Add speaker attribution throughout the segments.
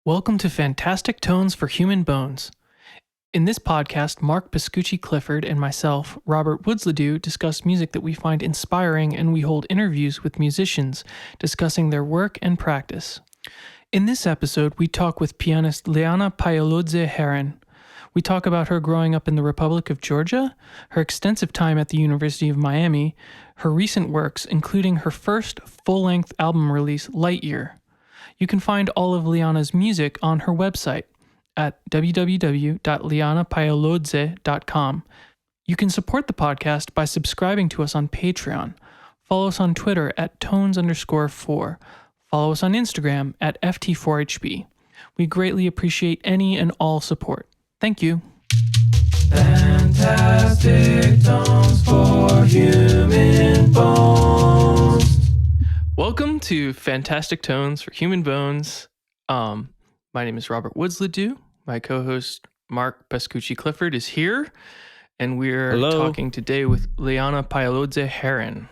Speaker 1: Welcome to Fantastic Tones for Human Bones. In this podcast, Mark Pascucci-Clifford and myself, Robert Woods-Ledoux, discuss music that we find inspiring, and we hold interviews with musicians discussing their work and practice. In this episode, we talk with pianist Liana Pailodze Harron. We talk about her growing up in the Republic of Georgia, her extensive time at the University of Miami, her recent works, including her first full-length album release, Lightyear. You can find all of Liana's music on her website at www.lianapailodze.com. You can support the podcast by subscribing to us on Patreon. Follow us on Twitter at tones_4. Follow us on Instagram at Ft4HB. We greatly appreciate any and all support. Thank you. Fantastic Tones for Human Bones. Welcome to Fantastic Tones for Human Bones. My name is Robert Woods-Ledoux. My co-host Mark Pascucci-Clifford is here, and we're talking today with Liana Pailodze Harron.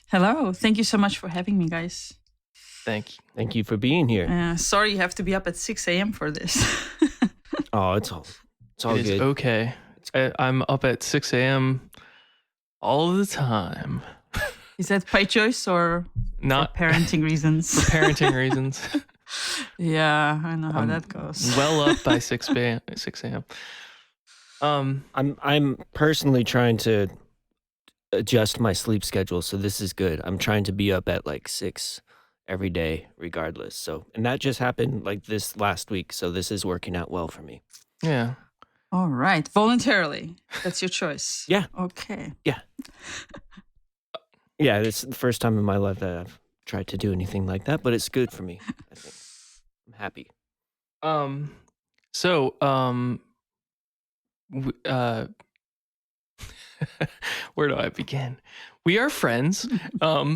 Speaker 2: Hello. Thank you so much for having me, guys.
Speaker 1: Thank you.
Speaker 3: Thank you for being here.
Speaker 2: Sorry you have to be up at 6 a.m. for this.
Speaker 3: Oh, it's all
Speaker 1: It
Speaker 3: good.
Speaker 1: is okay. I'm up at 6 a.m. all the time.
Speaker 2: Is that by choice or
Speaker 1: Not
Speaker 2: for parenting reasons?
Speaker 1: for parenting reasons.
Speaker 2: Yeah, I know how that goes.
Speaker 1: Well up by 6 a.m.
Speaker 3: I'm personally trying to adjust my sleep schedule, so this is good. I'm trying to be up at like 6 every day, regardless. So, and that just happened like this last week, so this is working out well for me.
Speaker 1: Yeah.
Speaker 2: All right. Voluntarily. That's your choice.
Speaker 3: Yeah.
Speaker 2: Okay.
Speaker 3: Yeah, it's the first time in my life that I've tried to do anything like that, but it's good for me. I think I'm happy.
Speaker 1: Where do I begin? We are friends. I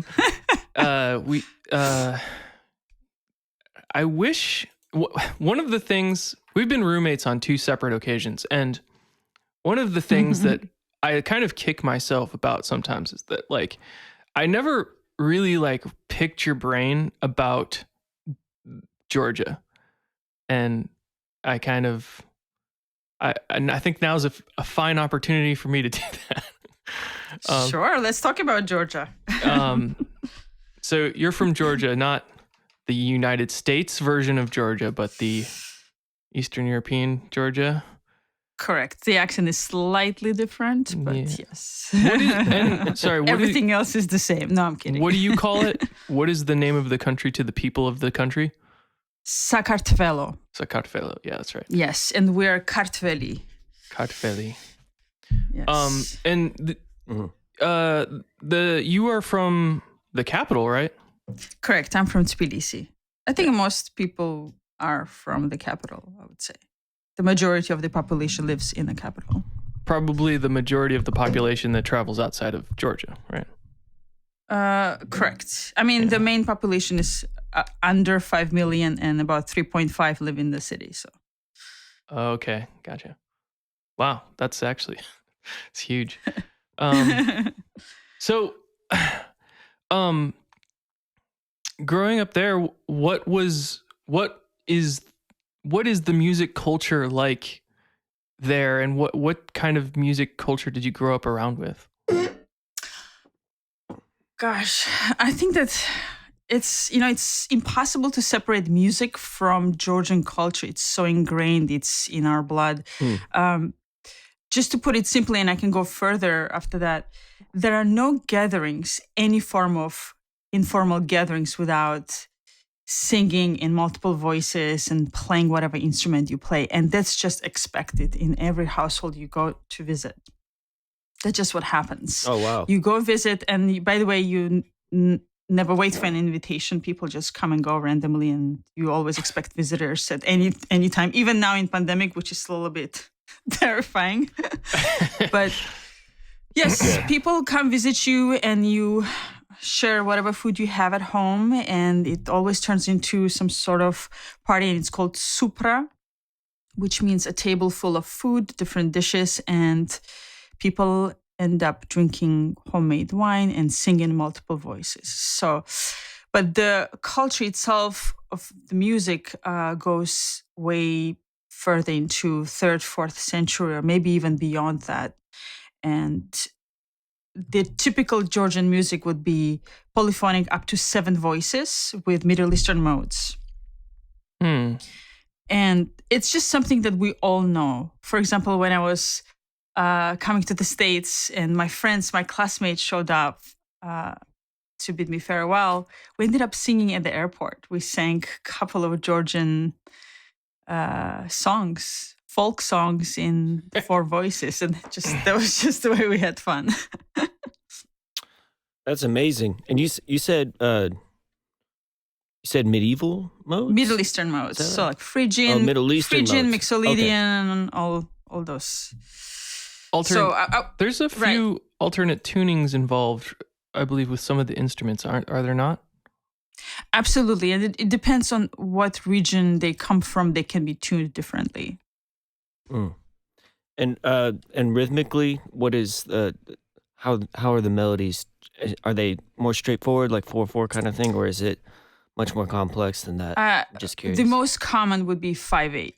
Speaker 1: wish one of the things, we've been roommates on 2 separate occasions, and one of the things that I kind of kick myself about sometimes is that, like, I never really like picked your brain about Georgia, and I kind of I think now's a fine opportunity for me to do that.
Speaker 2: Sure. Let's talk about Georgia.
Speaker 1: So you're from Georgia, not the United States version of Georgia, but the Eastern European Georgia.
Speaker 2: Correct. The accent is slightly different, but
Speaker 1: Yeah.
Speaker 2: yes.
Speaker 1: Everything
Speaker 2: else is the same. No, I'm kidding.
Speaker 1: What do you call it? What is the name of the country to the people of the country?
Speaker 2: Sakartvelo.
Speaker 1: Sakartvelo. Yeah, that's right.
Speaker 2: Yes, and we're Kartveli.
Speaker 1: Kartveli.
Speaker 2: Yes.
Speaker 1: And you are from the capital, right?
Speaker 2: Correct. I'm from Tbilisi. I think most people are from the capital, I would say. The majority of the population lives in the capital.
Speaker 1: Probably the majority of the population that travels outside of Georgia, right?
Speaker 2: Correct. I mean, the main population is under 5 million and about 3.5 live in the city. So.
Speaker 1: Okay, gotcha. Wow, that's actually, it's huge. So, growing up there, what is the music culture like there, and what kind of music culture did you grow up around with?
Speaker 2: Gosh, I think that it's impossible to separate music from Georgian culture. It's so ingrained. It's in our blood. Just to put it simply, and I can go further after that, there are no gatherings, any form of informal gatherings without singing in multiple voices and playing whatever instrument you play. And that's just expected in every household you go to visit. That's just what happens.
Speaker 3: Oh, wow.
Speaker 2: You go visit, and by the way, you never wait for an invitation. People just come and go randomly, and you always expect visitors at any time, even now in pandemic, which is still a bit terrifying. But yes, people come visit you, and you share whatever food you have at home, and it always turns into some sort of party, and it's called supra, which means a table full of food, different dishes, and people end up drinking homemade wine and sing in multiple voices. So But the culture itself of the music goes way further into third, fourth century, or maybe even beyond that. And the typical Georgian music would be polyphonic up to 7 voices with Middle Eastern modes.
Speaker 1: Hmm.
Speaker 2: And it's just something that we all know. For example, when I was coming to the States and my friends, my classmates showed up to bid me farewell, we ended up singing at the airport. We sang a couple of Georgian songs, folk songs in 4 voices. And that was just the way we had fun.
Speaker 3: That's amazing. And you said medieval modes?
Speaker 2: Middle Eastern modes. So like Phrygian,
Speaker 3: Middle Eastern
Speaker 2: Phrygian,
Speaker 3: modes.
Speaker 2: Mixolydian, and all those.
Speaker 1: There's a few alternate tunings involved, I believe, with some of the instruments. Are there not?
Speaker 2: Absolutely. And it depends on what region they come from. They can be tuned differently.
Speaker 3: Mm. And rhythmically, what is how are the melodies? Are they more straightforward, like 4/4 kind of thing, or is it much more complex than that? I'm just curious.
Speaker 2: The most common would be 5/8.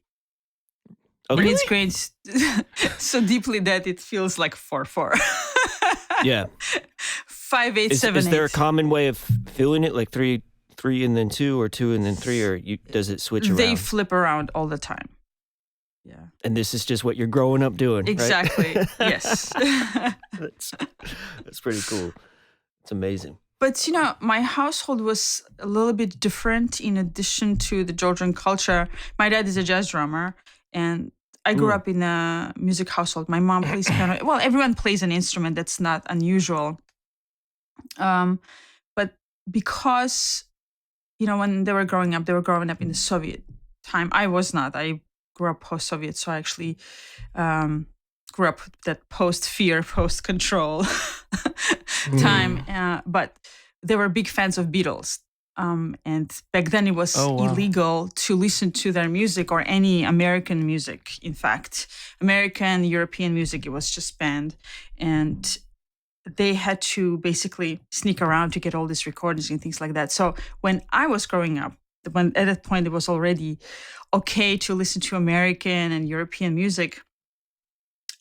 Speaker 3: Okay.
Speaker 2: And it's grained so deeply that it feels like 4/4.
Speaker 3: Yeah.
Speaker 2: 5/8, 7/8.
Speaker 3: Is there a common way of feeling it, like 3 and then 2, or 2 and then 3, or does it switch around?
Speaker 2: They flip around all the time. Yeah.
Speaker 3: And this is just what you're growing up doing,
Speaker 2: exactly.
Speaker 3: Right?
Speaker 2: Yes.
Speaker 3: That's pretty cool. It's amazing.
Speaker 2: But, my household was a little bit different in addition to the Georgian culture. My dad is a jazz drummer, and I grew up in a music household. My mom plays piano. Well, everyone plays an instrument. That's not unusual. But because, when they were growing up in the Soviet time. I was not. I grew up post-Soviet, so I actually grew up with that post-fear, post-control time. But they were big fans of Beatles. And back then it was illegal to listen to their music or any American music. In fact, American, European music, it was just banned. And they had to basically sneak around to get all these recordings and things like that. So when I was growing up, at that point it was already okay to listen to American and European music,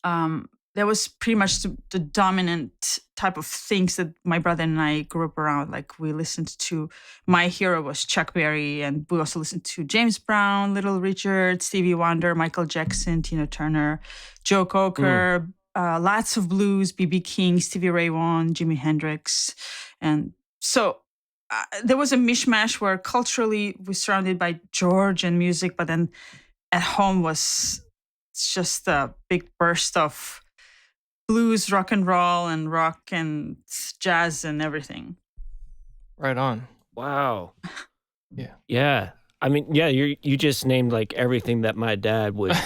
Speaker 2: that was pretty much the dominant type of things that my brother and I grew up around. Like we listened to, my hero was Chuck Berry, and we also listened to James Brown, Little Richard, Stevie Wonder, Michael Jackson, Tina Turner, Joe Cocker, lots of blues, B.B. King, Stevie Ray Vaughan, Jimi Hendrix. And so there was a mishmash where culturally we're surrounded by Georgian music, but then at home was just a big burst of blues, rock and roll, and rock and jazz and everything.
Speaker 1: Right on.
Speaker 3: Wow.
Speaker 1: Yeah.
Speaker 3: Yeah. I mean, yeah, you just named like everything that my dad would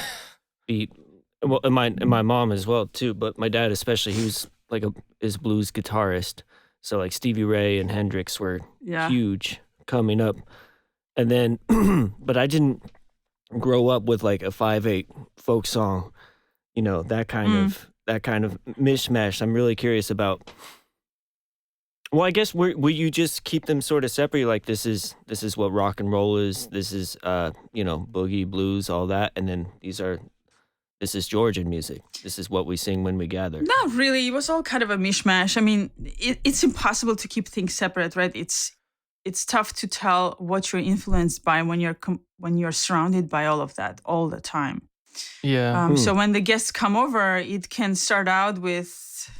Speaker 3: be. Well, and my mom as well too, but my dad especially, he was like is blues guitarist. So like Stevie Ray and Hendrix were huge coming up. And then, but I didn't grow up with like a 5/8 folk song, that kind of mishmash. I'm really curious about. Well, I guess will you just keep them sort of separate? Like this is what rock and roll is. This is boogie, blues, all that, and then this is Georgian music. This is what we sing when we gather.
Speaker 2: Not really. It was all kind of a mishmash. I mean, it's impossible to keep things separate, right? It's tough to tell what you're influenced by when you're surrounded by all of that all the time.
Speaker 1: Yeah.
Speaker 2: So when the guests come over, it can start out with,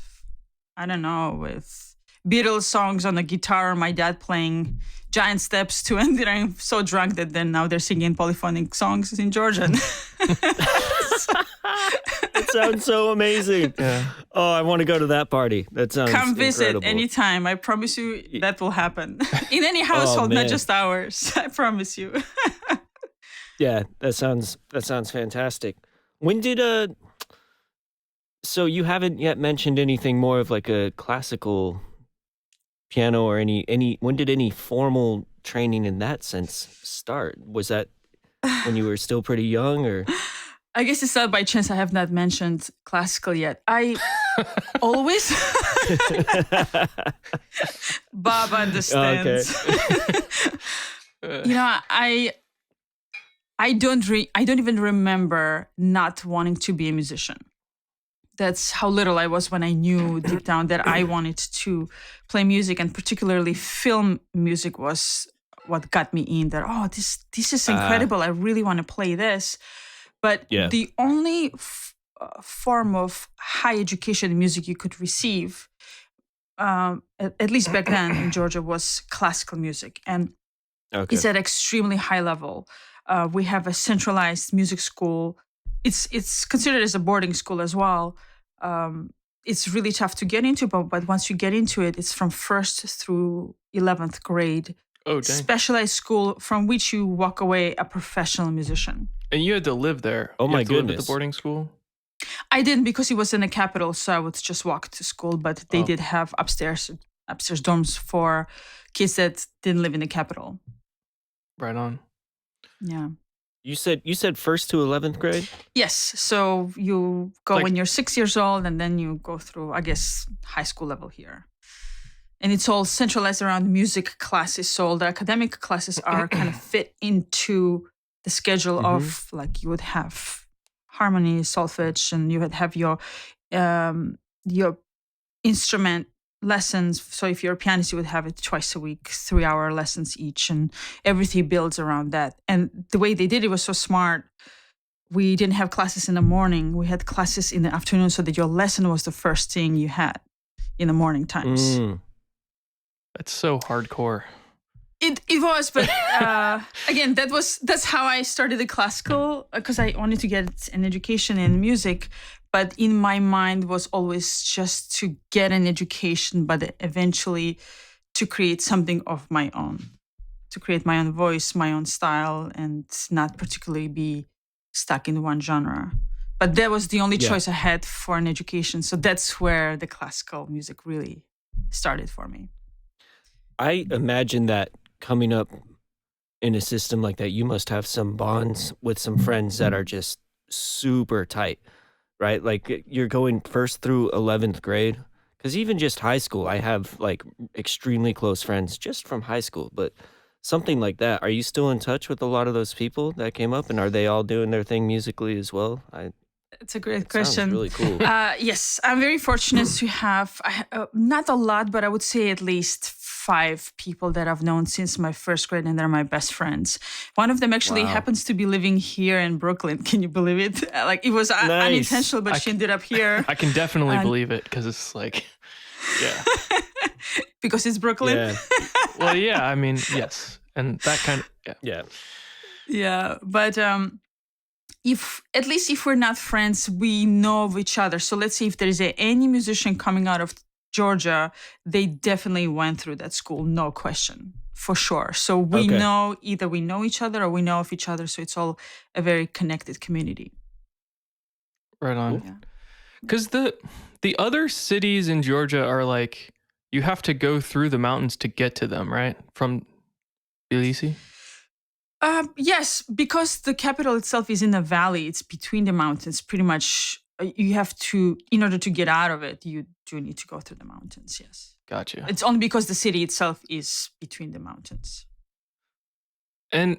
Speaker 2: I don't know, with Beatles songs on the guitar, my dad playing Giant Steps to end I'm so drunk that then now they're singing polyphonic songs in Georgian.
Speaker 3: That sounds so amazing. Yeah. Oh, I want to go to that party. That sounds
Speaker 2: Come visit
Speaker 3: incredible.
Speaker 2: Anytime. I promise you that will happen. In any household, not just ours. I promise you.
Speaker 3: Yeah, that sounds fantastic. When did so you haven't yet mentioned anything more of like a classical piano or any when did any formal training in that sense start? Was that when you were still pretty young, or?
Speaker 2: I guess it's not by chance I have not mentioned classical yet. I Always. Bob understands. I don't even remember not wanting to be a musician. That's how little I was when I knew deep down that I wanted to play music, and particularly film music was what got me in. That this is incredible. I really want to play this. But the only form of high education music you could receive, at least back then in Georgia, was classical music, and it's at extremely high level. We have a centralized music school. It's considered as a boarding school as well. It's really tough to get into, but once you get into it, it's from 1st through 11th grade.
Speaker 1: Oh, dang.
Speaker 2: Specialized school from which you walk away a professional musician.
Speaker 1: And you had to live there.
Speaker 3: Oh,
Speaker 1: you
Speaker 3: my
Speaker 1: had to live
Speaker 3: goodness.
Speaker 1: at the boarding school?
Speaker 2: I didn't, because it was in the capital, so I would just walk to school. But they did have upstairs dorms for kids that didn't live in the capital.
Speaker 1: Right on.
Speaker 2: Yeah.
Speaker 3: You said 1st to 11th grade?
Speaker 2: Yes. So you go when you're 6 years old, and then you go through, I guess, high school level here. And it's all centralized around music classes. So all the academic classes are kind of fit into the schedule of, like, you would have harmony, solfege, and you would have your instrument lessons. So if you're a pianist, you would have it twice a week, 3-hour lessons each, and everything builds around that. And the way they did it was so smart. We didn't have classes in the morning. We had classes in the afternoon, so that your lesson was the first thing you had in the morning times.
Speaker 1: That's so hardcore.
Speaker 2: It was, but again, that's how I started the classical, because I wanted to get an education in music. But in my mind was always just to get an education, but eventually to create something of my own, to create my own voice, my own style, and not particularly be stuck in one genre. But that was the only choice I had for an education. So that's where the classical music really started for me.
Speaker 3: I imagine that coming up in a system like that, you must have some bonds with some friends that are just super tight, right? Like you're going 1st through 11th grade, because even just high school, I have like extremely close friends just from high school. But something like that, are you still in touch with a lot of those people that came up, and are they all doing their thing musically as well?
Speaker 2: It's a great question.
Speaker 3: Sounds really cool.
Speaker 2: Yes, I'm very fortunate to have not a lot, but I would say at least 5 people that I've known since my 1st grade, and they're my best friends. One of them actually happens to be living here in Brooklyn. Can you believe it? Like, it was unintentional, but she ended up here.
Speaker 1: I can definitely believe it, because it's like,
Speaker 2: because it's Brooklyn.
Speaker 3: Yeah.
Speaker 1: Well, yeah, I mean, yes. And that kind of,
Speaker 2: Yeah, but if we're not friends, we know of each other. So let's say if there is any musician coming out of Georgia, they definitely went through that school, no question, for sure. So we know, either we know each other or we know of each other. So it's all a very connected community.
Speaker 1: Right on. Because the other cities in Georgia are like, you have to go through the mountains to get to them, right? From Tbilisi?
Speaker 2: Yes, because the capital itself is in a valley. It's between the mountains. Pretty much, you have to, in order to get out of it, you do need to go through the mountains, yes.
Speaker 1: Gotcha.
Speaker 2: It's only because the city itself is between the mountains.
Speaker 1: And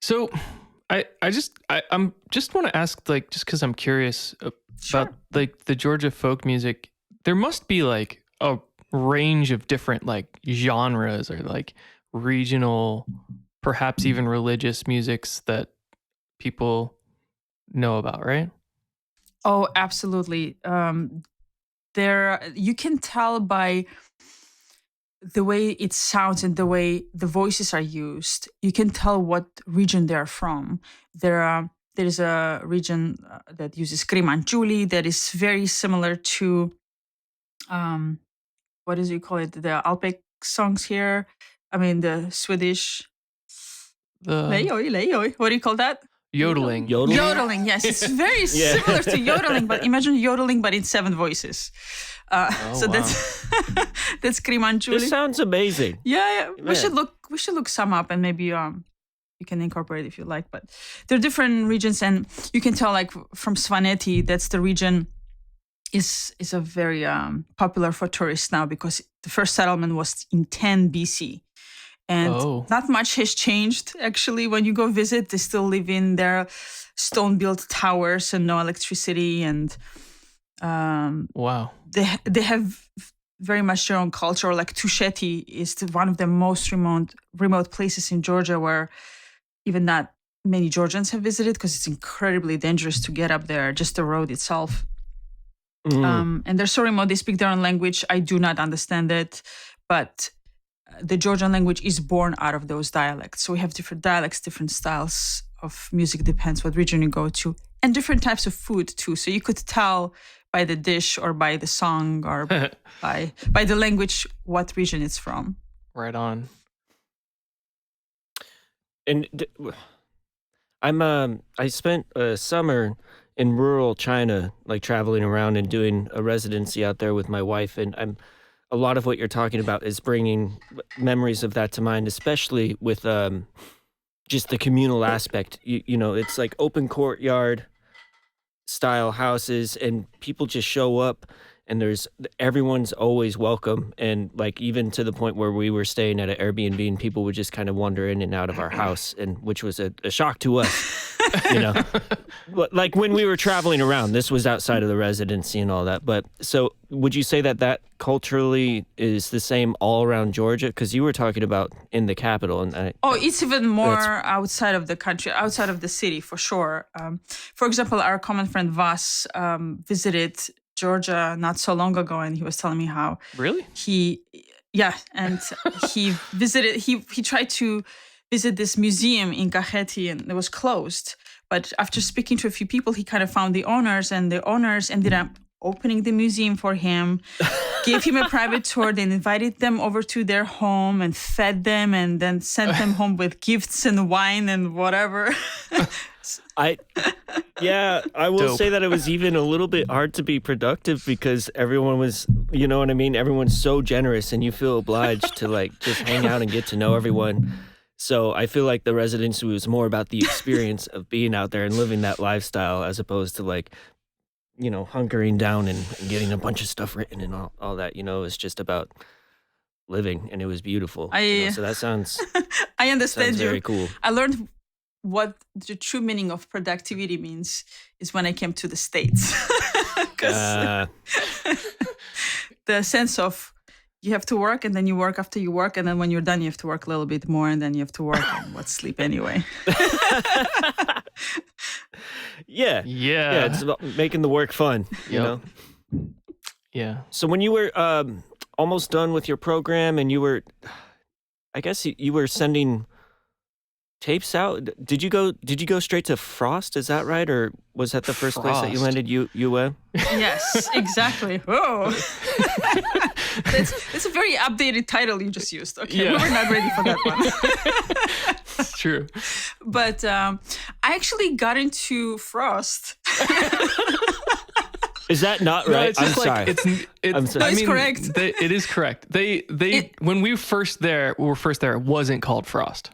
Speaker 1: so I'm just want to ask, like, just because I'm curious about like the Georgia folk music, there must be like a range of different like genres or like regional, perhaps even religious musics that people know about, right?
Speaker 2: Oh, absolutely. There, you can tell by the way it sounds and the way the voices are used. You can tell what region they're from. There's a region that uses Krimanchuli that is very similar to, what does you call it? The Alpec songs here. I mean, the Swedish. Leoi. What do you call that?
Speaker 1: Yodeling.
Speaker 2: Yodeling, yes. It's very similar to yodeling, but imagine yodeling, but in 7 voices. That's that's Krimanchuli.
Speaker 3: This sounds amazing.
Speaker 2: Yeah. We should look some up, and maybe you can incorporate if you like. But there are different regions, and you can tell, like, from Svaneti, that's the region is a very popular for tourists now, because the first settlement was in 10 BC. And not much has changed, actually. When you go visit, they still live in their stone-built towers and no electricity. And
Speaker 1: wow,
Speaker 2: they have very much their own culture. Like Tusheti is one of the most remote places in Georgia where even not many Georgians have visited, because it's incredibly dangerous to get up there, just the road itself. And they're so remote. They speak their own language. I do not understand it, but the Georgian language is born out of those dialects. So we have different dialects, different styles of music, depends what region you go to, and different types of food too. So you could tell by the dish or by the song or by the language what region it's from.
Speaker 1: Right on.
Speaker 3: And I spent a summer in rural China, like traveling around and doing a residency out there with my wife, and a lot of what you're talking about is bringing memories of that to mind, especially with just the communal aspect. You know, it's like open courtyard style houses, and people just show up, and everyone's always welcome. And like, even to the point where we were staying at an Airbnb and people would just kind of wander in and out of our house, and which was a shock to us, you know. Like when we were traveling around, this was outside of the residency and all that. But so would you say that culturally is the same all around Georgia? Because you were talking about in the capital. And
Speaker 2: it's even more outside of the country, outside of the city, for sure. For example, our common friend Vas visited Georgia not so long ago, and he was telling me how
Speaker 1: really
Speaker 2: he visited. He tried to visit this museum in Kakheti, and it was closed. But after speaking to a few people, he kind of found the owners, and the owners ended up opening the museum for him, gave him a private tour, then invited them over to their home and fed them, and then sent them home with gifts and wine and whatever.
Speaker 3: I will
Speaker 1: Dope.
Speaker 3: say that it was even a little bit hard to be productive because everyone was, you know what I mean? Everyone's so generous, and you feel obliged to like just hang out and get to know everyone. So I feel like the residency was more about the experience of being out there and living that lifestyle, as opposed to like, you know, hunkering down and getting a bunch of stuff written and all that. You know, it's just about living, and it was beautiful. So that sounds
Speaker 2: I understand you.
Speaker 3: Very cool.
Speaker 2: I learned what the true meaning of productivity means is when I came to the States. Because the sense of you have to work, and then you work after you work, and then when you're done, you have to work a little bit more, and then you have to work and what's sleep anyway.
Speaker 3: Yeah. It's about making the work fun, you know?
Speaker 1: Yeah.
Speaker 3: So when you were almost done with your program, and you were, I guess you were sending tapes out. Did you go straight to Frost? Is that right, or was that the first place that you landed? UM?
Speaker 2: Yes, exactly. Whoa, that's a very updated title you just used. Okay, we were not ready for that one.
Speaker 1: It's true.
Speaker 2: But I actually got into Frost.
Speaker 3: Is that not
Speaker 1: No,
Speaker 3: right?
Speaker 1: it's just
Speaker 3: I'm
Speaker 1: like
Speaker 3: sorry.
Speaker 1: it's
Speaker 2: No, it's correct.
Speaker 1: It is correct. When we were first there, it wasn't called Frost.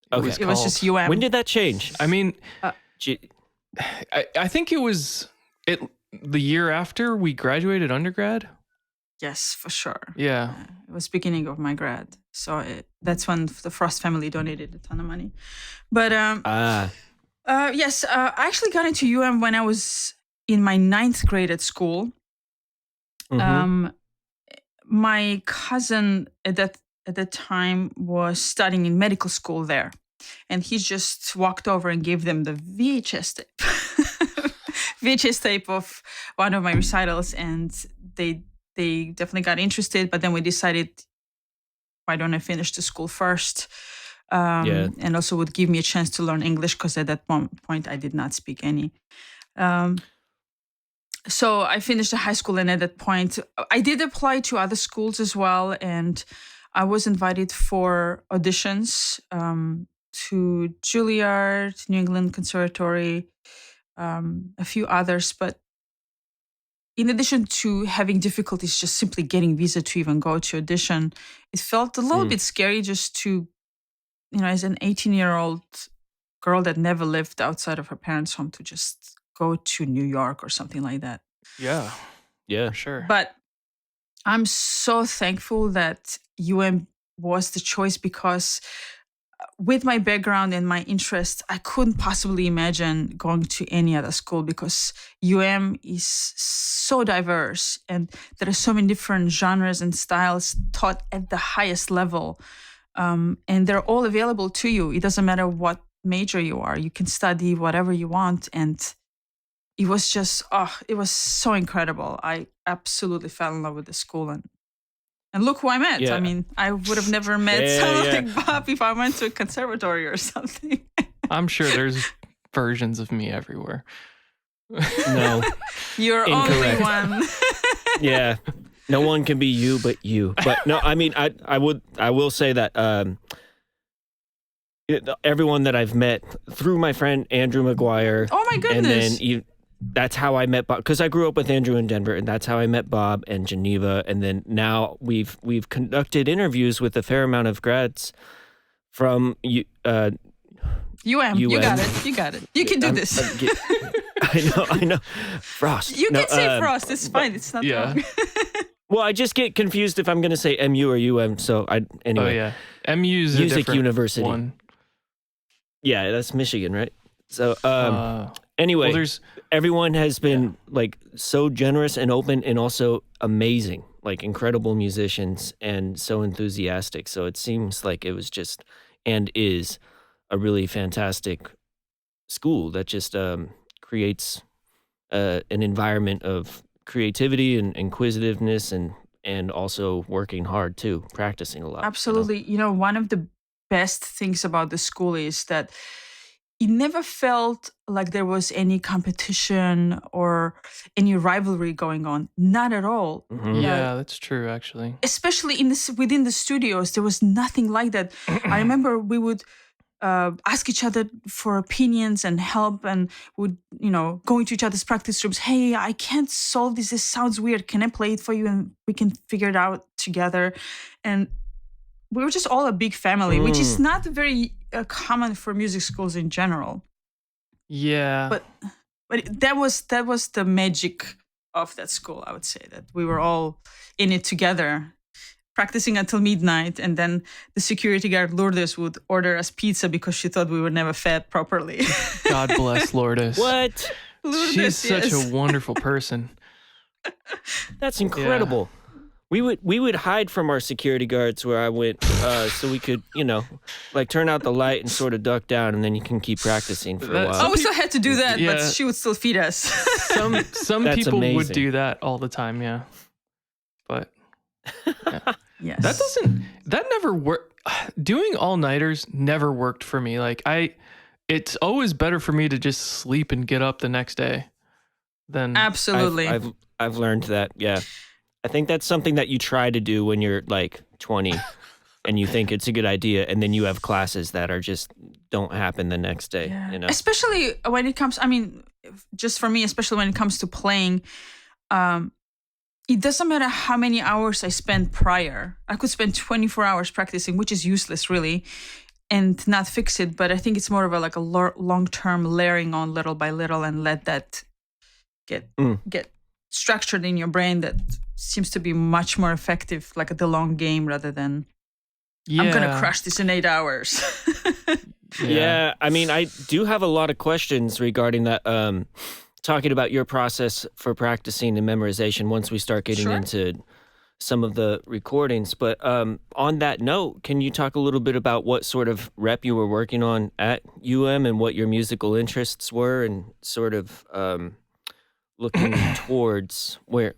Speaker 3: Okay.
Speaker 2: It was just UM.
Speaker 3: When did that change?
Speaker 1: I mean, I think it was the year after we graduated undergrad.
Speaker 2: Yes, for sure.
Speaker 1: Yeah.
Speaker 2: It was beginning of my grad. So that's when the Frost family donated a ton of money. But yes, I actually got into UM when I was in my 9th grade at school.
Speaker 3: Mm-hmm.
Speaker 2: My cousin at that time was studying in medical school there, and he just walked over and gave them the VHS tape of one of my recitals, and they definitely got interested. But then we decided, why don't I finish the school first? And also would give me a chance to learn English, because at that point I did not speak any. So I finished the high school, and at that point I did apply to other schools as well, and I was invited for auditions to Juilliard, New England Conservatory, a few others. But in addition to having difficulties just simply getting visa to even go to audition, it felt a little bit scary just to, as an 18-year-old girl that never lived outside of her parents' home, to just go to New York or something like that.
Speaker 1: Yeah,
Speaker 3: Yeah.
Speaker 1: for sure.
Speaker 2: But I'm so thankful that UM was the choice, because with my background and my interests, I couldn't possibly imagine going to any other school, because UM is so diverse and there are so many different genres and styles taught at the highest level. And they're all available to you. It doesn't matter what major you are, you can study whatever you want. And it was just, it was so incredible. I absolutely fell in love with the school. And look who I met.
Speaker 3: Yeah.
Speaker 2: I mean, I would have never met
Speaker 3: Yeah,
Speaker 2: someone
Speaker 3: yeah.
Speaker 2: like Bob if I went to a conservatory or something.
Speaker 1: I'm sure there's versions of me everywhere.
Speaker 3: No.
Speaker 2: You're
Speaker 3: Incorrect.
Speaker 2: only one.
Speaker 3: Yeah. No one can be you but you. But no, I mean, I will say that everyone that I've met through my friend Andrew McGuire.
Speaker 2: Oh my goodness.
Speaker 3: And then that's how I met Bob, because I grew up with Andrew in Denver, and that's how I met Bob and Geneva. And then now we've conducted interviews with a fair amount of grads from
Speaker 2: UM. You got it. You got it. You can do this.
Speaker 3: I know. Frost.
Speaker 2: You can say Frost. It's fine. It's not wrong.
Speaker 3: Well, I just get confused if I'm going to say MU or UM. So anyway.
Speaker 1: Oh yeah, MU's a
Speaker 3: Music
Speaker 1: different
Speaker 3: University.
Speaker 1: one.
Speaker 3: Yeah, that's Michigan, right? So anyway,
Speaker 1: well,
Speaker 3: everyone has been like so generous and open, and also amazing, like incredible musicians and so enthusiastic. So it seems like it was just and is a really fantastic school that just creates an environment of creativity and inquisitiveness and also working hard too, practicing a lot.
Speaker 2: Absolutely. You know, one of the best things about the school is that it never felt like there was any competition or any rivalry going on. Not at all.
Speaker 3: Mhm.
Speaker 1: yeah, that's true actually.
Speaker 2: Especially within the studios, there was nothing like that. I remember we would ask each other for opinions and help, and would go into each other's practice rooms. Hey, I can't solve this. This sounds weird. Can I play it for you, and we can figure it out together? And we were just all a big family, which is not very common for music schools in general.
Speaker 1: Yeah,
Speaker 2: But that was the magic of that school. I would say that we were all in it together, practicing until midnight, and then the security guard Lourdes would order us pizza because she thought we were never fed properly.
Speaker 1: God bless Lourdes.
Speaker 3: What?
Speaker 2: Lourdes,
Speaker 1: She's such
Speaker 2: yes.
Speaker 1: a wonderful person.
Speaker 3: That's incredible. We would hide from our security guards where I went, so we could, like turn out the light and sort of duck down, and then you can keep practicing for a
Speaker 1: That's-
Speaker 3: while.
Speaker 2: Oh, we still had to do that,
Speaker 1: Yeah.
Speaker 2: but she would still feed us.
Speaker 1: Some
Speaker 3: That's
Speaker 1: people would
Speaker 3: amazing.
Speaker 1: do that all the time, yeah. But
Speaker 2: Yes.
Speaker 1: that never worked. Doing all-nighters never worked for me. Like it's always better for me to just sleep and get up the next day than
Speaker 2: Absolutely.
Speaker 3: I've learned that. Yeah, I think that's something that you try to do when you're like 20, and you think it's a good idea, and then you have classes that are just don't happen the next day.
Speaker 2: Yeah. Especially when it comes, I mean, just for me, especially when it comes to playing, it doesn't matter how many hours I spend prior. I could spend 24 hours practicing, which is useless really, and not fix it. But I think it's more of a long-term layering on little by little, and let that get structured in your brain. That seems to be much more effective, like the long game, rather than I'm going to crush this in 8 hours.
Speaker 3: Yeah, I mean, I do have a lot of questions regarding that. Talking about your process for practicing and memorization once we start getting into some of the recordings. But on that note, can you talk a little bit about what sort of rep you were working on at UM and what your musical interests were, and sort of looking towards what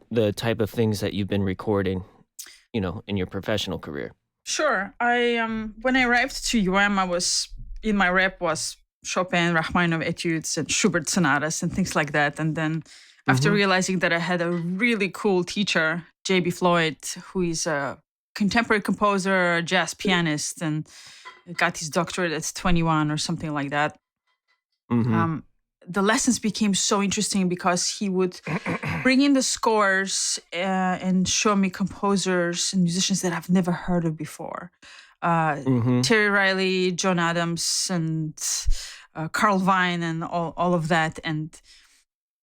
Speaker 3: the type of things that you've been recording, in your professional career?
Speaker 2: Sure. I when I arrived to UM, I was in my rep was Chopin, Rachmaninoff etudes, and Schubert sonatas and things like that. And then after realizing that I had a really cool teacher, J.B. Floyd, who is a contemporary composer, a jazz pianist, and got his doctorate at 21 or something like that. The lessons became so interesting because he would bring in the scores and show me composers and musicians that I've never heard of before. Terry Riley, John Adams, and Carl Vine, and all of that. And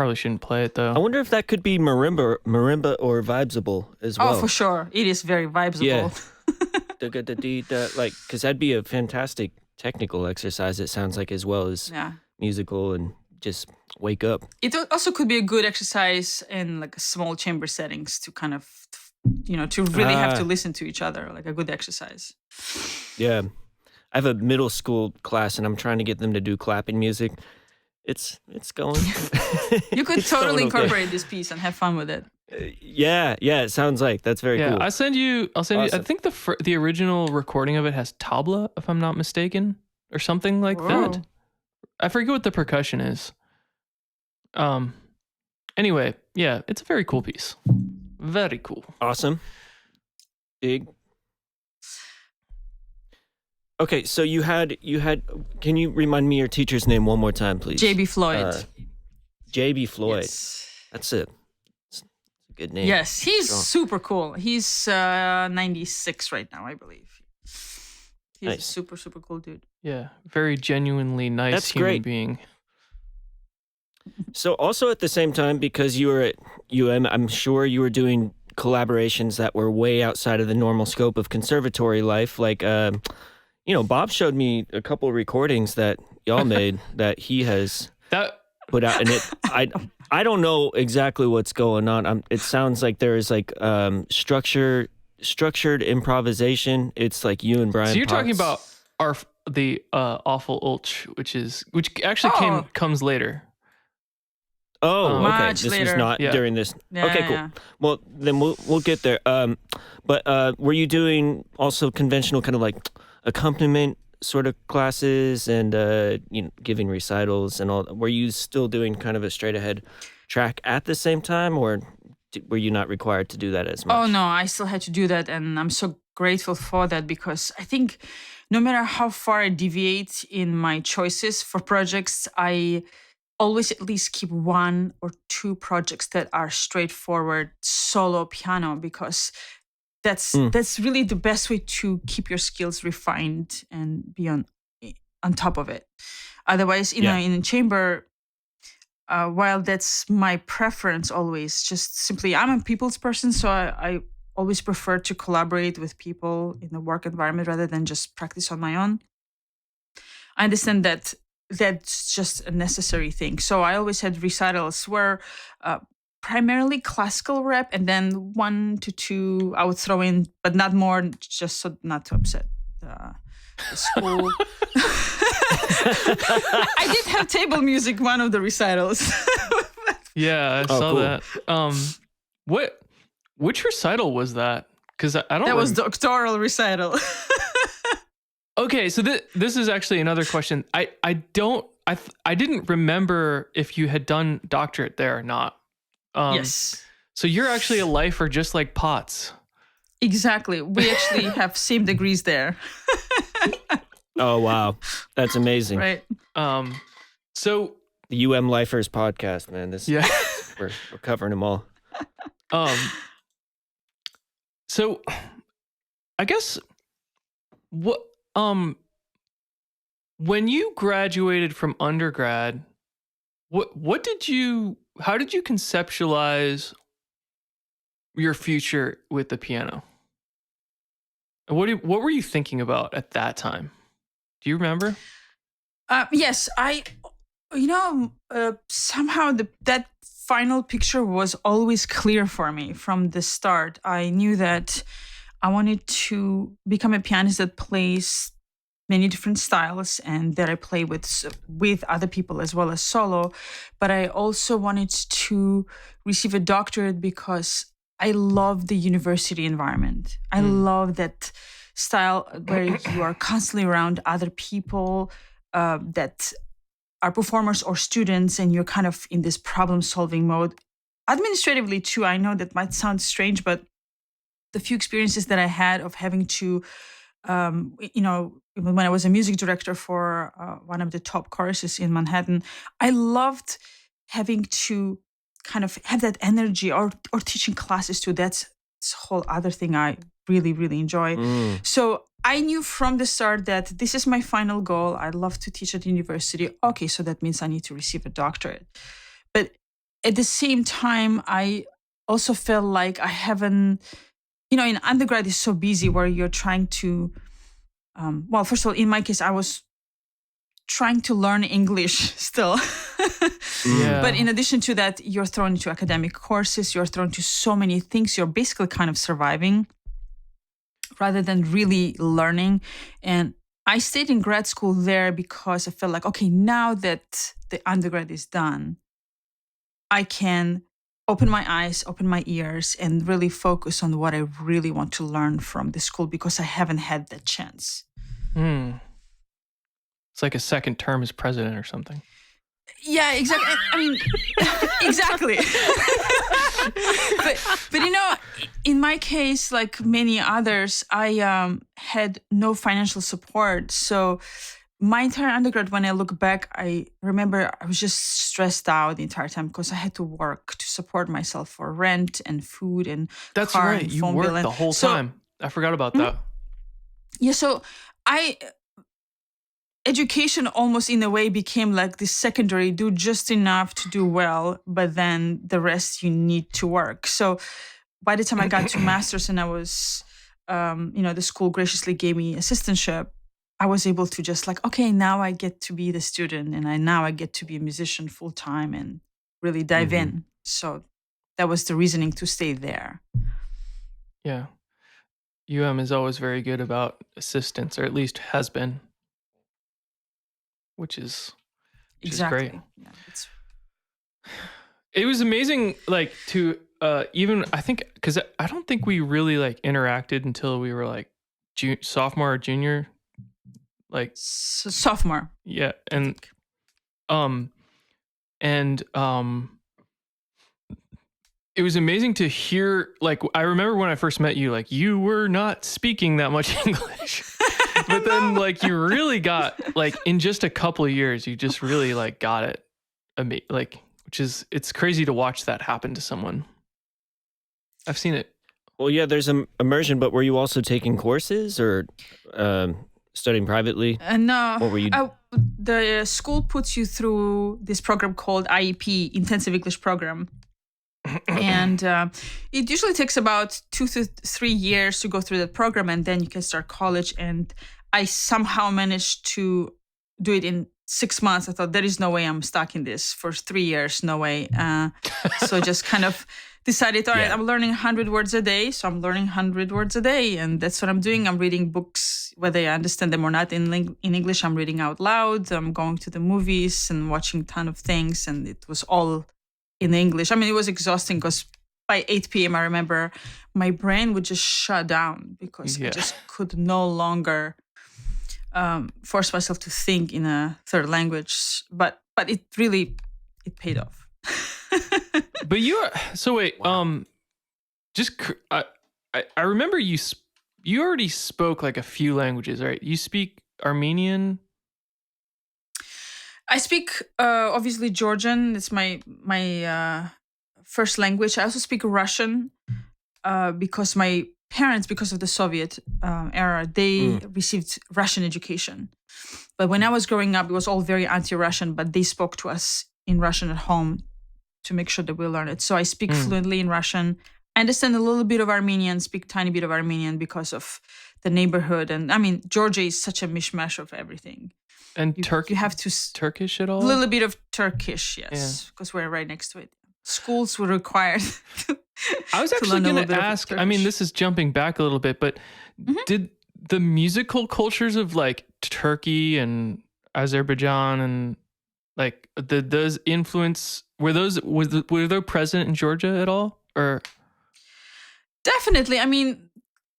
Speaker 1: Probably shouldn't play it
Speaker 3: I
Speaker 1: though.
Speaker 3: wonder if that could be marimba or vibesable as well.
Speaker 2: Oh, for sure. It is very vibesable.
Speaker 3: Yeah. Like, because that'd be a fantastic technical exercise, it sounds like, as well as
Speaker 2: Yeah.
Speaker 3: musical, and just wake up.
Speaker 2: It also could be a good exercise in like a small chamber settings to kind of, to really have to listen to each other, like a good exercise.
Speaker 3: Yeah. I have a middle school class, and I'm trying to get them to do clapping music. It's going.
Speaker 2: You could
Speaker 3: It's
Speaker 2: totally
Speaker 3: going okay.
Speaker 2: incorporate this piece and have fun with it.
Speaker 3: Yeah, it sounds like that's very cool.
Speaker 1: I'll send you. I
Speaker 3: Awesome.
Speaker 1: think the original recording of it has tabla, if I'm not mistaken, or something like that.
Speaker 2: Whoa.
Speaker 1: I forget what the percussion is. Anyway, yeah, it's a very cool piece. Very cool.
Speaker 3: Awesome. Big. Okay, so you had. Can you remind me your teacher's name one more time, please?
Speaker 2: J.B. Floyd.
Speaker 3: J.B. Floyd.
Speaker 2: Yes.
Speaker 3: That's a good name.
Speaker 2: Yes, he's
Speaker 3: Strong.
Speaker 2: super cool. He's 96 right now, I believe. He's a
Speaker 3: Nice.
Speaker 2: super, super cool dude.
Speaker 1: Yeah, very genuinely nice
Speaker 3: That's
Speaker 1: human
Speaker 3: great.
Speaker 1: being.
Speaker 3: So also at the same time, because you were at UM, I'm sure you were doing collaborations that were way outside of the normal scope of conservatory life. Like, Bob showed me a couple of recordings that y'all made that he has
Speaker 1: That
Speaker 3: put out, and I don't know exactly what's going on. It sounds like there is like structured improvisation. It's like you and Brian.
Speaker 1: so you're talking
Speaker 3: Potts.
Speaker 1: about the awful Ulch, which actually comes later.
Speaker 3: Oh, okay.
Speaker 2: Much
Speaker 3: This was
Speaker 2: later.
Speaker 3: not
Speaker 1: Yeah.
Speaker 3: during this.
Speaker 2: Yeah,
Speaker 3: Okay, cool.
Speaker 2: yeah.
Speaker 3: Well, then we'll get there. But were you doing also conventional kind of like accompaniment sort of classes and giving recitals and all? Were you still doing kind of a straight ahead track at the same time, or were you not required to do that as much?
Speaker 2: Oh, no, I still had to do that. And I'm so grateful for that, because I think no matter how far I deviate in my choices for projects, I always at least keep one or two projects that are straightforward solo piano, because that's really the best way to keep your skills refined and be on top of it. Otherwise, in a chamber, while that's my preference always, just simply I'm a people's person, so I always prefer to collaborate with people in the work environment rather than just practice on my own. I understand that that's just a necessary thing. So I always had recitals where primarily classical rep, and then 1 to 2 I would throw in, but not more, just so not to upset the school. I did have table music, one of the recitals.
Speaker 1: Yeah, I saw
Speaker 3: cool.
Speaker 1: that. Which recital was that? Because I don't.
Speaker 2: That was doctoral recital.
Speaker 1: Okay, so this is actually another question. I didn't remember if you had done doctorate there or not.
Speaker 2: Yes.
Speaker 1: So you're actually a lifer just like Potts.
Speaker 2: Exactly. We actually have same degrees there.
Speaker 3: Oh wow, that's amazing.
Speaker 2: Right.
Speaker 1: So
Speaker 3: The Lifers podcast, man. We're covering them all.
Speaker 1: So I guess when you graduated from undergrad, how did you conceptualize your future with the piano? And what were you thinking about at that time? Do you remember?
Speaker 2: Yes, somehow that final picture was always clear for me from the start. I knew that I wanted to become a pianist that plays many different styles and that I play with other people as well as solo. But I also wanted to receive a doctorate because I love the university environment. I love that style where you are constantly around other people that are performers or students, and you're kind of in this problem-solving mode. Administratively, too, I know that might sound strange, but the few experiences that I had of having to, when I was a music director for one of the top choruses in Manhattan, I loved having to kind of have that energy, or teaching classes too. That's a whole other thing I really, really enjoy. So I knew from the start that this is my final goal. I love to teach at university. Okay, so that means I need to receive a doctorate. But at the same time, I also feel like I haven't, in undergrad is so busy where you're trying to, well, first of all, in my case, I was trying to learn English still.
Speaker 1: Yeah.
Speaker 2: But in addition to that, you're thrown into academic courses, you're thrown to so many things, you're basically kind of surviving rather than really learning. And I stayed in grad school there because I felt like, okay, now that the undergrad is done, I can open my eyes, open my ears, and really focus on what I really want to learn from the school because I haven't had that chance.
Speaker 1: It's like a second term as president or something.
Speaker 2: Yeah, exactly. I mean, exactly. but in my case, like many others, I had no financial support. So my entire undergrad, when I look back, I remember I was just stressed out the entire time because I had to work to support myself for rent and food and
Speaker 1: That's
Speaker 2: car
Speaker 1: right.
Speaker 2: and
Speaker 1: You
Speaker 2: phone
Speaker 1: worked
Speaker 2: bill. And
Speaker 1: the whole
Speaker 2: so,
Speaker 1: time. I forgot about that.
Speaker 2: Yeah, so education almost in a way became like this secondary, do just enough to do well, but then the rest you need to work. So by the time I got to master's and I was, the school graciously gave me assistantship, I was able to just like, okay, now I get to be the student and now I get to be a musician full time and really dive in. So that was the reasoning to stay there.
Speaker 1: Yeah. is always very good about assistance, or at least has been, which is great.
Speaker 2: Yeah,
Speaker 1: It was amazing, like to even I think because I don't think we really like interacted until we were like sophomore or junior, like
Speaker 2: sophomore.
Speaker 1: Yeah, and it was amazing to hear. Like I remember when I first met you, like you were not speaking that much English. But then like you really got like in just a couple of years you just really like got it, like, which is, it's crazy to watch that happen to someone. I've seen it.
Speaker 3: Well, yeah, there's an immersion, but were you also taking courses or studying privately?
Speaker 2: No.
Speaker 3: What were you?
Speaker 2: The school puts you through this program called IEP, Intensive English Program. And it usually takes about 2 to 3 years to go through that program, and then you can start college. And I somehow managed to do it in 6 months. I thought there is no way I'm stuck in this for 3 years. No way. So I just kind of decided, all right, I'm learning 100 words a day. So I'm learning 100 words a day. And that's what I'm doing. I'm reading books, whether I understand them or not in English. I'm reading out loud. I'm going to the movies and watching a ton of things. And it was all in English. I mean, it was exhausting because by 8 p.m., I remember my brain would just shut down because I just could no longer force myself to think in a third language. But it really, it paid off.
Speaker 1: But so wait, I remember you already spoke like a few languages, right? You speak Armenian.
Speaker 2: I speak obviously Georgian. It's my first language. I also speak Russian because my parents, because of the Soviet era, they received Russian education. But when I was growing up, it was all very anti-Russian, but they spoke to us in Russian at home to make sure that we learn it. So I speak fluently in Russian. I understand a little bit of Armenian, speak tiny bit of Armenian because of the neighborhood. And I mean, Georgia is such a mishmash of everything.
Speaker 1: And
Speaker 2: you have to
Speaker 1: Turkish at all?
Speaker 2: A little bit of Turkish, yes, because we're right next to it. Schools were required.
Speaker 1: I was actually going to ask. I mean, this is jumping back a little bit, but did the musical cultures of like Turkey and Azerbaijan and like those influence were they present in Georgia at all, or?
Speaker 2: Definitely. I mean,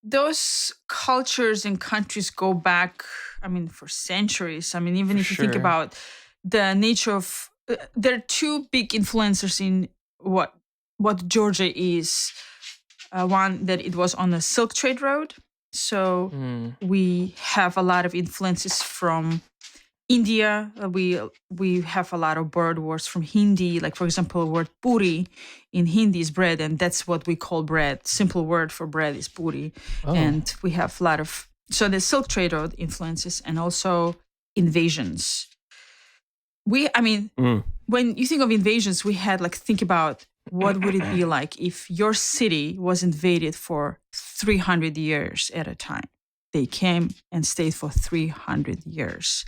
Speaker 2: those cultures and countries go back, I mean, for centuries. I mean, even if you think about the nature of, there are two big influencers in what Georgia is. One, that it was on the Silk Trade Road. So we have a lot of influences from India. We have a lot of word words from Hindi. Like, for example, the word puri in Hindi is bread, and that's what we call bread. Simple word for bread is puri. And we have a lot of, so the Silk Trade Road influences and also invasions. We when you think of invasions, we had like, think about what would it be like if your city was invaded for 300 years at a time. They came and stayed for 300 years.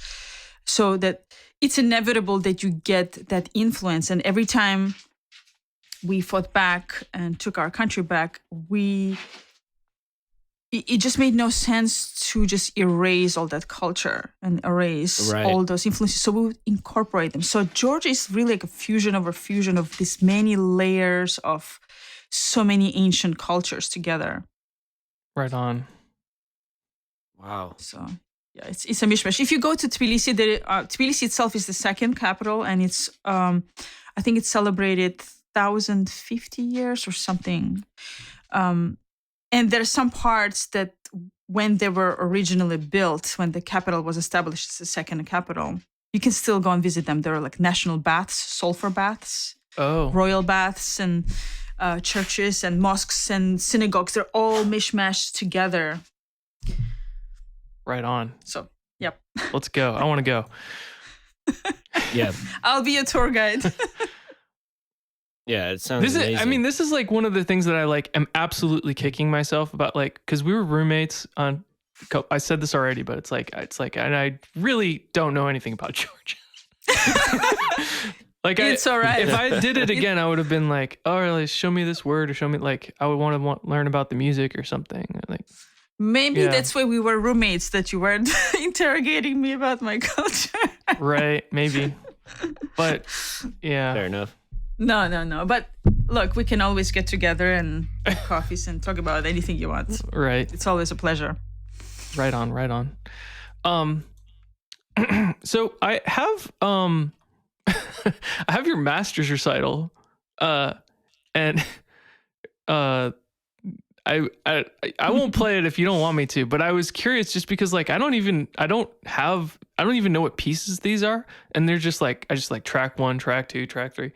Speaker 2: So that it's inevitable that you get that influence. And every time we fought back and took our country back, it just made no sense to just erase all that culture and erase all those influences. So we would incorporate them. So Georgia is really like a fusion over fusion of these many layers of so many ancient cultures together.
Speaker 1: Right on.
Speaker 3: Wow.
Speaker 2: So yeah, it's a mishmash. If you go to Tbilisi, Tbilisi itself is the second capital, and it's I think it's celebrated 1,050 years or something. And there are some parts that when they were originally built, when the capital was established as the second capital, you can still go and visit them. There are like national baths, sulfur baths, royal baths, and churches and mosques and synagogues. They're all mishmashed together.
Speaker 1: Right on.
Speaker 2: So, yep.
Speaker 1: Let's go. I want to go.
Speaker 3: Yeah.
Speaker 2: I'll be a tour guide.
Speaker 3: Yeah, it sounds amazing.
Speaker 1: I mean, this is like one of the things that I like am absolutely kicking myself about, like, because we were roommates on. I said this already, but it's like, and I really don't know anything about Georgia. Like,
Speaker 2: it's all right.
Speaker 1: If I did it again, I would have been like, oh, really? Show me this word, or show me, like, I would want to learn about the music or something. Like,
Speaker 2: maybe that's why we were roommates, that you weren't interrogating me about my culture.
Speaker 1: Right? Maybe. But yeah,
Speaker 3: fair enough.
Speaker 2: No. But look, we can always get together and have coffees and talk about anything you want.
Speaker 1: Right.
Speaker 2: It's always a pleasure.
Speaker 1: Right on. So I have I have your master's recital, and I won't play it if you don't want me to, but I was curious just because, like, I don't even know what pieces these are, and they're just like, I just like track 1, track 2, track 3.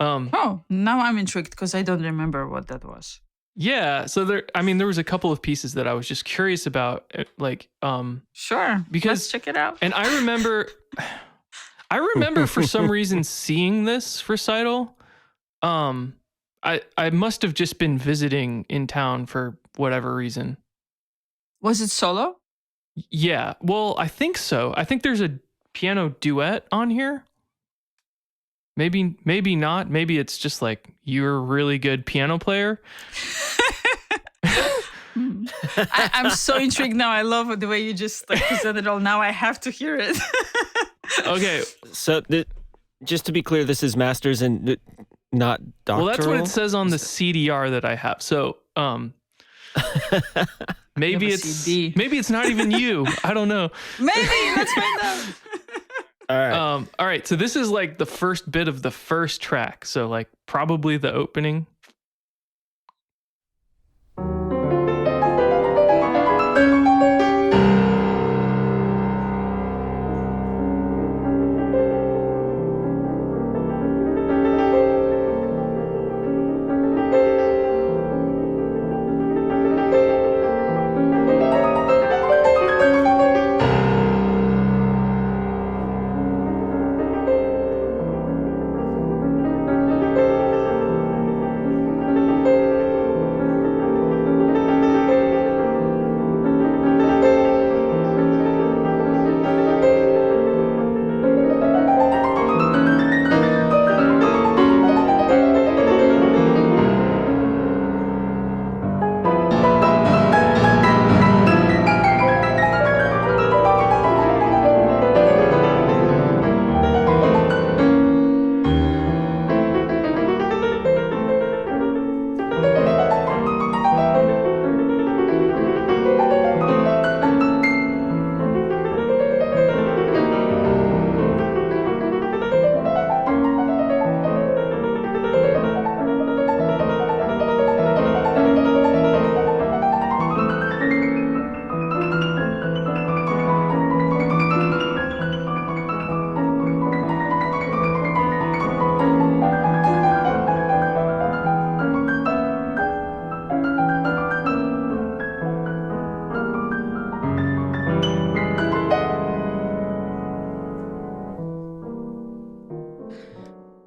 Speaker 2: Now I'm intrigued because I don't remember what that was.
Speaker 1: Yeah, so there was a couple of pieces that I was just curious about, like,
Speaker 2: sure,
Speaker 1: because
Speaker 2: let's check it out.
Speaker 1: And I remember for some reason seeing this recital. I must have just been visiting in town for whatever reason.
Speaker 2: Was it solo?
Speaker 1: Yeah, well, I think so. I think there's a piano duet on here. Maybe not. Maybe it's just like, you're a really good piano player.
Speaker 2: I'm so intrigued now. I love the way you just like presented it all. Now I have to hear it.
Speaker 1: Okay.
Speaker 3: So just to be clear, this is master's and not doctoral?
Speaker 1: Well, that's what it says on the CDR that I have. So maybe it's not even you. I don't know.
Speaker 2: Maybe. Let's find out.
Speaker 3: All right.
Speaker 1: All right. So this is like the first bit of the first track. So like probably the opening.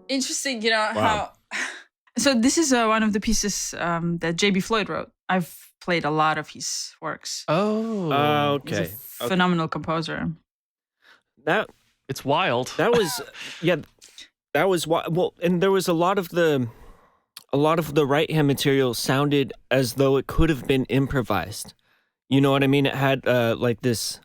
Speaker 2: Interesting,
Speaker 3: Wow.
Speaker 2: how. So this is one of the pieces that J.B. Floyd wrote. I've played a lot of his works.
Speaker 1: Oh,
Speaker 2: He's a
Speaker 3: Okay.
Speaker 2: phenomenal composer.
Speaker 3: That
Speaker 1: it's wild.
Speaker 3: that was yeah. That was well, and there was a lot of the right hand material sounded as though it could have been improvised. You know what I mean? It had like this.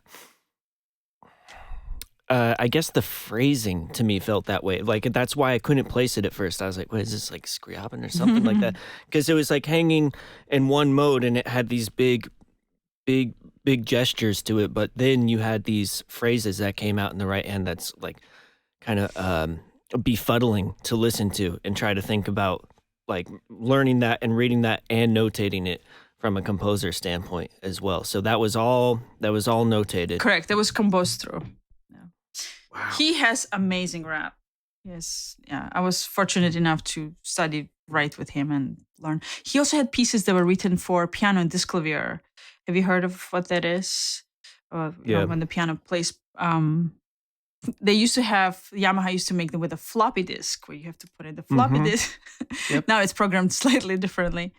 Speaker 3: I guess the phrasing to me felt that way. Like that's why I couldn't place it at first. I was like, "What is this? Like Scriabin or something like that?" Because it was like hanging in one mode, and it had these big gestures to it. But then you had these phrases that came out in the right hand. That's like kind of befuddling to listen to and try to think about, like learning that and reading that and notating it from a composer standpoint as well. So that was all notated.
Speaker 2: Correct. That was composed through.
Speaker 3: Wow.
Speaker 2: He has amazing rap. Yes. Yeah. I was fortunate enough to study right with him and learn. He also had pieces that were written for piano and disclavier. Have you heard of what that is? When the piano plays. They used to have, Yamaha used to make them with a floppy disk where you have to put in the floppy disk.
Speaker 1: Yep.
Speaker 2: Now it's programmed slightly differently.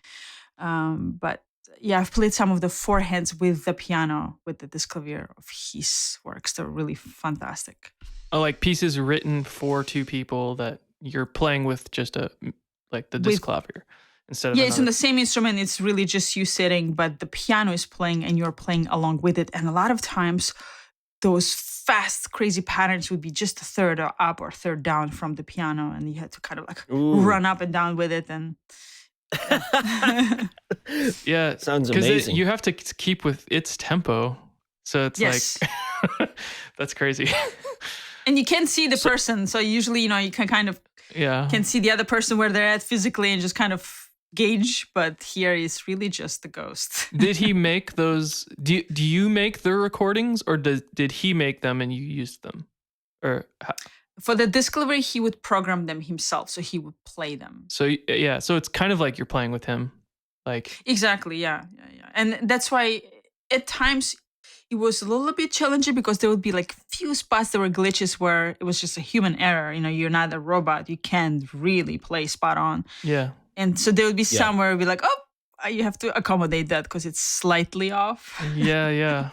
Speaker 2: But yeah, I've played some of the forehands with the piano, with the disclavier of his works. They're really fantastic.
Speaker 1: Oh, like pieces written for two people that you're playing with just the disclavier instead of
Speaker 2: it's on the same instrument. It's really just you sitting, but the piano is playing and you're playing along with it. And a lot of times those fast, crazy patterns would be just a third up or third down from the piano. And you had to kind of like run up and down with it. And
Speaker 1: yeah,
Speaker 3: sounds amazing.
Speaker 1: You have to keep with its tempo. So it's like, that's crazy.
Speaker 2: And you can't see the person. So usually, you can kind of can see the other person where they're at physically and just kind of gauge. But here is really just the ghost.
Speaker 1: Did he make those? Do you make the recordings, or did he make them and you used them? Or
Speaker 2: for the disclavier, he would program them himself. So he would play them.
Speaker 1: So yeah, so it's kind of like you're playing with him. Like
Speaker 2: exactly, yeah. And that's why at times it was a little bit challenging because there would be like few spots that were glitches where it was just a human error. You're not a robot. You can't really play spot on.
Speaker 1: Yeah.
Speaker 2: And so there would be somewhere it'd be like, oh, you have to accommodate that because it's slightly off.
Speaker 1: Yeah.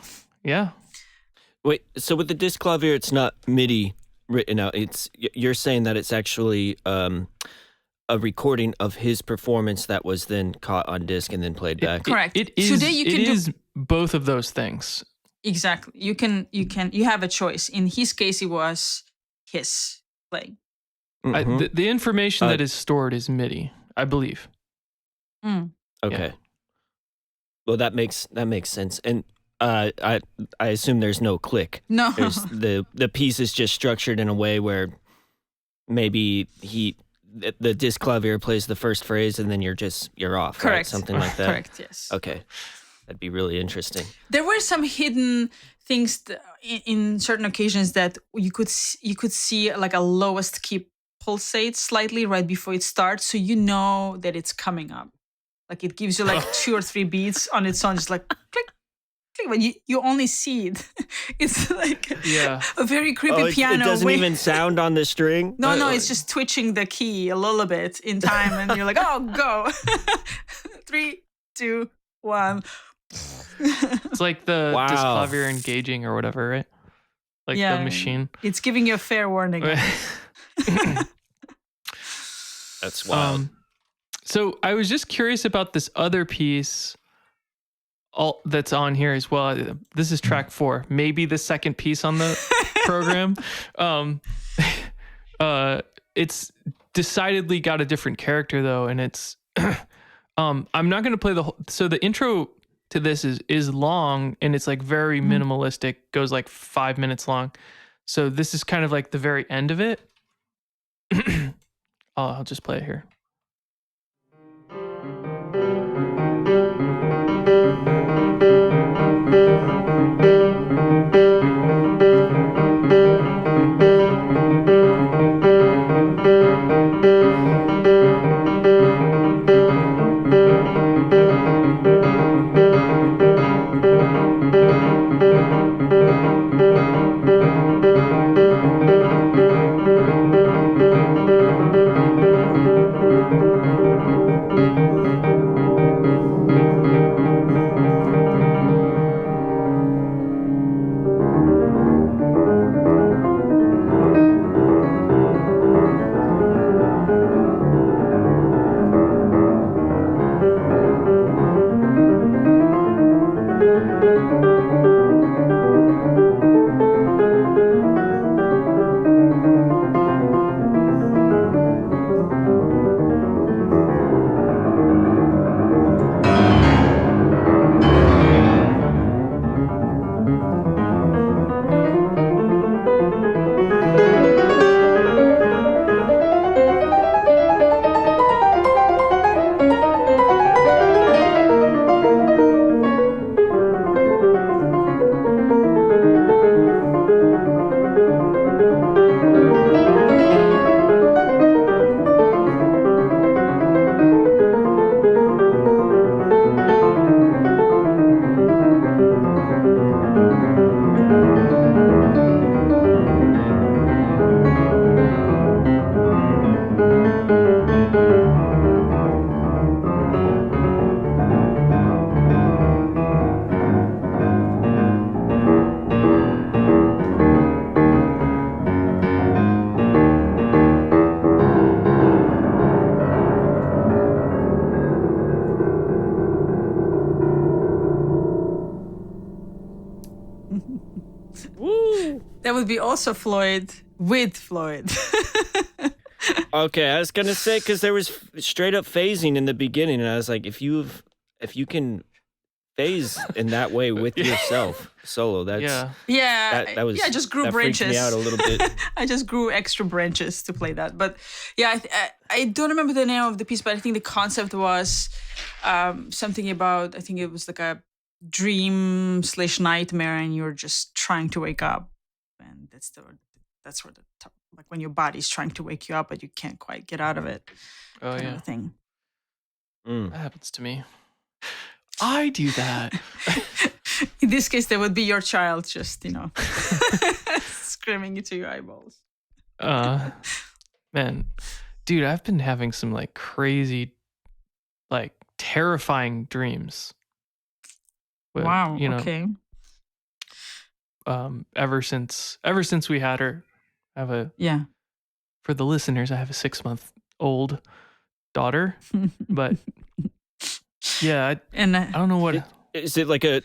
Speaker 3: Wait, so with the disclavier, it's not MIDI written out. You're saying that it's actually a recording of his performance that was then caught on disc and then played back.
Speaker 2: Correct.
Speaker 1: It is.
Speaker 2: Today you can
Speaker 1: it is both of those things.
Speaker 2: Exactly. You have a choice. In his case, it was his playing.
Speaker 1: The information that is stored is MIDI, I believe.
Speaker 3: Okay. Yeah. Well, that makes sense. And I assume there's no click.
Speaker 2: No.
Speaker 3: There's the piece is just structured in a way where maybe the disclavier plays the first phrase and then you're off.
Speaker 2: Correct.
Speaker 3: Right? Something like that.
Speaker 2: Correct. Yes.
Speaker 3: Okay. That'd be really interesting.
Speaker 2: There were some hidden things in certain occasions that you could see like a lowest key pulsate slightly right before it starts, so you know that it's coming up. Like it gives you like 2 or 3 beats on its own, just like click, click, but you only see it. It's like a very creepy piano.
Speaker 3: It doesn't even sound on the string?
Speaker 2: No, it's just twitching the key a little bit in time, and you're like, oh, go. 3, 2, 1.
Speaker 1: It's like the disclavier engaging or whatever, right? Like the machine.
Speaker 2: It's giving you a fair warning.
Speaker 3: That's wild.
Speaker 1: So I was just curious about this other piece that's on here as well. This is track 4, maybe the second piece on the program. It's decidedly got a different character though, and it's I'm not going to play the whole. So the intro to this is long, and it's like very minimalistic, goes like 5 minutes long. So this is kind of like the very end of it. I'll just play it here.
Speaker 2: would be also Floyd with Floyd.
Speaker 3: Okay, I was gonna say because there was straight up phasing in the beginning, and I was like, if you can phase in that way with yourself solo, that's that was
Speaker 2: just grew
Speaker 3: that
Speaker 2: branches.
Speaker 3: freaked me out a little bit.
Speaker 2: I just grew extra branches to play that. But yeah, I don't remember the name of the piece, but I think the concept was something about, I think it was like a dream/nightmare, and you're just trying to wake up, and that's where the top, like when your body's trying to wake you up, but you can't quite get out of it.
Speaker 1: Oh
Speaker 2: kind
Speaker 1: yeah,
Speaker 2: of a thing.
Speaker 1: That happens to me. I do that.
Speaker 2: In this case, that would be your child, just screaming into your eyeballs.
Speaker 1: Man, dude, I've been having some like crazy, like terrifying dreams.
Speaker 2: Wow. Okay.
Speaker 1: Ever since we had her, for the listeners, I have a 6-month-old daughter, but yeah, I don't know what.
Speaker 3: Is it like a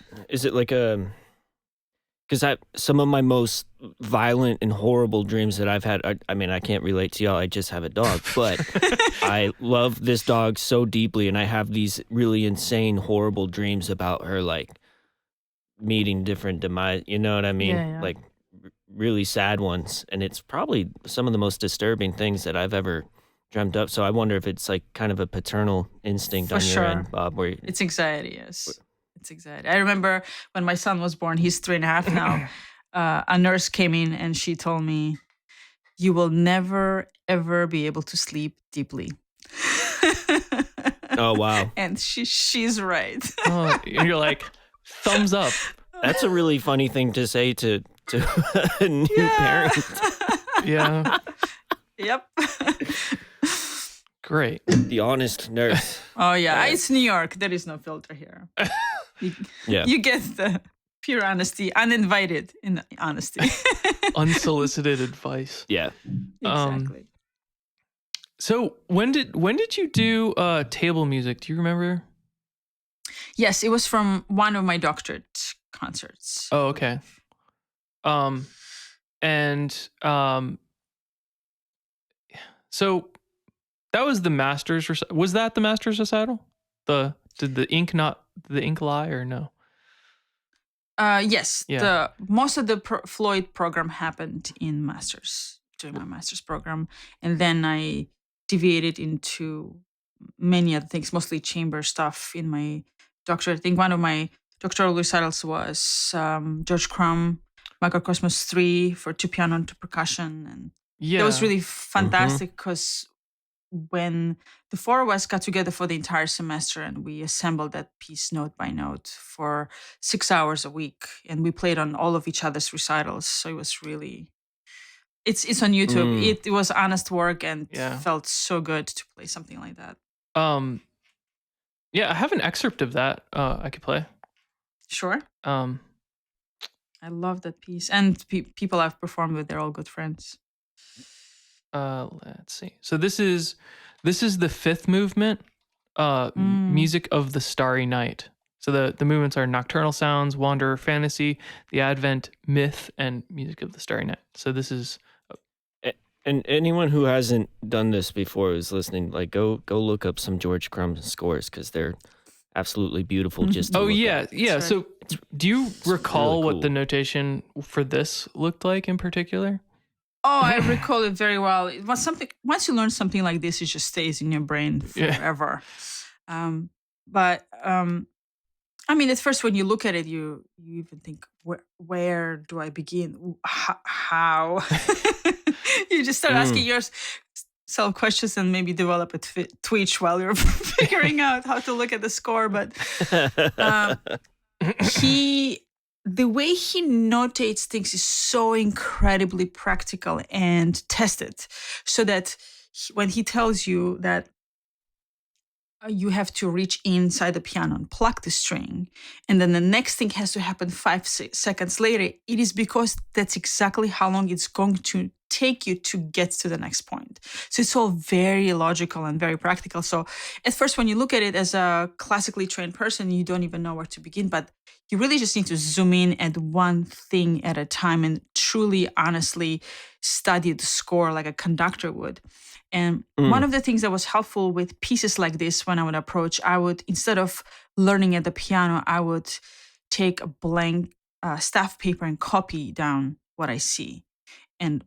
Speaker 3: because some of my most violent and horrible dreams that I've had, I mean, I can't relate to y'all, I just have a dog, but I love this dog so deeply, and I have these really insane, horrible dreams about her, like, meeting different demise, you know what I mean?
Speaker 2: Yeah.
Speaker 3: Like, really sad ones, and it's probably some of the most disturbing things that I've ever dreamt up, so I wonder if it's, like, kind of a paternal instinct on your end, Bob, where
Speaker 2: it's anxiety, yes. It's anxiety. I remember when my son was born, he's 3.5 now, a nurse came in and she told me, "You will never, ever be able to sleep deeply."
Speaker 3: Oh, wow.
Speaker 2: And she's right.
Speaker 1: And you're like, thumbs up.
Speaker 3: That's a really funny thing to say to a new parent.
Speaker 1: Yeah.
Speaker 2: Yep.
Speaker 1: Great.
Speaker 3: The honest nurse.
Speaker 2: Oh, yeah. It's New York. There is no filter here. You get the pure honesty, uninvited in honesty.
Speaker 1: Unsolicited advice.
Speaker 3: Yeah.
Speaker 2: Exactly.
Speaker 1: So when did you do table music? Do you remember?
Speaker 2: Yes, it was from one of my doctorate concerts.
Speaker 1: Oh, okay. So that was the master's. Was that the master's recital? Did the ink lie or no?
Speaker 2: Yes.
Speaker 1: Yeah.
Speaker 2: Most of the Floyd program happened in masters, during my master's program, and then I deviated into many other things, mostly chamber stuff in my doctorate. I think one of my doctoral recitals was George Crumb, Microcosmos 3 for 2 piano and 2 percussion, and that was really fantastic because when the 4 of us got together for the entire semester and we assembled that piece note by note for 6 hours a week, and we played on all of each other's recitals. So it was really, it's on YouTube. It was honest work and felt so good to play something like that.
Speaker 1: Yeah, I have an excerpt of that I could play.
Speaker 2: Sure. I love that piece, and people I've performed with, they're all good friends.
Speaker 1: Let's see. So this is the 5th movement, Music of the Starry Night. So the movements are Nocturnal Sounds, Wanderer, Fantasy, The Advent, Myth, and Music of the Starry Night. So this is...
Speaker 3: And anyone who hasn't done this before who's listening, like go look up some George Crumb scores because they're absolutely beautiful. Just to look at.
Speaker 1: Yeah. Right. So do you recall
Speaker 3: really
Speaker 1: what
Speaker 3: cool.
Speaker 1: the notation for this looked like in particular?
Speaker 2: Oh, I recall it very well. It was something. Once you learn something like this, it just stays in your brain forever. I mean, at first, when you look at it, you even think, where do I begin? How? You just start asking yourself questions and maybe develop a twitch while you're figuring out how to look at the score. But the way he notates things is so incredibly practical and tested, so that when he tells you that you have to reach inside the piano and pluck the string, and then the next thing has to happen 5 seconds later, it is because that's exactly how long it's going to take you to get to the next point. So it's all very logical and very practical. So at first, when you look at it as a classically trained person, you don't even know where to begin, but you really just need to zoom in at one thing at a time and truly, honestly study the score like a conductor would. And one of the things that was helpful with pieces like this, when I would approach, I would, instead of learning at the piano, I would take a blank staff paper and copy down what I see and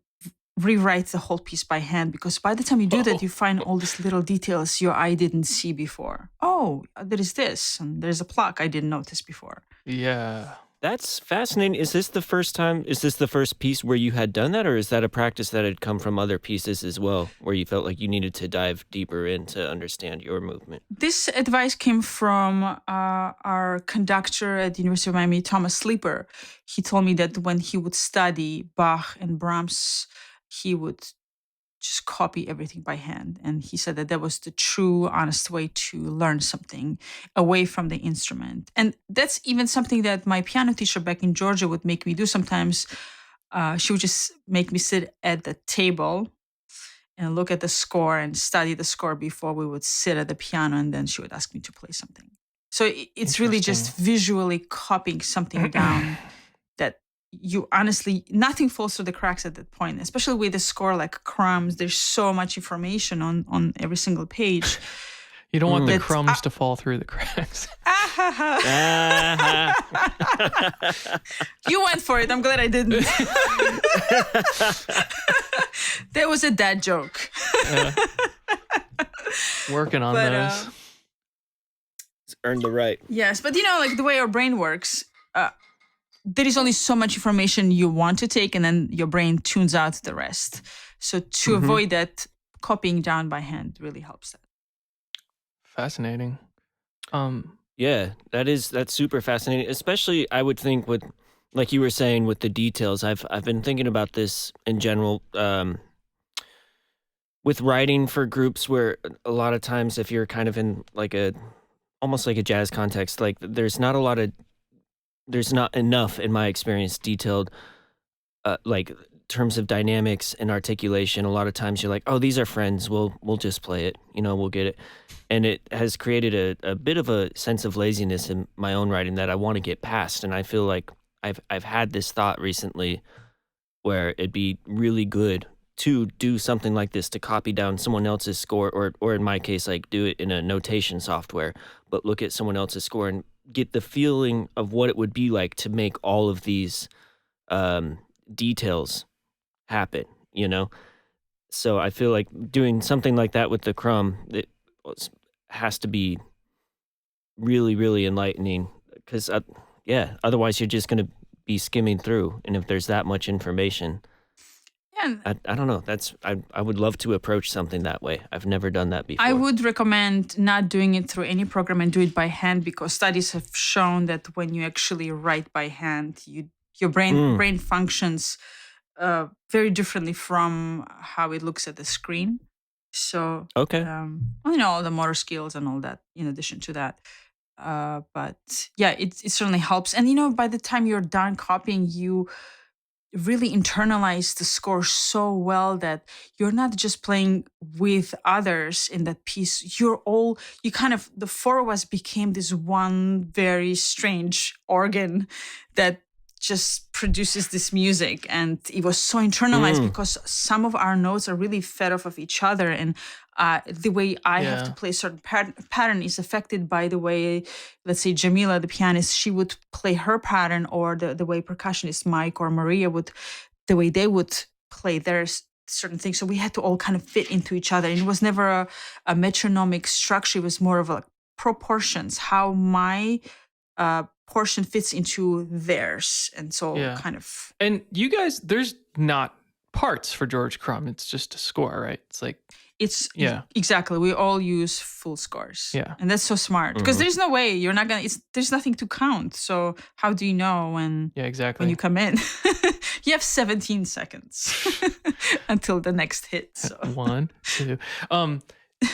Speaker 2: rewrite the whole piece by hand, because by the time you do that, you find all these little details your eye didn't see before. Oh, there is this, and there's a pluck I didn't notice before.
Speaker 1: Yeah.
Speaker 3: That's fascinating. Is this the first piece where you had done that, or is that a practice that had come from other pieces as well, where you felt like you needed to dive deeper in to understand your movement?
Speaker 2: This advice came from our conductor at the University of Miami, Thomas Sleeper. He told me that when he would study Bach and Brahms, he would just copy everything by hand. And he said that was the true, honest way to learn something away from the instrument. And that's even something that my piano teacher back in Georgia would make me do sometimes. She would just make me sit at the table and look at the score and study the score before we would sit at the piano, and then she would ask me to play something. So it's really just visually copying something down that you honestly, nothing falls through the cracks at that point, especially with a score like crumbs. There's so much information on every single page.
Speaker 1: You don't want the crumbs to fall through the cracks.
Speaker 2: You went for it. I'm glad I didn't. That was a dad joke.
Speaker 1: Working on those.
Speaker 3: It's earned the right.
Speaker 2: Yes, but like the way our brain works, there is only so much information you want to take, and then your brain tunes out the rest. So to avoid that, copying down by hand really helps that.
Speaker 1: Fascinating.
Speaker 3: Yeah, that's super fascinating. Especially, I would think with, like you were saying, with the details. I've been thinking about this in general. With writing for groups, where a lot of times, if you're kind of in like almost like a jazz context, like there's not enough, in my experience, detailed, like terms of dynamics and articulation. A lot of times you're like, oh, these are friends. We'll just play it. We'll get it. And it has created a bit of a sense of laziness in my own writing that I want to get past. And I feel like I've had this thought recently where it'd be really good to do something like this, to copy down someone else's score, or in my case, like do it in a notation software, but look at someone else's score and get the feeling of what it would be like to make all of these details happen, So I feel like doing something like that with the crumb, it has to be really, really enlightening, because otherwise you're just going to be skimming through, and if there's that much information, I don't know. I would love to approach something that way. I've never done that before.
Speaker 2: I would recommend not doing it through any program and do it by hand, because studies have shown that when you actually write by hand, your brain functions very differently from how it looks at the screen. So
Speaker 3: okay,
Speaker 2: all the motor skills and all that in addition to that. But yeah, it certainly helps. And by the time you're done copying, you really internalize the score so well that you're not just playing with others in that piece. The four of us became this one very strange organ that just produces this music. And it was so internalized because some of our notes are really fed off of each other. And the way I have to play a certain pattern is affected by the way, let's say Jamila, the pianist, she would play her pattern, or the way percussionist Mike or Maria the way they would play their certain things. So we had to all kind of fit into each other. And it was never a metronomic structure. It was more of a proportions, how my portion fits into theirs. And so kind of.
Speaker 1: And you guys, there's not parts for George Crumb. It's just a score, right? It's like.
Speaker 2: Exactly. We all use full scores.
Speaker 1: Yeah.
Speaker 2: And that's so smart, because there's no way you're not going to, there's nothing to count. So how do you know when you come in? You have 17 seconds until the next hit. So
Speaker 1: 1, 2.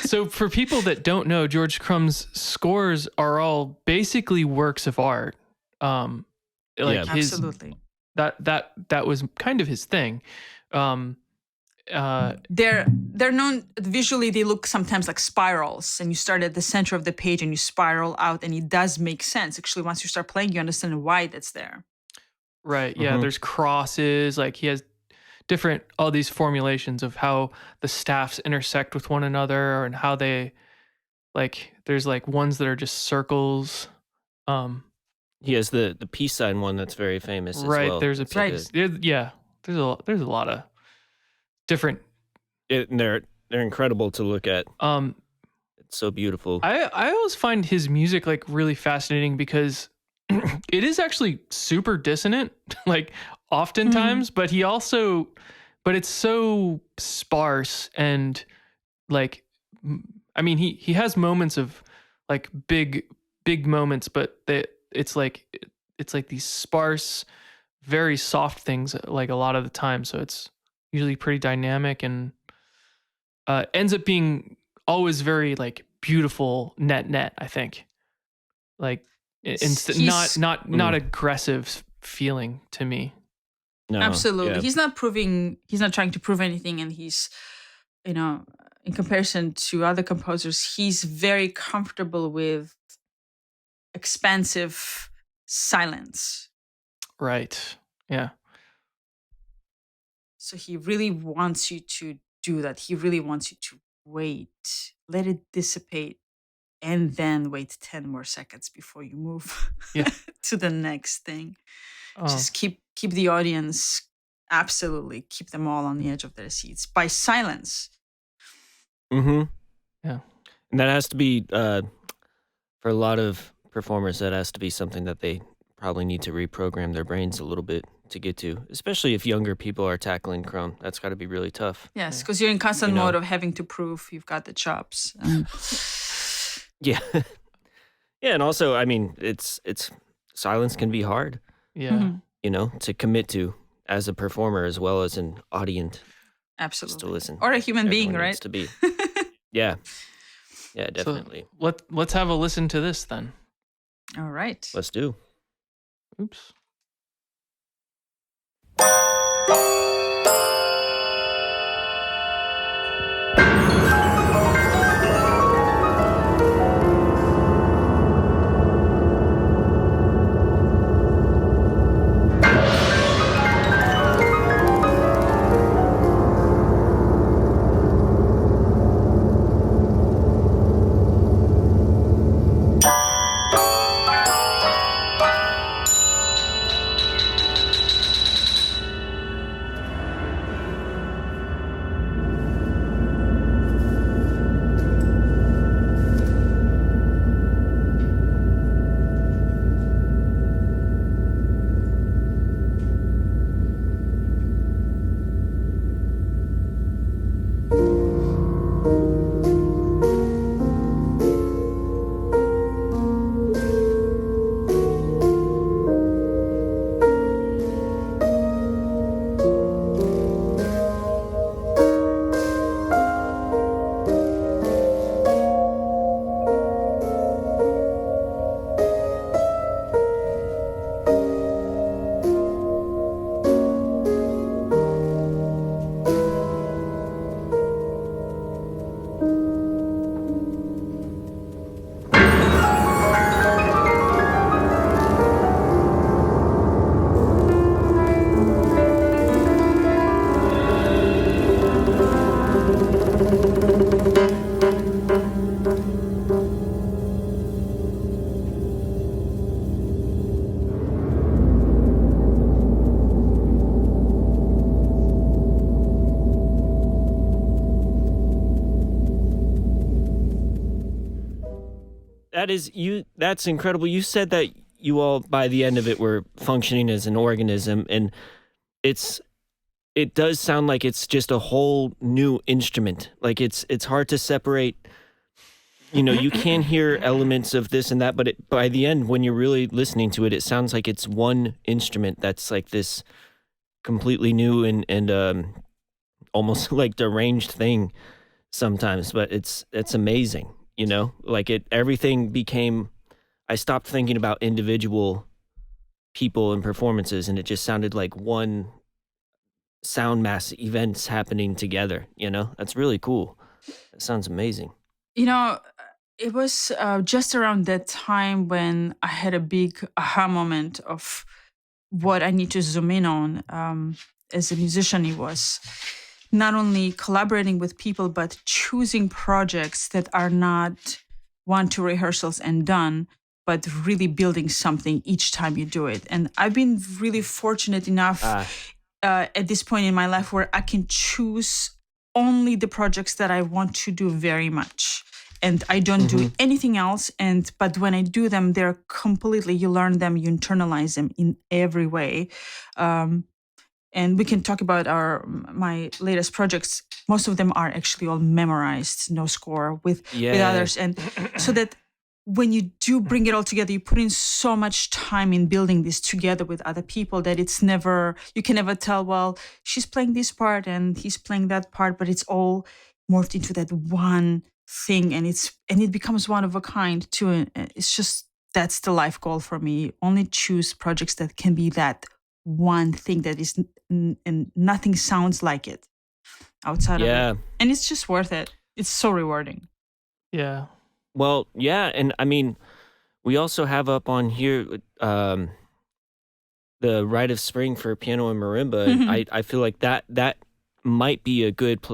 Speaker 1: So for people that don't know, George Crumb's scores are all basically works of art.
Speaker 2: Absolutely.
Speaker 1: That was kind of his thing.
Speaker 2: they're known visually. They look sometimes like spirals, and you start at the center of the page and you spiral out, and it does make sense. Actually, once you start playing, you understand why that's there.
Speaker 1: Right. Yeah. There's crosses. Like he has all these formulations of how the staffs intersect with one another and how they, like, there's like ones that are just circles.
Speaker 3: He has the peace sign one that's very famous
Speaker 1: right.
Speaker 3: as well.
Speaker 1: There's a
Speaker 3: It's
Speaker 1: piece. Yeah. There's a lot of different.
Speaker 3: and they're incredible to look at. It's so beautiful.
Speaker 1: I always find his music like really fascinating because it is actually super dissonant, like oftentimes, but it's so sparse and like, I mean, he has moments of like big moments, but it's like these sparse, very soft things like a lot of the time. So it's usually pretty dynamic and ends up being always very like beautiful net, I think. Like not aggressive feeling to me.
Speaker 3: No,
Speaker 2: Absolutely.
Speaker 3: yeah.
Speaker 2: He's not trying to prove anything, and he's, in comparison to other composers, he's very comfortable with expansive silence.
Speaker 1: Right. Yeah.
Speaker 2: So he really wants you to do that. He really wants you to wait, let it dissipate, and then wait 10 more seconds before you move to the next thing. Just keep the audience, absolutely keep them all on the edge of their seats by silence.
Speaker 3: Mm-hmm.
Speaker 1: Yeah.
Speaker 3: And that has to be, for a lot of performers, that has to be something that they probably need to reprogram their brains a little bit to get to, especially if younger people are tackling Chrome. That's got to be really tough.
Speaker 2: Yes, because you're in constant mode of having to prove you've got the chops.
Speaker 3: Yeah. Yeah, and also, I mean, it's silence can be hard.
Speaker 1: Yeah.
Speaker 3: To commit to as a performer as well as an audience.
Speaker 2: Absolutely.
Speaker 3: Just to listen.
Speaker 2: Or a human being, right?
Speaker 3: To be. Yeah. Yeah, definitely.
Speaker 1: So let's have a listen to this then.
Speaker 2: All right.
Speaker 3: Let's do.
Speaker 1: Oops.
Speaker 3: That's incredible. You said that you all by the end of it were functioning as an organism, and it does sound like it's just a whole new instrument. Like it's hard to separate. You can hear elements of this and that, but by the end, when you're really listening to it, it sounds like it's one instrument that's like this completely new and almost like deranged thing sometimes. But it's amazing. Like everything became, I stopped thinking about individual people and performances, and it just sounded like one sound mass events happening together. That's really cool. That sounds amazing.
Speaker 2: It was just around that time when I had a big aha moment of what I need to zoom in on as a musician. It was not only collaborating with people, but choosing projects that are not 1-2 rehearsals and done, but really building something each time you do it. And I've been really fortunate enough at this point in my life where I can choose only the projects that I want to do very much. And I don't do anything else. But when I do them, they're completely, you learn them, you internalize them in every way. And we can talk about my latest projects. Most of them are actually all memorized, no score with others. And so that when you do bring it all together, you put in so much time in building this together with other people that you can never tell, well, she's playing this part and he's playing that part, but it's all morphed into that one thing, and it becomes one of a kind too. And it's just, that's the life goal for me. Only choose projects that can be that one thing that is and nothing sounds like it outside of it. And it's just worth it. It's so rewarding.
Speaker 1: Yeah.
Speaker 3: Well, yeah, and I mean, we also have up on here the Rite of Spring for piano and marimba. And I feel like that might be a good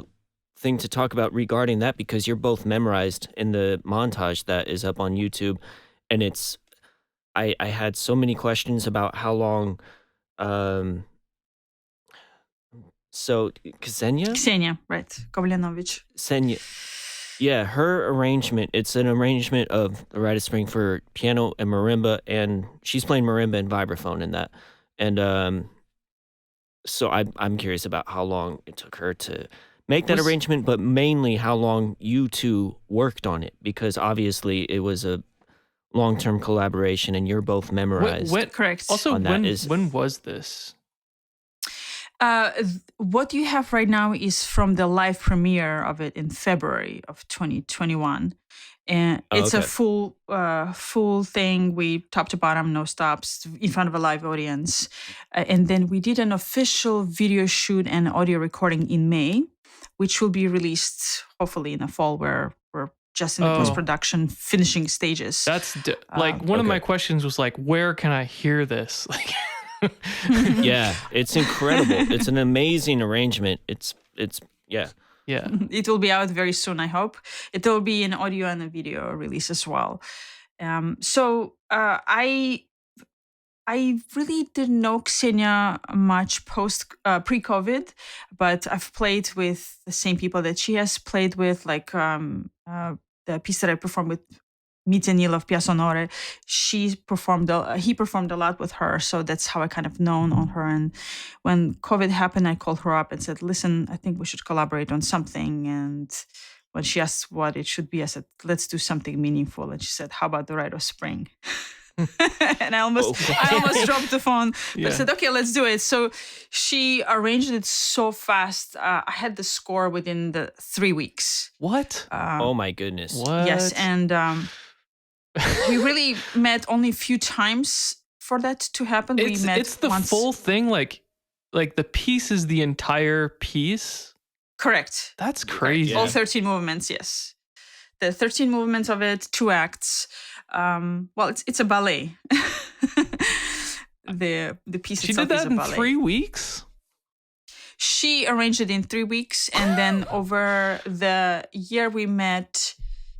Speaker 3: thing to talk about regarding that, because you're both memorized in the montage that is up on YouTube. And I had so many questions about how long. So Ksenia,
Speaker 2: right? Kovlenovich.
Speaker 3: Ksenia. Yeah, her arrangement, it's an arrangement of the Rite of Spring for piano and marimba, and she's playing marimba and vibraphone in that. And so I'm curious about how long it took her to make that arrangement, but mainly how long you two worked on it, because obviously it was a long-term collaboration and you're both memorized.
Speaker 2: Correct.
Speaker 1: Also, when was this?
Speaker 2: What you have right now is from the live premiere of it in February of 2021. And it's a full thing. We top to bottom, no stops, in front of a live audience. And then we did an official video shoot and audio recording in May, which will be released hopefully in the fall, where we're just in the post-production finishing stages.
Speaker 1: That's one of my questions was like, where can I hear this? Like,
Speaker 3: yeah, it's incredible. It's an amazing arrangement. It's yeah.
Speaker 2: It will be out very soon, I hope. It will be an audio and a video release as well. So I really didn't know Ksenia much pre-COVID, but I've played with the same people that she has played with, like the piece that I performed with Mitenil of Piazzonore. He performed a lot with her, so that's how I kind of known on her. And when COVID happened, I called her up and said, listen, I think we should collaborate on something. And when she asked what it should be, I said, let's do something meaningful. And she said, how about the Rite of Spring? And I almost dropped the phone. But I said, okay, let's do it. So she arranged it so fast. I had the score within the 3 weeks.
Speaker 1: What?
Speaker 3: Oh my goodness.
Speaker 1: What?
Speaker 2: Yes, and we really met only a few times for that to happen.
Speaker 1: It's the
Speaker 2: once.
Speaker 1: Full thing, like the piece is the entire piece.
Speaker 2: Correct.
Speaker 1: That's crazy.
Speaker 2: All 13 movements, yes. The 13 movements of it, 2 acts. Well, it's a ballet. the piece
Speaker 1: she
Speaker 2: itself
Speaker 1: did that
Speaker 2: is a
Speaker 1: in
Speaker 2: ballet.
Speaker 1: 3 weeks?
Speaker 2: She arranged it in 3 weeks, and then over the year we met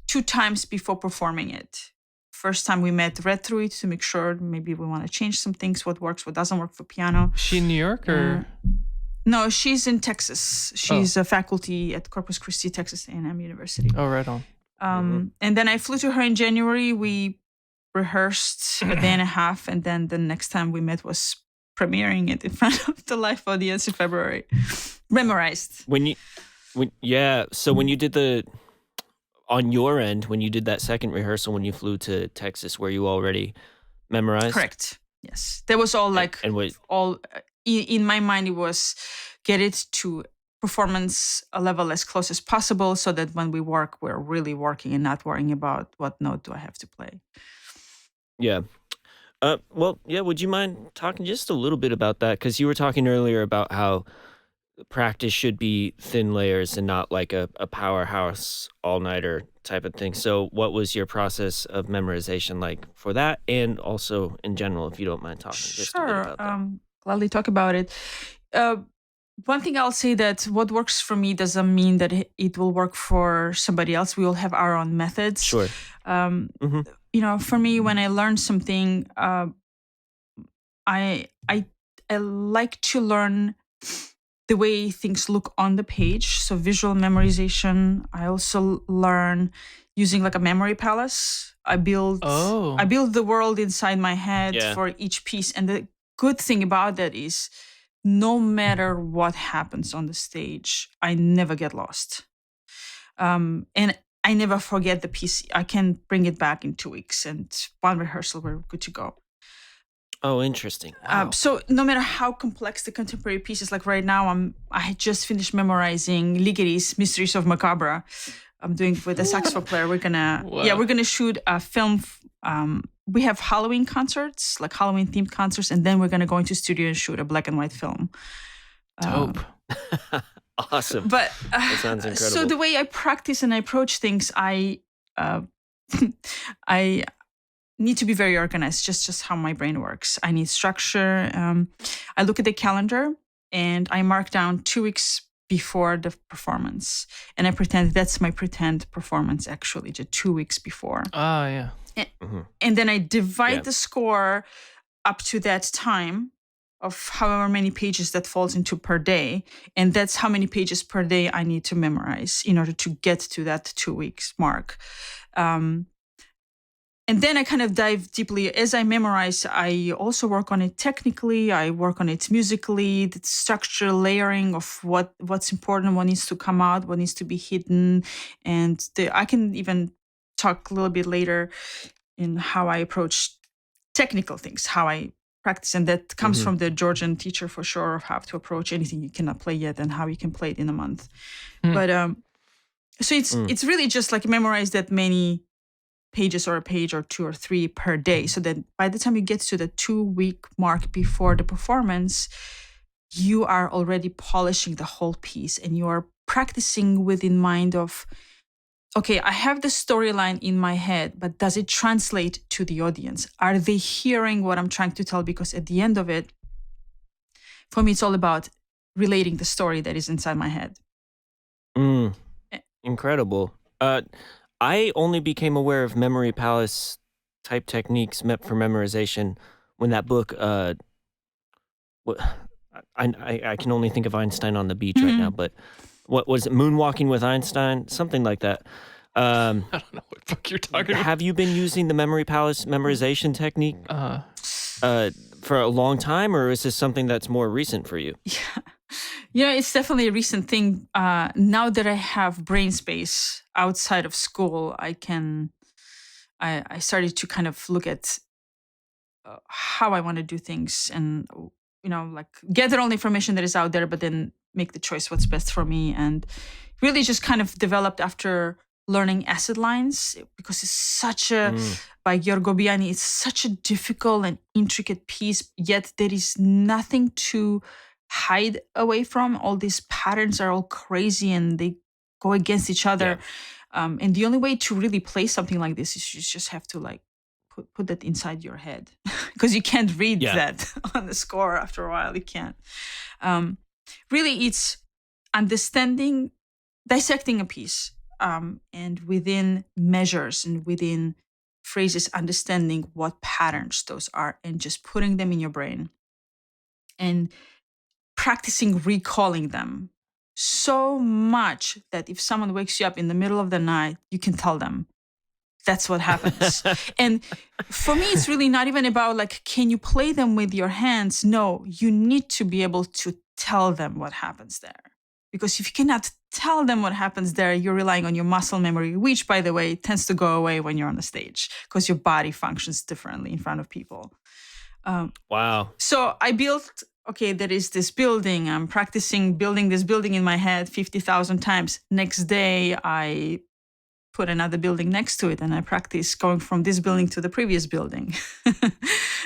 Speaker 2: 2 times before performing it. First time we met, read through it to make sure maybe we want to change some things, what works, what doesn't work for piano.
Speaker 1: Is she in New York or?
Speaker 2: No, she's in Texas. She's a faculty at Corpus Christi, Texas A&M University.
Speaker 1: Oh, right on.
Speaker 2: And then I flew to her in January. We rehearsed a day and a half, and then the next time we met was premiering it in front of the live audience in February. Memorized.
Speaker 3: So when you did on your end, when you did that second rehearsal, when you flew to Texas, were you already memorized?
Speaker 2: Correct. Yes. There was all in my mind, it was get it to performance a level as close as possible so that when we work, we're really working and not worrying about what note do I have to play.
Speaker 3: Yeah. Would you mind talking just a little bit about that? Because you were talking earlier about how practice should be thin layers and not like a powerhouse all-nighter type of thing. So what was your process of memorization like for that, and also in general, if you don't mind talking just a bit
Speaker 2: Sure.
Speaker 3: about that?
Speaker 2: Gladly talk about it. Uh, One thing I'll say that what works for me doesn't mean that it will work for somebody else. We all have our own methods.
Speaker 3: Sure.
Speaker 2: Um,
Speaker 3: Mm-hmm.
Speaker 2: for me, when I learn something, I like to learn the way things look on the page. So visual memorization. I also learn using like a memory palace. I build the world inside my head
Speaker 3: Yeah.
Speaker 2: for each piece. And the good thing about that is no matter what happens on the stage, I never get lost. And I never forget the piece. I can bring it back in 2 weeks, and one rehearsal, we're good to go.
Speaker 3: Oh, interesting. Wow.
Speaker 2: So no matter how complex the contemporary pieces, like right now, I just finished memorizing Ligeti's Mysteries of Macabre. I'm doing with a saxophone player. We're gonna shoot a film. We have Halloween concerts, like Halloween themed concerts, and then we're gonna go into studio and shoot a black and white film.
Speaker 1: Dope.
Speaker 3: Awesome.
Speaker 2: But
Speaker 3: That sounds incredible.
Speaker 2: So the way I practice and I approach things, I need to be very organized. Just how my brain works. I need structure. I look at the calendar and I mark down 2 weeks before the performance, and I pretend that's my pretend performance. Actually, just 2 weeks before.
Speaker 1: Yeah.
Speaker 2: And then I divide the score up to that time of however many pages that falls into per day. And that's how many pages per day I need to memorize in order to get to that 2 weeks mark. And then I kind of dive deeply. As I memorize, I also work on it technically. I work on it musically, the structure, layering of what's important, what needs to come out, what needs to be hidden. And I can even talk a little bit later in how I approach technical things, how I practice. And that comes from the Georgian teacher for sure, of how to approach anything you cannot play yet and how you can play it in a month. But so it's really just like memorize that many pages or a page or 2 or 3 per day. So that by the time you get to the 2 week mark before the performance, you are already polishing the whole piece and you are practicing within mind of, okay, I have the storyline in my head, but does it translate to the audience? Are they hearing what I'm trying to tell? Because at the end of it, for me, it's all about relating the story that is inside my head.
Speaker 3: Incredible. I only became aware of memory palace type techniques meant for memorization when that book, I can only think of Einstein on the beach right now, but what was it, Moonwalking with Einstein? Something like that.
Speaker 1: I don't know what the fuck you're talking about.
Speaker 3: Have you been using the memory palace memorization technique for a long time, or is this something that's more recent for you?
Speaker 2: Yeah, it's definitely a recent thing. Now that I have brain space outside of school, I started to kind of look at how I want to do things and, like gather all the information that is out there, but then make the choice what's best for me. And really just kind of developed after learning acid lines, because it's such a, by Giorgio Biani, it's such a difficult and intricate piece, yet there is nothing to hide away from. All these patterns are all crazy and they go against each other. And the only way to really play something like this is you just have to like put that inside your head, because you can't read that on the score after a while. You can't. Really, it's understanding, dissecting a piece, and within measures and within phrases, understanding what patterns those are and just putting them in your brain and practicing recalling them so much that if someone wakes you up in the middle of the night, you can tell them that's what happens. And for me, it's really not even about like, can you play them with your hands? No, you need to be able to tell them what happens there. Because if you cannot tell them what happens there, you're relying on your muscle memory, which, by the way, tends to go away when you're on the stage because your body functions differently in front of people.
Speaker 3: Wow.
Speaker 2: So I built, there is this building. I'm practicing building this building in my head 50,000 times. Next day, I put another building next to it, and I practice going from this building to the previous building.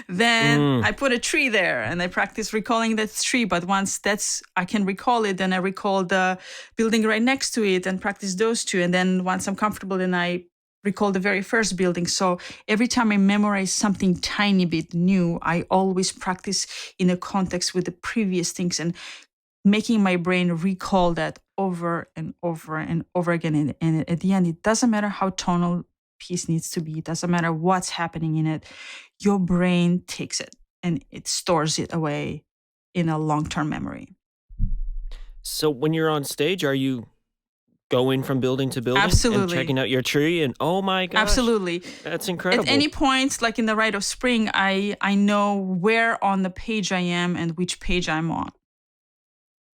Speaker 2: Then I put a tree there, and I practice recalling that tree. But once I can recall it, then I recall the building right next to it and practice those two. And then once I'm comfortable, then I recall the very first building. So every time I memorize something tiny bit new, I always practice in a context with the previous things and making my brain recall that over and over and over again. And at the end, it doesn't matter how tonal piece needs to be. It doesn't matter what's happening in it. Your brain takes it and it stores it away in a long-term memory.
Speaker 3: So when you're on stage, are you going from building to building
Speaker 2: Absolutely.
Speaker 3: and checking out your tree? And oh my gosh,
Speaker 2: absolutely,
Speaker 3: that's incredible.
Speaker 2: At any point, like in the Rite of Spring, I know where on the page I am and which page I'm on.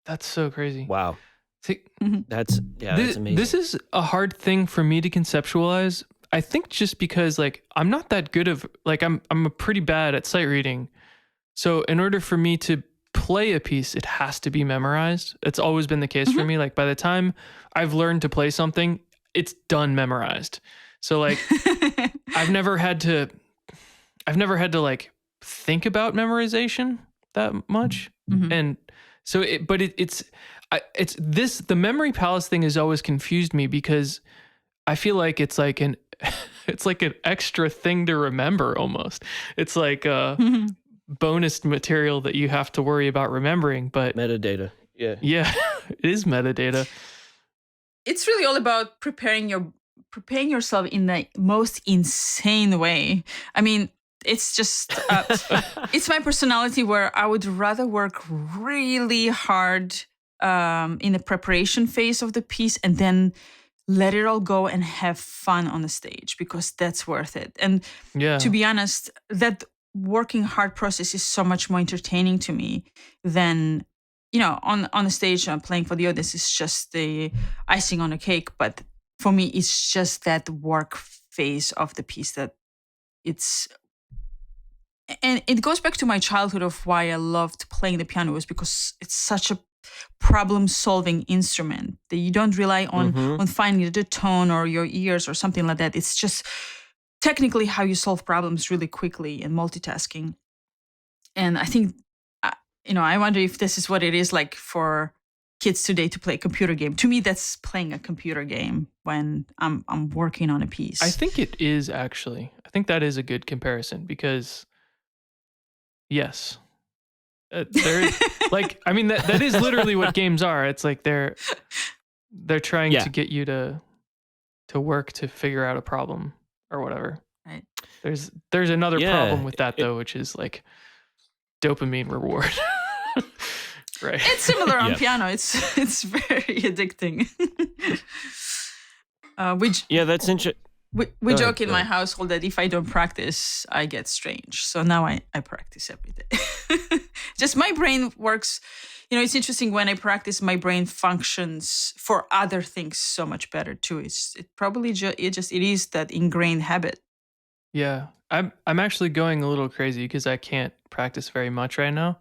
Speaker 1: That's so crazy.
Speaker 3: Wow.
Speaker 1: See,
Speaker 3: That's amazing.
Speaker 1: This is a hard thing for me to conceptualize. I think just because like I'm not that good of like I'm pretty bad at sight reading. So in order for me to play a piece, it has to be memorized. It's always been the case for me. Like by the time I've learned to play something, it's done memorized. So like I've never had to like think about memorization that much. And so the memory palace thing has always confused me because I feel like it's like an extra thing to remember almost. It's like bonus material that you have to worry about remembering, but
Speaker 3: metadata. Yeah.
Speaker 1: Yeah, it is metadata.
Speaker 2: It's really all about preparing yourself in the most insane way. I mean, it's just it's my personality where I would rather work really hard in the preparation phase of the piece and then let it all go and have fun on the stage because that's worth it. And to be honest, that working hard process is so much more entertaining to me than, on the stage playing for the audience is just the icing on the cake. But for me, it's just that work phase of the piece that and it goes back to my childhood of why I loved playing the piano was because it's such a problem-solving instrument that you don't rely on finding the tone or your ears or something like that. It's just technically how you solve problems really quickly and multitasking. And I think, I wonder if this is what it is like for kids today to play a computer game. To me, that's playing a computer game when I'm working on a piece.
Speaker 1: I think it is actually. I think that is a good comparison because, yes. That is literally what games are. It's like they're trying to get you to work to figure out a problem or whatever.
Speaker 2: Right.
Speaker 1: There's another problem with that though, which is like dopamine reward. Right.
Speaker 2: It's similar on piano. It's very addicting.
Speaker 3: That's interesting.
Speaker 2: We joke in my household that if I don't practice, I get strange. So now I practice every day. Just my brain works. It's interesting when I practice, my brain functions for other things so much better too. It is that ingrained habit.
Speaker 1: Yeah, I'm actually going a little crazy because I can't practice very much right now,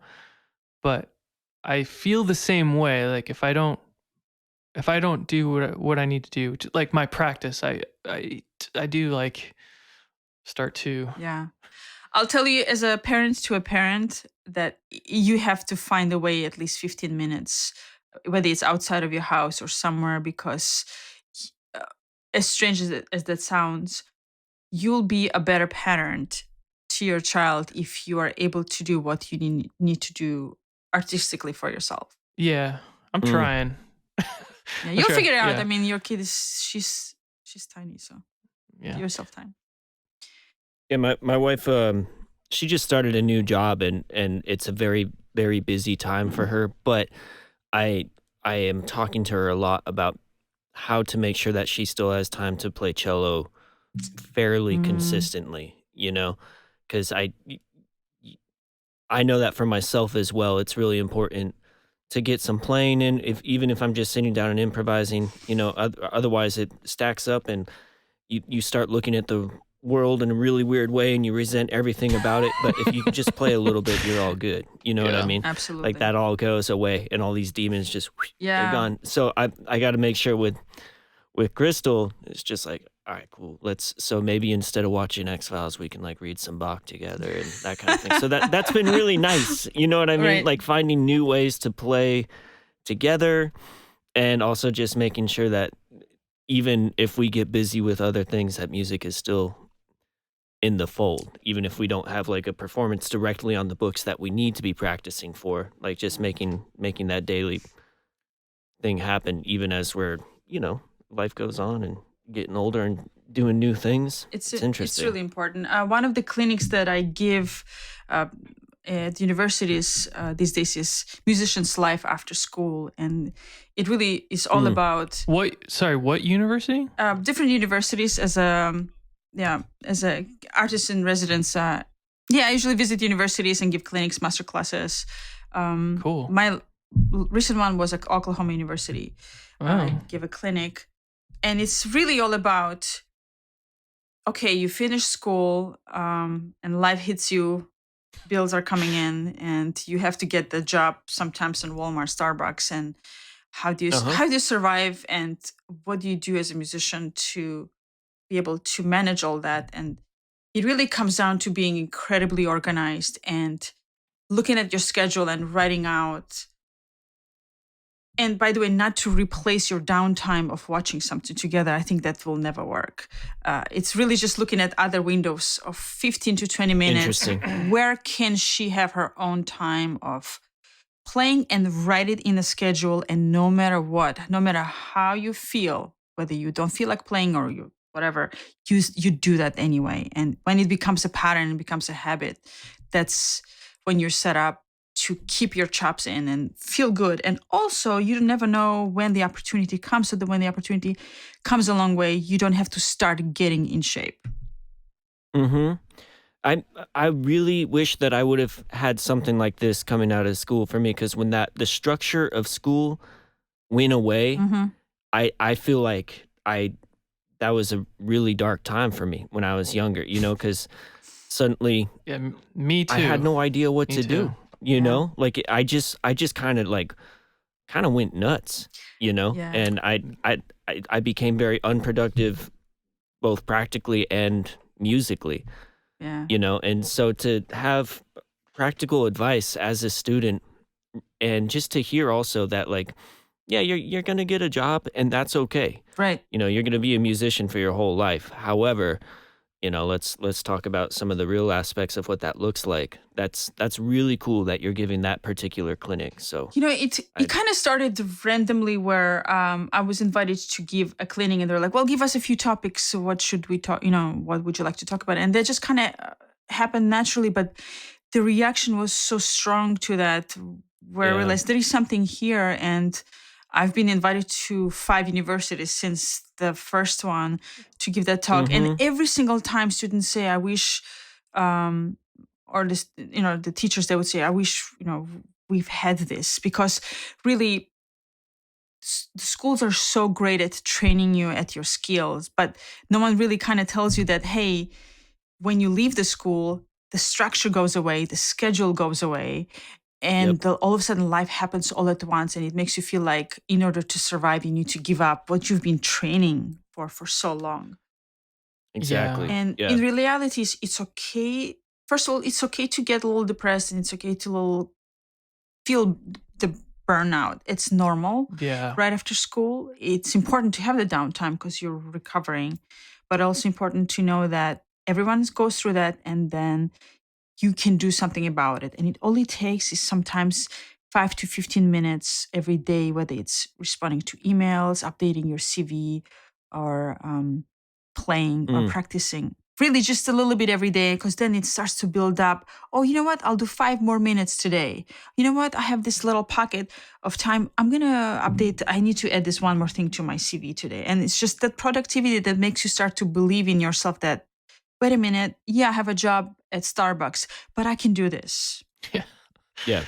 Speaker 1: but I feel the same way. Like if I don't do what I need to do, like my practice, I do like start to.
Speaker 2: Yeah. I'll tell you as a parent to a parent that you have to find a way at least 15 minutes, whether it's outside of your house or somewhere, because as strange as that sounds, you'll be a better parent to your child if you are able to do what you need to do artistically for yourself.
Speaker 1: Yeah, I'm trying.
Speaker 2: Yeah, you'll figure it out. I mean, your kid she's tiny, so give yourself time.
Speaker 3: Yeah, my wife, she just started a new job and it's a very, very busy time for her. But I am talking to her a lot about how to make sure that she still has time to play cello fairly consistently, because I know that for myself as well. It's really important to get some playing in, even if I'm just sitting down and improvising, otherwise it stacks up and you start looking at the world in a really weird way and you resent everything about it. But if you just play a little bit, you're all good. You know what I mean?
Speaker 2: Absolutely.
Speaker 3: Like that all goes away and all these demons just they're gone. So I got to make sure with with Crystal, it's just like, all right, cool. So maybe instead of watching X-Files, we can like read some Bach together and that kind of thing. So that's been really nice. You know what I mean?
Speaker 2: Right.
Speaker 3: Like finding new ways to play together, and also just making sure that even if we get busy with other things, that music is still in the fold, even if we don't have like a performance directly on the books that we need to be practicing for, like just making that daily thing happen, even as we're, life goes on and getting older and doing new things. It's interesting.
Speaker 2: It's really important. One of the clinics that I give at universities these days is Musician's Life After School, and it really is all about
Speaker 1: what university?
Speaker 2: Different universities as a artist in residence. I usually visit universities and give clinics, master classes.
Speaker 1: Cool.
Speaker 2: My recent one was at Oklahoma University. I give a clinic, and it's really all about, okay, you finish school and life hits you, bills are coming in, and you have to get the job sometimes in Walmart, Starbucks, and how do you survive, and what do you do as a musician to be able to manage all that? And it really comes down to being incredibly organized and looking at your schedule and writing out. And by the way, not to replace your downtime of watching something together. I think that will never work. It's really just looking at other windows of 15 to 20 minutes. Where can she have her own time of playing, and write it in a schedule? And no matter what, no matter how you feel, whether you don't feel like playing or you whatever, you do that anyway. And when it becomes a pattern, it becomes a habit, that's when you're set up to keep your chops in and feel good. And also, you never know when the opportunity comes, so that when the opportunity comes a long way, you don't have to start getting in shape.
Speaker 3: I really wish that I would have had something like this coming out of school for me, because when the structure of school went away, I feel like that was a really dark time for me when I was younger, because suddenly
Speaker 1: me too.
Speaker 3: I had no idea what to do, like I just kind of went nuts, and I became very unproductive, both practically and musically. And so to have practical advice as a student, and just to hear also that you're going to get a job and that's okay.
Speaker 2: Right.
Speaker 3: You're going to be a musician for your whole life. However, let's talk about some of the real aspects of what that looks like. That's really cool that you're giving that particular clinic. So,
Speaker 2: it kind of started randomly where I was invited to give a clinic, and they're like, well, give us a few topics. So what should we talk, what would you like to talk about? And that just kind of happened naturally, but the reaction was so strong to that, where I realized there is something here. And I've been invited to 5 universities since the first one to give that talk. And every single time students say, I wish, or this, the teachers, they would say, I wish, we've had this, because really the schools are so great at training you at your skills, but no one really kind of tells you that, hey, when you leave the school, the structure goes away, the schedule goes away. And all of a sudden life happens all at once, and it makes you feel like in order to survive, you need to give up what you've been training for so long.
Speaker 3: Exactly.
Speaker 2: And in reality, it's okay. First of all, it's okay to get a little depressed, and it's okay to feel the burnout. It's normal.
Speaker 1: Yeah.
Speaker 2: Right after school, it's important to have the downtime because you're recovering, but also important to know that everyone goes through that, and then you can do something about it. And it only takes is sometimes 5 to 15 minutes every day, whether it's responding to emails, updating your CV, or playing or practicing. Really just a little bit every day, because then it starts to build up. Oh, you know what? I'll do 5 more minutes today. You know what? I have this little pocket of time. I'm going to update. I need to add this one more thing to my CV today. And it's just that productivity that makes you start to believe in yourself that, wait a minute, I have a job at Starbucks, but I can do this.
Speaker 3: Yeah.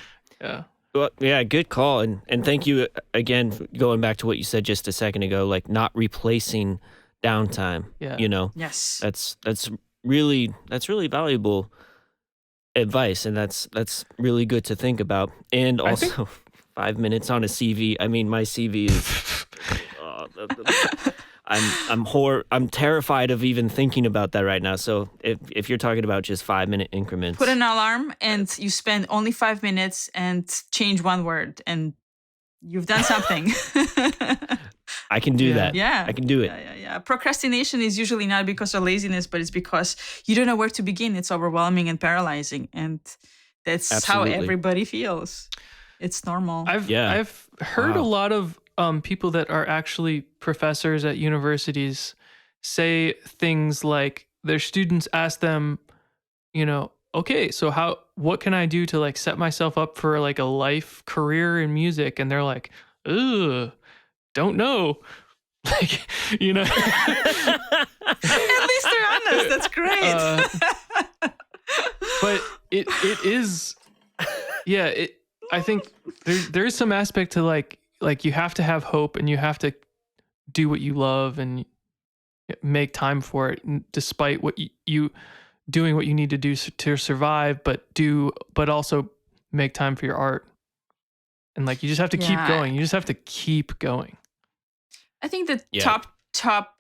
Speaker 3: Well, good call. And thank you again, for going back to what you said just a second ago, like not replacing downtime.
Speaker 2: Yes.
Speaker 3: That's really valuable advice, and that's really good to think about. And also 5 minutes on a CV. I mean, my CV is I'm terrified of even thinking about that right now. So if you're talking about just 5-minute increments,
Speaker 2: Put an alarm and you spend only 5 minutes and change one word and you've done something.
Speaker 3: I can do that.
Speaker 2: Yeah.
Speaker 3: I can do it.
Speaker 2: Yeah. Procrastination is usually not because of laziness, but it's because you don't know where to begin. It's overwhelming and paralyzing. And that's
Speaker 3: Absolutely.
Speaker 2: how everybody feels. It's normal.
Speaker 1: I've heard a lot of people that are actually professors at universities say things like their students ask them, okay, so what can I do to like set myself up for like a life career in music? And they're like, ugh, don't know. Like,
Speaker 2: At least they're honest. That's great.
Speaker 1: But it is, I think there is some aspect to like you have to have hope and you have to do what you love and make time for it, despite what you doing what you need to do to survive, but also make time for your art. And like you just have to keep going. You just have to keep going. I
Speaker 2: think the top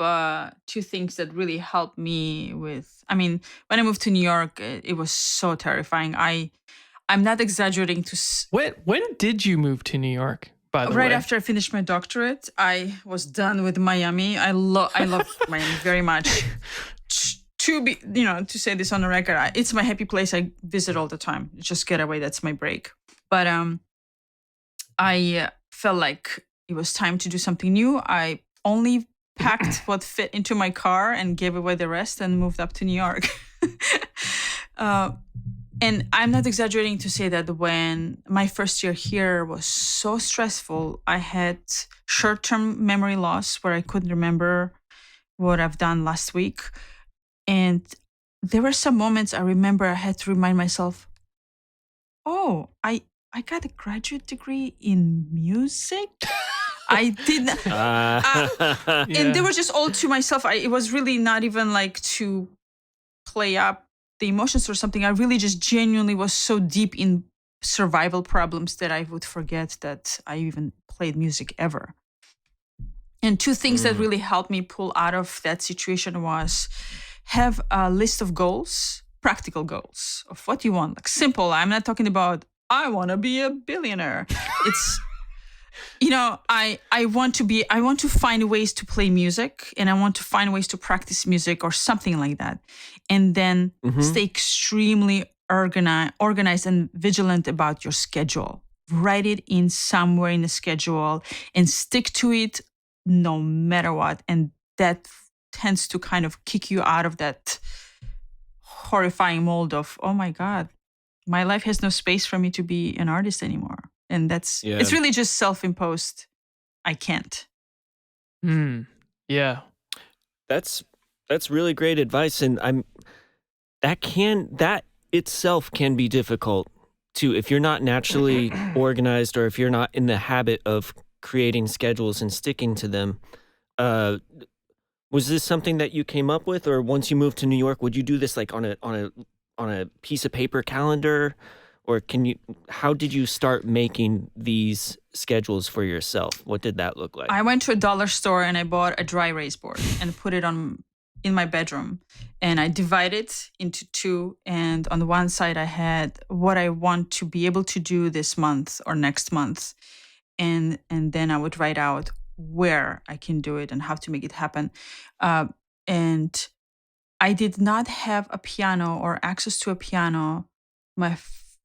Speaker 2: two things that really helped me when I moved to New York, it was so terrifying. I'm not exaggerating
Speaker 1: when did you move to New York, by the way?
Speaker 2: Right after I finished my doctorate. I was done with Miami. I love Miami very much. To say this on the record, it's my happy place. I visit all the time. Just get away. That's my break. But I felt like it was time to do something new. I only packed what fit into my car and gave away the rest and moved up to New York. And I'm not exaggerating to say that when my first year here was so stressful, I had short-term memory loss where I couldn't remember what I've done last week. And there were some moments I remember I had to remind myself, oh, I got a graduate degree in music. I didn't. And they were just all to myself. It was really not even like to play up the emotions or something. I really just genuinely was so deep in survival problems that I would forget that I even played music ever. And two things that really helped me pull out of that situation was have a list of goals, practical goals of what you want. Like simple. I'm not talking about, I want to be a billionaire. It's, I want to find ways to play music and I want to find ways to practice music or something like that. And then stay extremely organized and vigilant about your schedule. Write it in somewhere in the schedule and stick to it no matter what. And that tends to kind of kick you out of that horrifying mold of, oh my God, my life has no space for me to be an artist anymore. And it's really just self-imposed. I can't.
Speaker 1: Yeah.
Speaker 3: That's really great advice. And that itself can be difficult too. If you're not naturally organized or if you're not in the habit of creating schedules and sticking to them, was this something that you came up with, or once you moved to New York, would you do this like on a piece of paper calendar, or how did you start making these schedules for yourself? What did that look like?
Speaker 2: I went to a dollar store and I bought a dry erase board and put it in my bedroom, and I divided into two. And on the one side, I had what I want to be able to do this month or next month, and then I would write out where I can do it and how to make it happen. And I did not have a piano or access to a piano my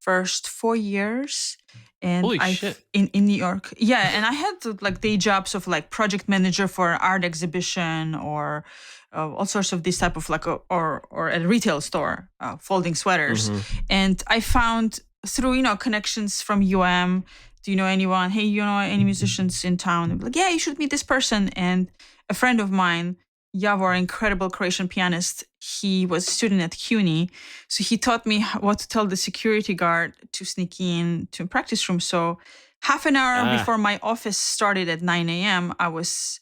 Speaker 2: first 4 years. And
Speaker 1: Holy shit.
Speaker 2: In New York. Yeah. And I had like day jobs of like project manager for an art exhibition or all sorts of this type of like, or at a retail store, folding sweaters. And I found through, connections from UM, do you know anyone? Hey, you know any musicians in town? I'm like, yeah, you should meet this person. And a friend of mine, Javor, incredible Croatian pianist, he was a student at CUNY. So he taught me what to tell the security guard to sneak in to a practice room. So half an hour before my office started at 9 a.m., I was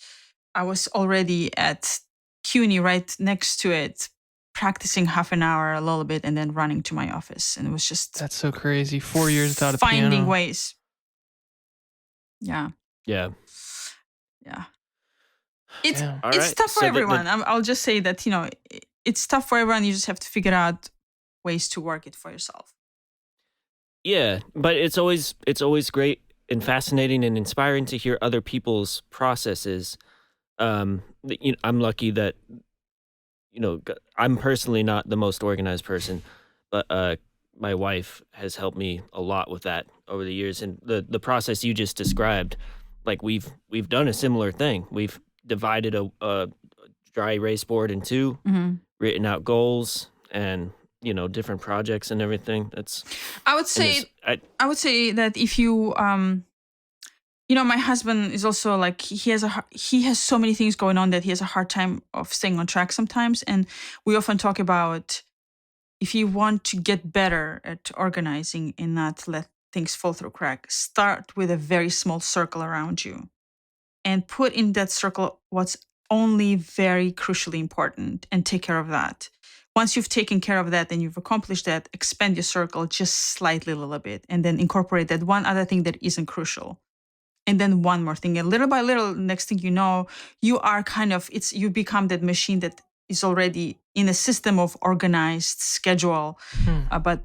Speaker 2: already at CUNY right next to it, practicing half an hour, a little bit, and then running to my office. And it was just...
Speaker 1: That's so crazy. 4 years without a piano.
Speaker 2: Finding ways. Yeah.
Speaker 3: Yeah.
Speaker 2: Yeah. It's
Speaker 1: Yeah.
Speaker 3: All
Speaker 2: it's
Speaker 3: right.
Speaker 2: tough for
Speaker 3: So
Speaker 2: everyone. I'll just say that, it's tough for everyone. You just have to figure out ways to work it for yourself.
Speaker 3: yeah, but it's always great and fascinating and inspiring to hear other people's processes. I'm lucky that I'm personally not the most organized person, but my wife has helped me a lot with that over the years. And the process you just described, like we've done a similar thing. We've divided a dry erase board in two, written out goals, and different projects and everything.
Speaker 2: I would say I would say that if you my husband is also like he has so many things going on that he has a hard time of staying on track sometimes, and we often talk about if you want to get better at organizing and not let things fall through crack, start with a very small circle around you and put in that circle what's only very crucially important and take care of that. Once you've taken care of that and you've accomplished that, expand your circle just slightly a little bit and then incorporate that one other thing that isn't crucial. And then one more thing. And little by little, next thing you know, you are you become that machine that is already in a system of organized schedule. But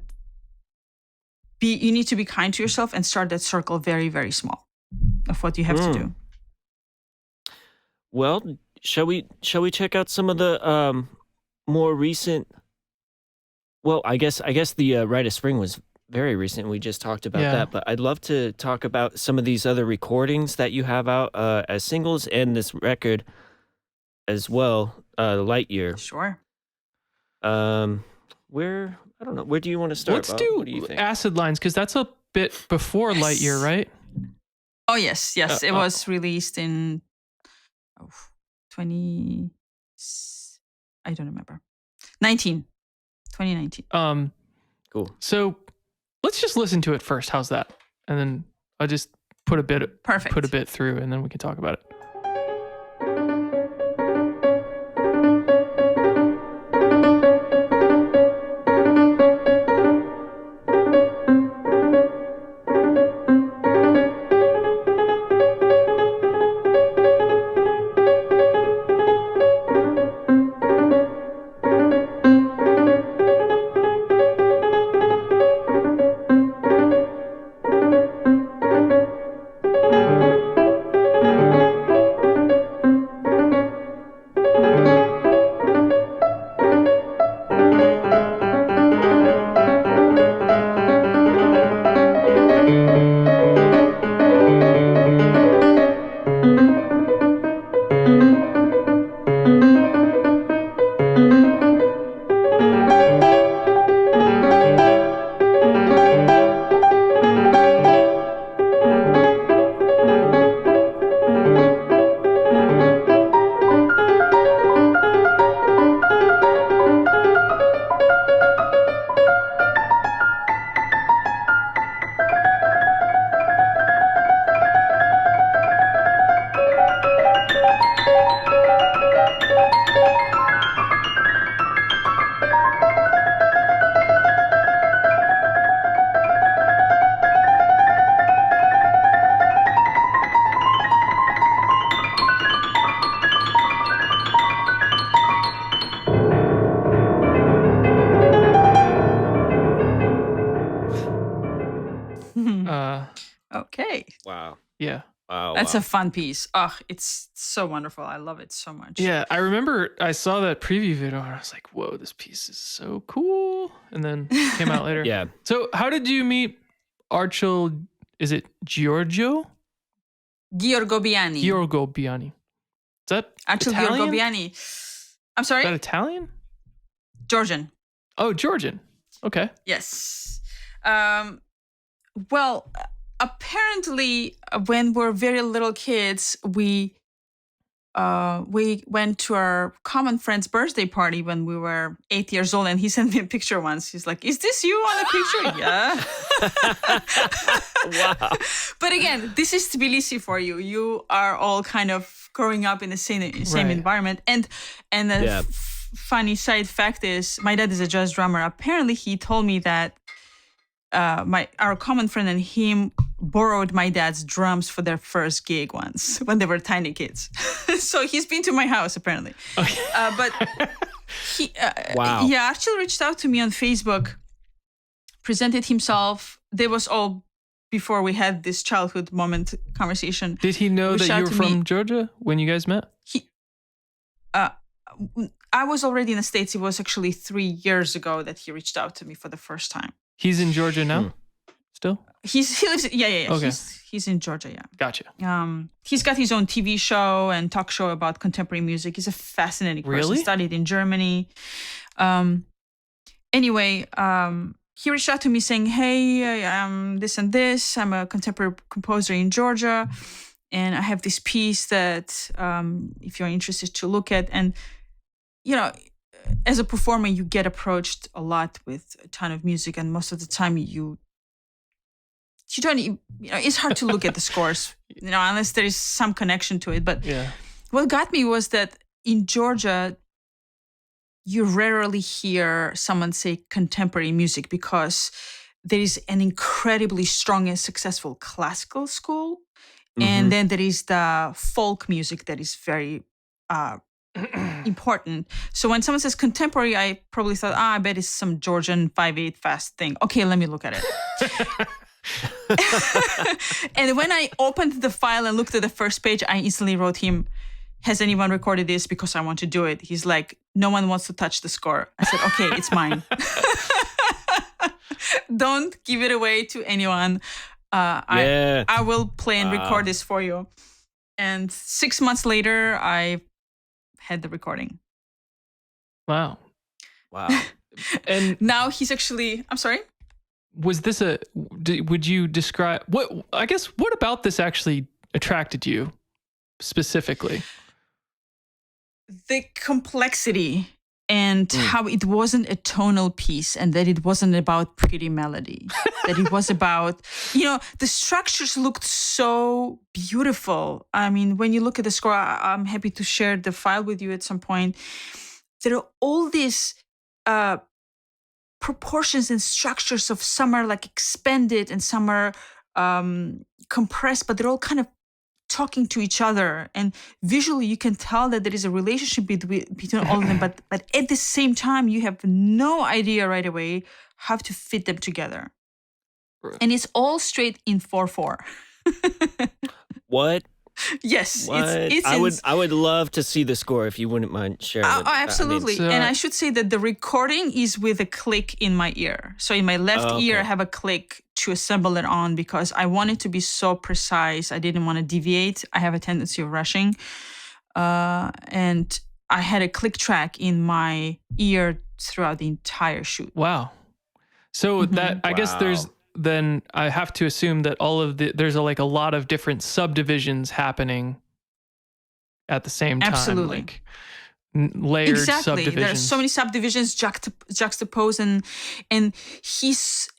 Speaker 2: you need to be kind to yourself and start that circle very, very small of what you have to do.
Speaker 3: Well, shall we check out some of the more recent? Well, I guess the Rite of Spring was very recent. We just talked about that, but I'd love to talk about some of these other recordings that you have out as singles and this record as well, Light Year.
Speaker 2: Sure.
Speaker 3: Where I don't know. Where do you want to start?
Speaker 1: Let's
Speaker 3: Bob?
Speaker 1: do
Speaker 3: What do you think?
Speaker 1: Acid Lines, because that's a bit before Light Year, right?
Speaker 2: Oh yes. It was released in 20. I don't remember. 2019.
Speaker 3: Cool.
Speaker 1: So let's just listen to it first. How's that? And then I'll just put a bit through, and then we can talk about it.
Speaker 2: Okay.
Speaker 3: Wow.
Speaker 1: Yeah.
Speaker 3: Wow.
Speaker 2: That's a fun piece. Oh, it's so wonderful. I love it so much.
Speaker 1: Yeah, I remember I saw that preview video and I was like, whoa, this piece is so cool. And then it came out later.
Speaker 3: Yeah.
Speaker 1: So how did you meet Archil? Is it Giorgio?
Speaker 2: Giorgo Biani.
Speaker 1: Giorgo Biani. Is that
Speaker 2: Archil
Speaker 1: Italian?
Speaker 2: Giorgo Biani. I'm sorry?
Speaker 1: Is that Italian?
Speaker 2: Georgian.
Speaker 1: Oh, Georgian. Okay.
Speaker 2: Yes. Well, apparently, when we're very little kids, we went to our common friend's birthday party when we were 8 years old, and he sent me a picture once. He's like, "Is this you on the picture?" Yeah.
Speaker 3: Wow.
Speaker 2: But again, this is Tbilisi for you. You are all kind of growing up in the same
Speaker 1: Right.
Speaker 2: environment, and the funny side fact is, my dad is a jazz drummer. Apparently, he told me that our common friend and him borrowed my dad's drums for their first gig once when they were tiny kids. So he's been to my house apparently.
Speaker 1: Okay.
Speaker 2: But he,
Speaker 3: Wow.
Speaker 2: yeah, actually reached out to me on Facebook, presented himself. They was all before we had this childhood moment conversation.
Speaker 1: Did he know
Speaker 2: Reached
Speaker 1: that you
Speaker 2: out
Speaker 1: were
Speaker 2: to me.
Speaker 1: from Georgia when you guys met?
Speaker 2: I was already in the States. It was actually 3 years ago that he reached out to me for the first time.
Speaker 1: He's in Georgia now? Still?
Speaker 2: He lives. Yeah.
Speaker 1: Okay.
Speaker 2: He's in Georgia. Yeah.
Speaker 1: Gotcha.
Speaker 2: He's got his own TV show and talk show about contemporary music. He's a fascinating person.
Speaker 1: Really?
Speaker 2: Studied in Germany. Anyway, he reached out to me saying, "Hey, I'm this and this. I'm a contemporary composer in Georgia, and I have this piece that if you're interested to look at." And you know, as a performer, you get approached a lot with a ton of music, and most of the time you don't. It's hard to look at the scores, unless there is some connection to it. But
Speaker 1: Yeah.
Speaker 2: what got me was that in Georgia, you rarely hear someone say contemporary music because there is an incredibly strong and successful classical school. And then there is the folk music that is very important. So when someone says contemporary, I probably thought, I bet it's some Georgian 5/8 fast thing. Okay, let me look at it. And when I opened the file and looked at the first page, I instantly wrote him, "Has anyone recorded this? Because I want to do it." He's like, "No one wants to touch the score." I said, "Okay, it's mine." Don't give it away to anyone. I will play and record this for you. And 6 months later, I had the recording.
Speaker 1: Wow.
Speaker 3: Wow.
Speaker 1: And
Speaker 2: Now he's actually, I'm sorry?
Speaker 1: was this would you describe, what about this actually attracted you specifically?
Speaker 2: The complexity and how it wasn't a tonal piece and that it wasn't about pretty melody, that it was about, the structures looked so beautiful. I mean, when you look at the score, I'm happy to share the file with you at some point. There are all these proportions and structures of some are like expanded and some are compressed, but they're all kind of talking to each other, and visually you can tell that there is a relationship between all of them, but at the same time you have no idea right away how to fit them together. And it's all straight in 4/4.
Speaker 3: What?
Speaker 2: Yes,
Speaker 3: What? I would love to see the score if you wouldn't mind sharing it.
Speaker 2: Absolutely. And I should say that the recording is with a click in my ear. So in my left ear, I have a click to assemble it on because I want it to be so precise. I didn't want to deviate. I have a tendency of rushing. And I had a click track in my ear throughout the entire shoot.
Speaker 1: Wow. So that, I guess then I have to assume that there's a lot of different subdivisions happening at the same time.
Speaker 2: Absolutely.
Speaker 1: Like layered subdivisions.
Speaker 2: There are so many subdivisions juxtaposed, and he's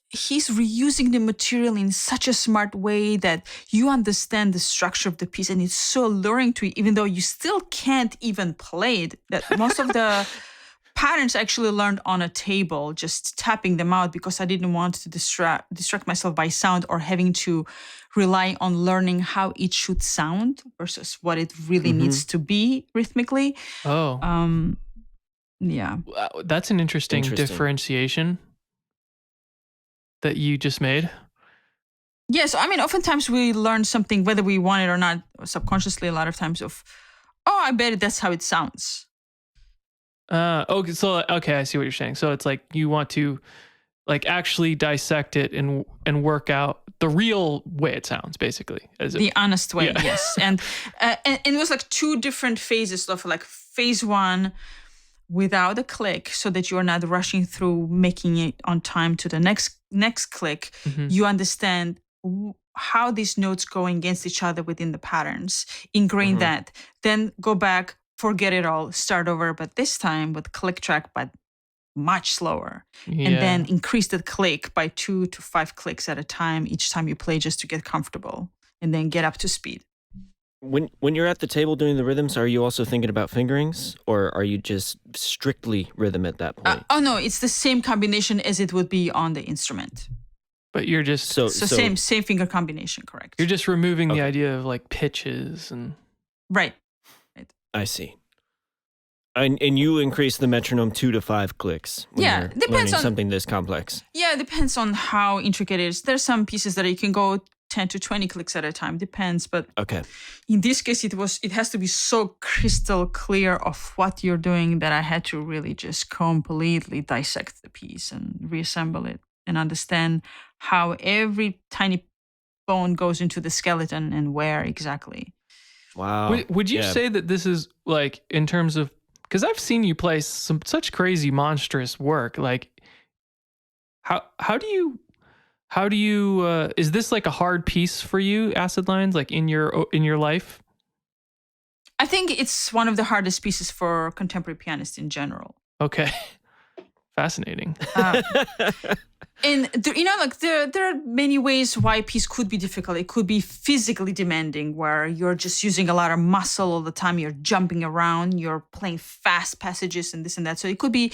Speaker 2: reusing the material in such a smart way that you understand the structure of the piece, and it's so alluring to you, even though you still can't even play it. That most of the patterns I actually learned on a table, just tapping them out because I didn't want to distract myself by sound or having to rely on learning how it should sound versus what it really needs to be rhythmically.
Speaker 1: Oh.
Speaker 2: Yeah.
Speaker 1: That's an interesting differentiation that you just made.
Speaker 2: Yes, I mean, oftentimes we learn something, whether we want it or not, subconsciously, a lot of times I bet that's how it sounds.
Speaker 1: Okay, I see what you're saying. So it's like you want to actually dissect it and work out the real way it sounds, basically.
Speaker 2: The honest way, yes. And it was like two different phases of phase one without a click, so that you are not rushing through making it on time to the next click. You understand how these notes go against each other within the patterns, ingrain that, then go back, forget it all, start over, but this time with click track, but much slower.
Speaker 1: Yeah.
Speaker 2: And then increase the click by 2 to 5 clicks at a time each time you play, just to get comfortable and then get up to speed.
Speaker 3: When you're at the table doing the rhythms, are you also thinking about fingerings, or are you just strictly rhythm at that point?
Speaker 2: No, it's the same combination as it would be on the instrument.
Speaker 1: But you're just
Speaker 3: So
Speaker 2: same finger combination, correct?
Speaker 1: you're just removing the idea of like pitches and
Speaker 2: Right.
Speaker 3: I see. And you increase the metronome 2 to 5 clicks when
Speaker 2: Yeah,
Speaker 3: you're
Speaker 2: depends
Speaker 3: learning
Speaker 2: on-
Speaker 3: something this complex.
Speaker 2: Yeah, it depends on how intricate it is. There's some pieces that you can go 10 to 20 clicks at a time. Depends, but
Speaker 3: Okay.
Speaker 2: in this case, it has to be so crystal clear of what you're doing that I had to really just completely dissect the piece and reassemble it and understand how every tiny bone goes into the skeleton and where exactly.
Speaker 3: Wow.
Speaker 1: Would you say that this is like in terms of, because I've seen you play some such crazy monstrous work, like how do you is this like a hard piece for you, Acid Lines, like in your life?
Speaker 2: I think it's one of the hardest pieces for contemporary pianists in general.
Speaker 1: Okay. Fascinating.
Speaker 2: And there are many ways why a piece could be difficult. It could be physically demanding, where you're just using a lot of muscle all the time. You're jumping around. You're playing fast passages and this and that. So it could be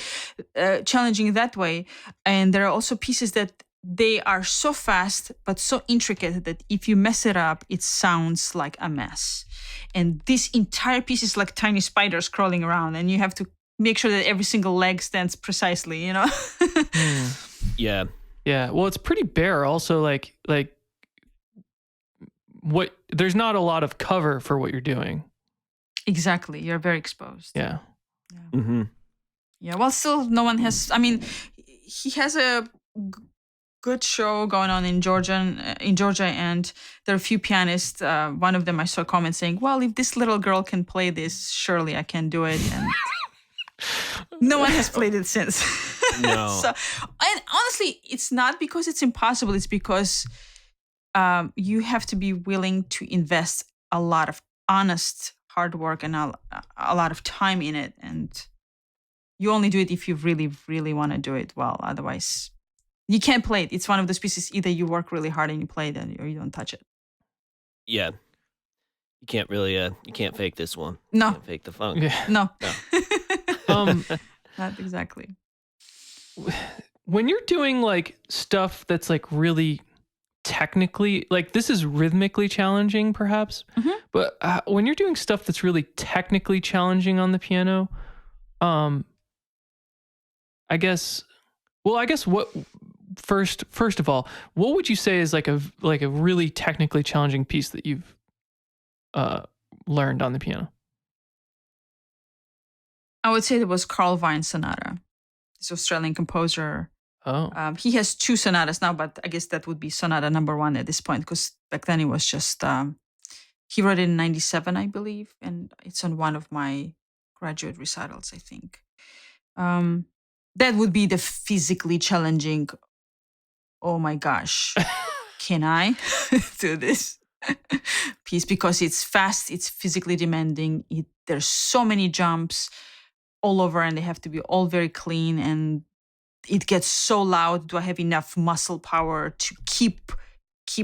Speaker 2: challenging that way. And there are also pieces that they are so fast but so intricate that if you mess it up, it sounds like a mess. And this entire piece is like tiny spiders crawling around, and you have to make sure that every single leg stands precisely, you know?
Speaker 3: Yeah.
Speaker 1: Yeah. Well, it's pretty bare also, like what, there's not a lot of cover for what you're doing.
Speaker 2: Exactly. You're very exposed.
Speaker 1: Yeah.
Speaker 3: Mm-hmm.
Speaker 2: Yeah. Well, still no one has, I mean, he has a good show going on in Georgia, and there are a few pianists. One of them I saw comment saying, well, if this little girl can play this, surely I can do it. And no one has played it since.
Speaker 3: No.
Speaker 2: So, and honestly, it's not because it's impossible. It's because you have to be willing to invest a lot of honest hard work and a lot of time in it. And you only do it if you really, really want to do it well. Otherwise, you can't play it. It's one of those pieces. Either you work really hard and you play it, or you don't touch it.
Speaker 3: Yeah. You can't really you can't fake this one.
Speaker 2: No.
Speaker 3: You can't fake the funk.
Speaker 1: Yeah.
Speaker 2: No.
Speaker 1: Um,
Speaker 2: Not exactly.
Speaker 1: when you're doing like stuff that's like really technically, like this is rhythmically challenging perhaps, but when you're doing stuff that's really technically challenging on the piano, I guess what first of all, what would you say is like a really technically challenging piece that you've learned on the piano?
Speaker 2: I would say it was Carl Wine's sonata. He's an Australian composer.
Speaker 1: Oh.
Speaker 2: He has two sonatas now, but I guess that would be sonata number 1 at this point, because back then it was just, he wrote it in 97, I believe, and it's on one of my graduate recitals, I think. That would be the physically challenging, oh my gosh, can I do this piece? Because it's fast, it's physically demanding, there's so many jumps all over, and they have to be all very clean, and it gets so loud. Do I have enough muscle power to keep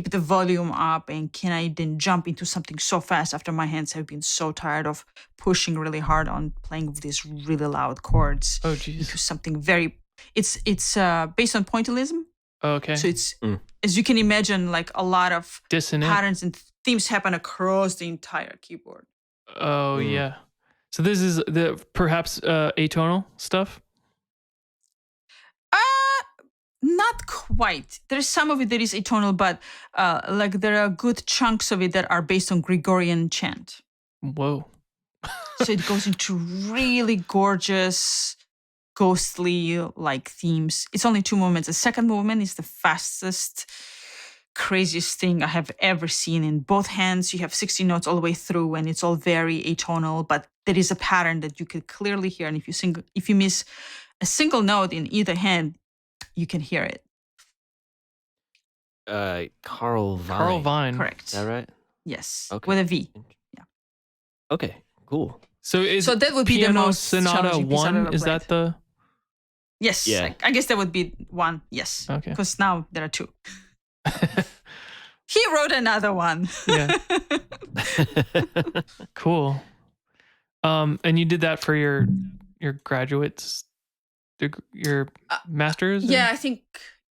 Speaker 2: the volume up? And can I then jump into something so fast after my hands have been so tired of pushing really hard on playing with these really loud chords?
Speaker 1: Oh, geez.
Speaker 2: Into something very, it's based on pointillism.
Speaker 1: Okay.
Speaker 2: So it's, as you can imagine, like a lot of
Speaker 1: dissonant
Speaker 2: patterns and themes happen across the entire keyboard.
Speaker 1: Oh, yeah. So this is the perhaps atonal stuff?
Speaker 2: Not quite. There's some of it that is atonal, but like there are good chunks of it that are based on Gregorian chant.
Speaker 1: Whoa.
Speaker 2: So it goes into really gorgeous, ghostly like themes. It's only 2 movements. The second movement is the fastest, craziest thing I have ever seen. In both hands, you have 16 notes all the way through, and it's all very atonal, but there is a pattern that you can clearly hear. And if you miss a single note in either hand, you can hear it.
Speaker 3: Carl Vine.
Speaker 1: Carl Vine.
Speaker 2: Correct.
Speaker 3: Is that right?
Speaker 2: Yes.
Speaker 3: Okay.
Speaker 2: With a V. Yeah.
Speaker 3: Okay, cool.
Speaker 1: So
Speaker 2: that would be the
Speaker 1: Piano
Speaker 2: most
Speaker 1: Sonata
Speaker 2: challenging piece I've
Speaker 1: 1?
Speaker 2: ever
Speaker 1: Is that the?
Speaker 2: Yes.
Speaker 3: Yeah.
Speaker 2: I guess that would be 1. Yes.
Speaker 1: Okay.
Speaker 2: Because now there are 2. He wrote another one.
Speaker 1: Yeah. Cool. And you did that for your graduates, your masters?
Speaker 2: Yeah, I think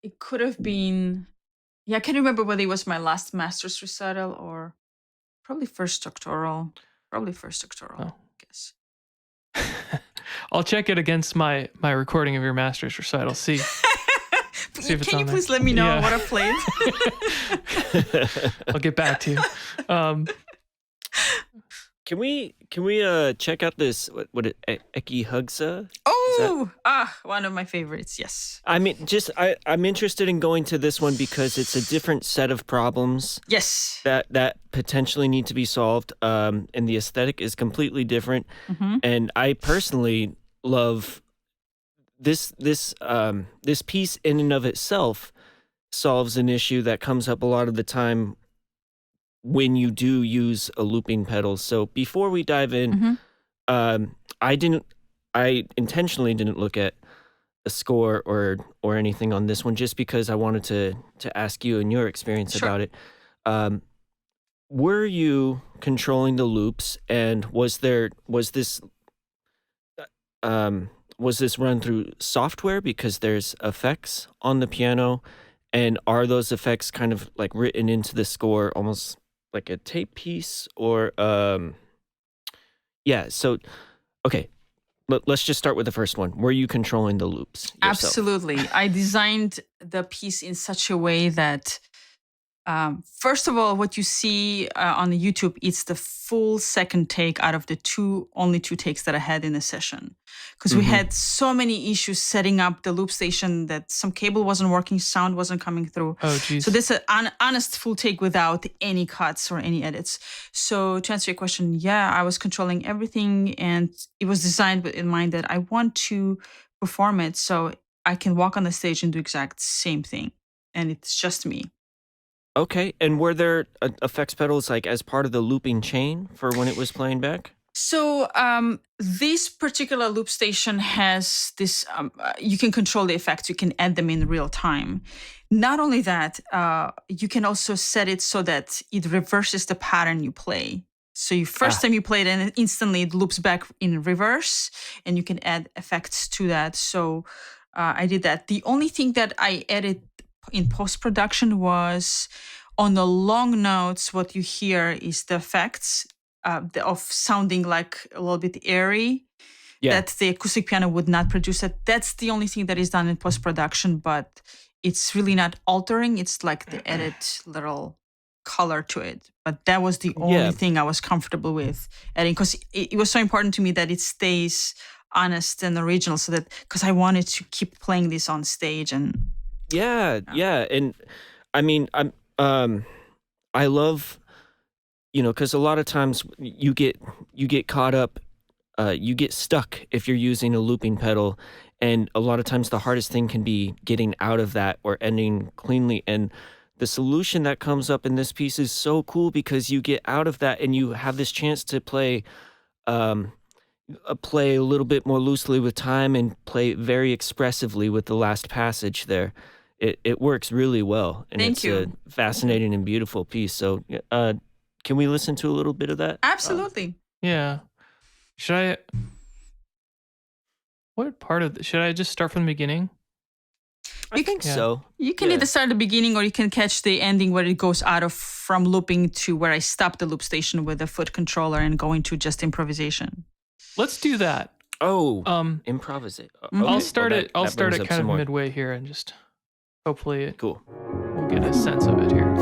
Speaker 2: it could have been Yeah, I can't remember whether it was my last master's recital or probably first doctoral. Probably first doctoral,
Speaker 1: Oh.
Speaker 2: I guess.
Speaker 1: I'll check it against my recording of your master's recital. See if it's
Speaker 2: Can you
Speaker 1: on there.
Speaker 2: please let me know
Speaker 1: Yeah.
Speaker 2: what I played?
Speaker 1: I'll get back to you.
Speaker 3: Can we check out this Eki Hugsa?
Speaker 2: One of my favorites. Yes.
Speaker 3: I mean, I'm interested in going to this one because it's a different set of problems
Speaker 2: Yes.
Speaker 3: that potentially need to be solved. And the aesthetic is completely different.
Speaker 2: Mm-hmm.
Speaker 3: And I personally love this piece in and of itself solves an issue that comes up a lot of the time when you do use a looping pedal. So before we dive in, I intentionally didn't look at a score or anything on this one just because I wanted to ask you and your experience about it. Were you controlling the loops, and was this run through software because there's effects on the piano, and are those effects kind of like written into the score almost like a tape piece or so okay, let's just start with the first one. Were you controlling the loops yourself?
Speaker 2: Absolutely. I designed the piece in such a way that first of all, what you see on the YouTube, it's the full second take out of the only two takes that I had in the session. Because we had so many issues setting up the loop station that some cable wasn't working, sound wasn't coming through.
Speaker 1: Oh, geez.
Speaker 2: So this is an honest full take without any cuts or any edits. So to answer your question, yeah, I was controlling everything, and it was designed with in mind that I want to perform it so I can walk on the stage and do exact same thing. And it's just me.
Speaker 3: Okay, and were there effects pedals like as part of the looping chain for when it was playing back?
Speaker 2: So this particular loop station has this, you can control the effects, you can add them in real time. Not only that, you can also set it so that it reverses the pattern you play. So first time you play it and instantly it loops back in reverse, and you can add effects to that. So I did that. The only thing that I added in post-production was on the long notes, what you hear is the effects of sounding like a little bit airy that the acoustic piano would not produce. That's the only thing that is done in post-production, but it's really not altering. It's like the added little color to it. But that was the only thing I was comfortable with adding, because it was so important to me that it stays honest and original, so that because I wanted to keep playing this on stage. And
Speaker 3: and I mean I love, because a lot of times you get caught up, you get stuck if you're using a looping pedal, and a lot of times the hardest thing can be getting out of that or ending cleanly. And the solution that comes up in this piece is so cool because you get out of that and you have this chance to play play a little bit more loosely with time and play very expressively with the last passage there. It works really well, and
Speaker 2: Thank you.
Speaker 3: A fascinating and beautiful piece. So can we listen to a little bit of that?
Speaker 2: Absolutely.
Speaker 1: Yeah. What part of should I just start from the beginning?
Speaker 3: I think so.
Speaker 2: You can either start at the beginning, or you can catch the ending where it goes out of from looping to where I stopped the loop station with a foot controller and going to just improvisation.
Speaker 1: Let's do that.
Speaker 3: Oh, improvisation.
Speaker 1: Okay. I'll start it kind of midway here, and just hopefully
Speaker 3: cool.
Speaker 1: We'll get a sense of it here.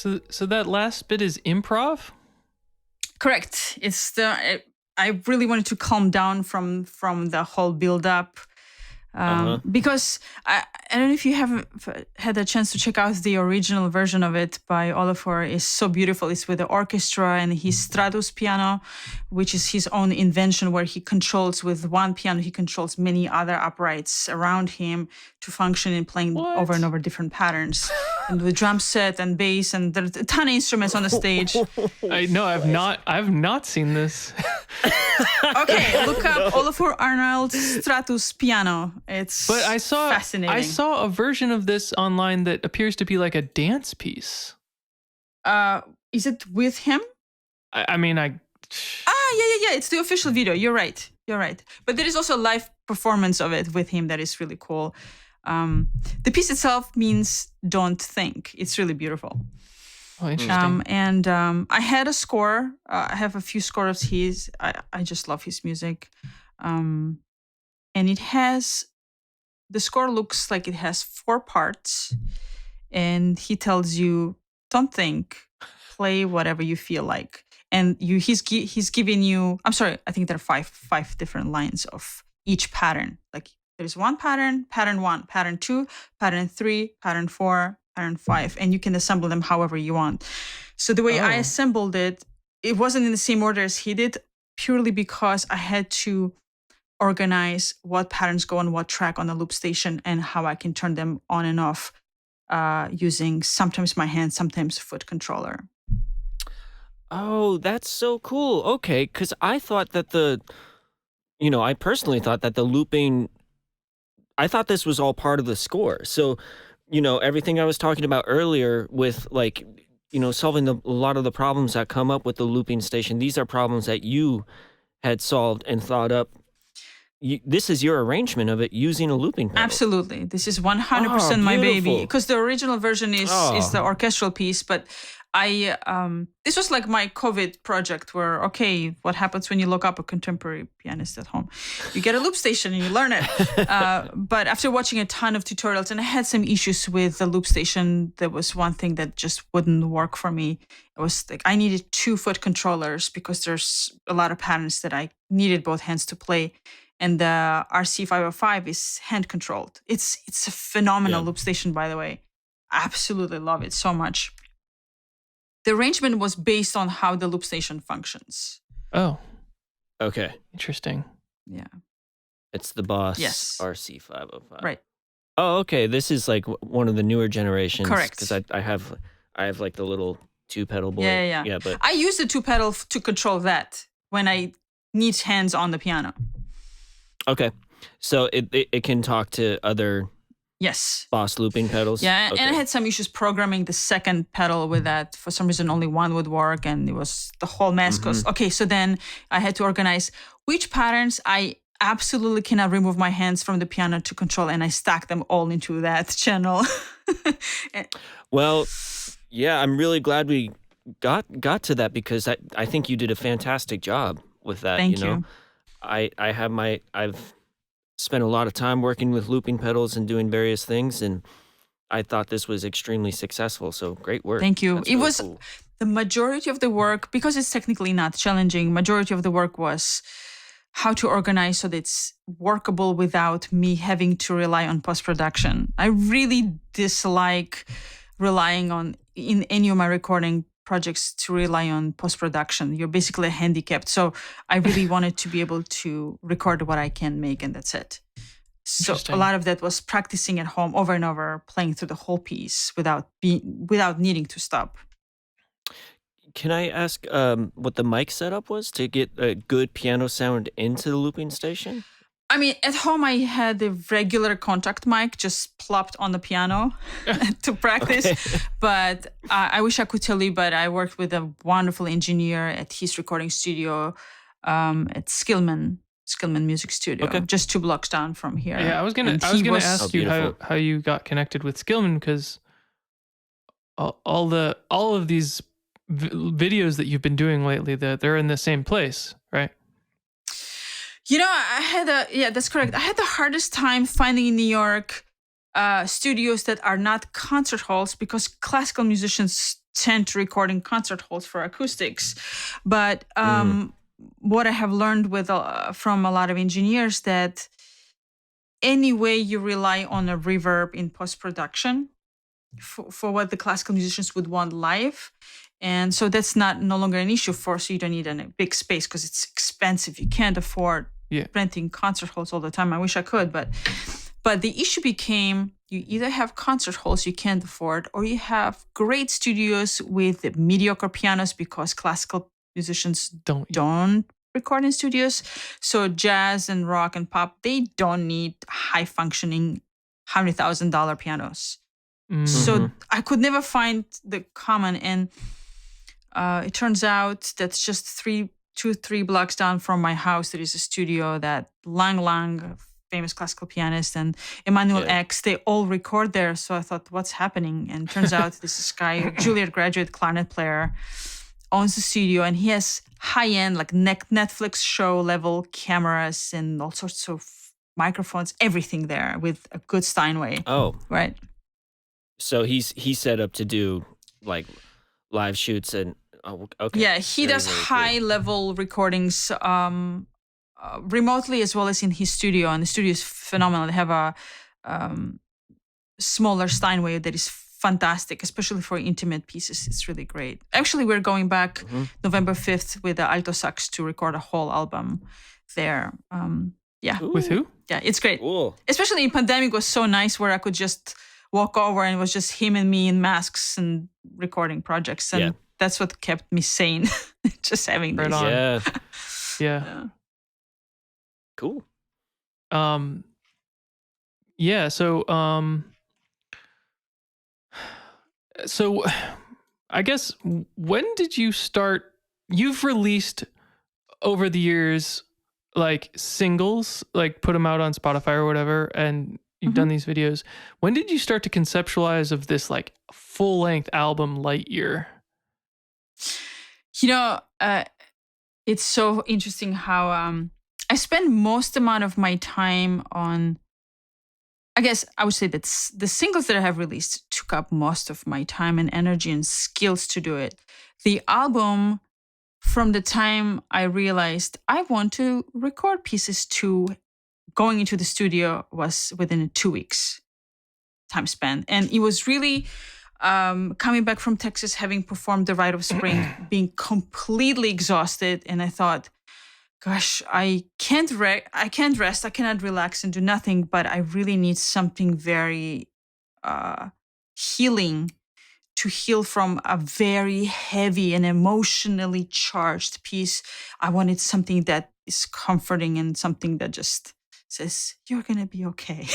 Speaker 1: So that last bit is improv?
Speaker 2: Correct. I really wanted to calm down from the whole build up. Because I don't know if you have had a chance to check out the original version of it by Olafur. It's so beautiful. It's with the orchestra and his Stratus piano, which is his own invention, where he controls with one piano, he controls many other uprights around him to function in playing over and over different patterns. And with drum set and bass, and there's a ton of instruments on the stage.
Speaker 1: I've not seen this.
Speaker 2: Okay, look up Olafur Arnold's Stratus piano. It's fascinating.
Speaker 1: I saw a version of this online that appears to be like a dance piece.
Speaker 2: Is it with him?
Speaker 1: I mean,
Speaker 2: yeah. It's the official video. You're right. But there is also a live performance of it with him that is really cool. The piece itself means "don't think." It's really beautiful.
Speaker 1: Oh, interesting.
Speaker 2: I had a score. I have a few scores of his. I just love his music. And it has, the score looks like it has 4 parts. And he tells you, don't think, play whatever you feel like. And he's giving you, I'm sorry, I think there are five different lines of each pattern. Like there's one pattern 1, pattern 2, pattern 3, pattern 4, pattern 5, and you can assemble them however you want. So the way I assembled it, it wasn't in the same order as he did, purely because I had to organize what patterns go on what track on the loop station and how I can turn them on and off using sometimes my hand, sometimes foot controller.
Speaker 3: Oh, that's so cool. Okay, because I thought that I personally thought that the looping, I thought this was all part of the score. So, everything I was talking about earlier with solving a lot of the problems that come up with the looping station, these are problems that you had solved and thought up. This is your arrangement of it using a looping pedal.
Speaker 2: Absolutely. This is 100% my baby. Because the original version is the orchestral piece, but this was like my COVID project where, okay, what happens when you look up a contemporary pianist at home? You get a loop station and you learn it. But after watching a ton of tutorials, and I had some issues with the loop station, there was one thing that just wouldn't work for me. It was like I needed 2 foot controllers because there's a lot of patterns that I needed both hands to play. And the RC505 is hand controlled. It's a phenomenal loop station, by the way. I absolutely love it so much. The arrangement was based on how the loop station functions.
Speaker 1: Oh.
Speaker 3: Okay.
Speaker 1: Interesting.
Speaker 2: Yeah.
Speaker 3: It's the Boss RC505.
Speaker 2: Right.
Speaker 3: Oh, okay. This is like one of the newer generations.
Speaker 2: Correct.
Speaker 3: Because I have like the little 2-pedal board.
Speaker 2: Yeah.
Speaker 3: But
Speaker 2: I use the 2-pedal to control that when I need hands on the piano.
Speaker 3: Okay. So it can talk to other Boss looping pedals?
Speaker 2: Yeah,
Speaker 3: okay.
Speaker 2: And I had some issues programming the second pedal with that. For some reason, only one would work, and it was the whole mess. Okay, so then I had to organize which patterns I absolutely cannot remove my hands from the piano to control, and I stacked them all into that channel.
Speaker 3: Well, yeah, I'm really glad we got to that because I think you did a fantastic job with that.
Speaker 2: Thank you.
Speaker 3: I've spent a lot of time working with looping pedals and doing various things, and I thought this was extremely successful. So great work.
Speaker 2: Thank you.
Speaker 3: That's
Speaker 2: it
Speaker 3: really
Speaker 2: was
Speaker 3: cool.
Speaker 2: The majority of the work, because it's technically not challenging, majority of the work was how to organize so that it's workable without me having to rely on post-production. I really dislike relying on, in any of my recording projects, to rely on post-production. You're basically handicapped. So I really wanted to be able to record what I can make, and that's it. So a lot of that was practicing at home over and over, playing through the whole piece without needing to stop.
Speaker 3: Can I ask what the mic setup was to get a good piano sound into the looping station?
Speaker 2: I mean, at home, I had the regular contact mic just plopped on the piano to practice. Okay. But I wish I could tell you, but I worked with a wonderful engineer at his recording studio at Skillman Music Studio, just 2 blocks down from here.
Speaker 1: Yeah, I was gonna ask you how you got connected with Skillman, because all of these videos that you've been doing lately, they're in the same place, right?
Speaker 2: You know, that's correct. I had the hardest time finding in New York studios that are not concert halls, because classical musicians tend to record in concert halls for acoustics. But what I have learned from a lot of engineers, that anyway you rely on a reverb in post-production for what the classical musicians would want live. And so that's no longer an issue so you don't need a big space because it's expensive. You can't afford renting concert halls all the time. I wish I could, but the issue became, you either have concert halls you can't afford, or you have great studios with mediocre pianos, because classical musicians don't record in studios. So jazz and rock and pop, they don't need high functioning $100,000 pianos. So I could never find the common, and it turns out that's just 3 blocks down from my house. There is a studio that Lang, famous classical pianist, and Emmanuel X, they all record there. So I thought, what's happening? And turns out this guy, Juilliard graduate clarinet player, owns the studio, and he has high-end, like Netflix show level cameras and all sorts of microphones, everything there, with a good Steinway.
Speaker 3: Oh,
Speaker 2: right.
Speaker 3: So he's set up to do like live shoots and okay.
Speaker 2: Yeah, he does high-level recordings remotely as well as in his studio, and the studio is phenomenal. They have a smaller Steinway that is fantastic, especially for intimate pieces. It's really great. Actually, we're going back November 5th with the alto sax to record a whole album there.
Speaker 1: With who?
Speaker 2: Yeah, it's great.
Speaker 3: Cool.
Speaker 2: Especially in pandemic was so nice, where I could just walk over and it was just him and me in masks and recording projects. And that's what kept me sane. Just having
Speaker 1: right
Speaker 2: this.
Speaker 1: on. Yeah.
Speaker 3: Cool.
Speaker 1: So I guess, when did you start? You've released over the years like singles, like put them out on Spotify or whatever, and you've done these videos. When did you start to conceptualize of this like full-length album, Lightyear?
Speaker 2: It's so interesting how I spend most amount of my time on, I guess I would say that the singles that I have released took up most of my time and energy and skills to do it. The album, from the time I realized I want to record pieces to going into the studio, was within 2 weeks time span. And it was really coming back from Texas, having performed The Rite of Spring, being completely exhausted. And I thought, gosh, I can't rest, I cannot relax and do nothing, but I really need something very healing, to heal from a very heavy and emotionally charged piece. I wanted something that is comforting and something that just says, you're going to be okay.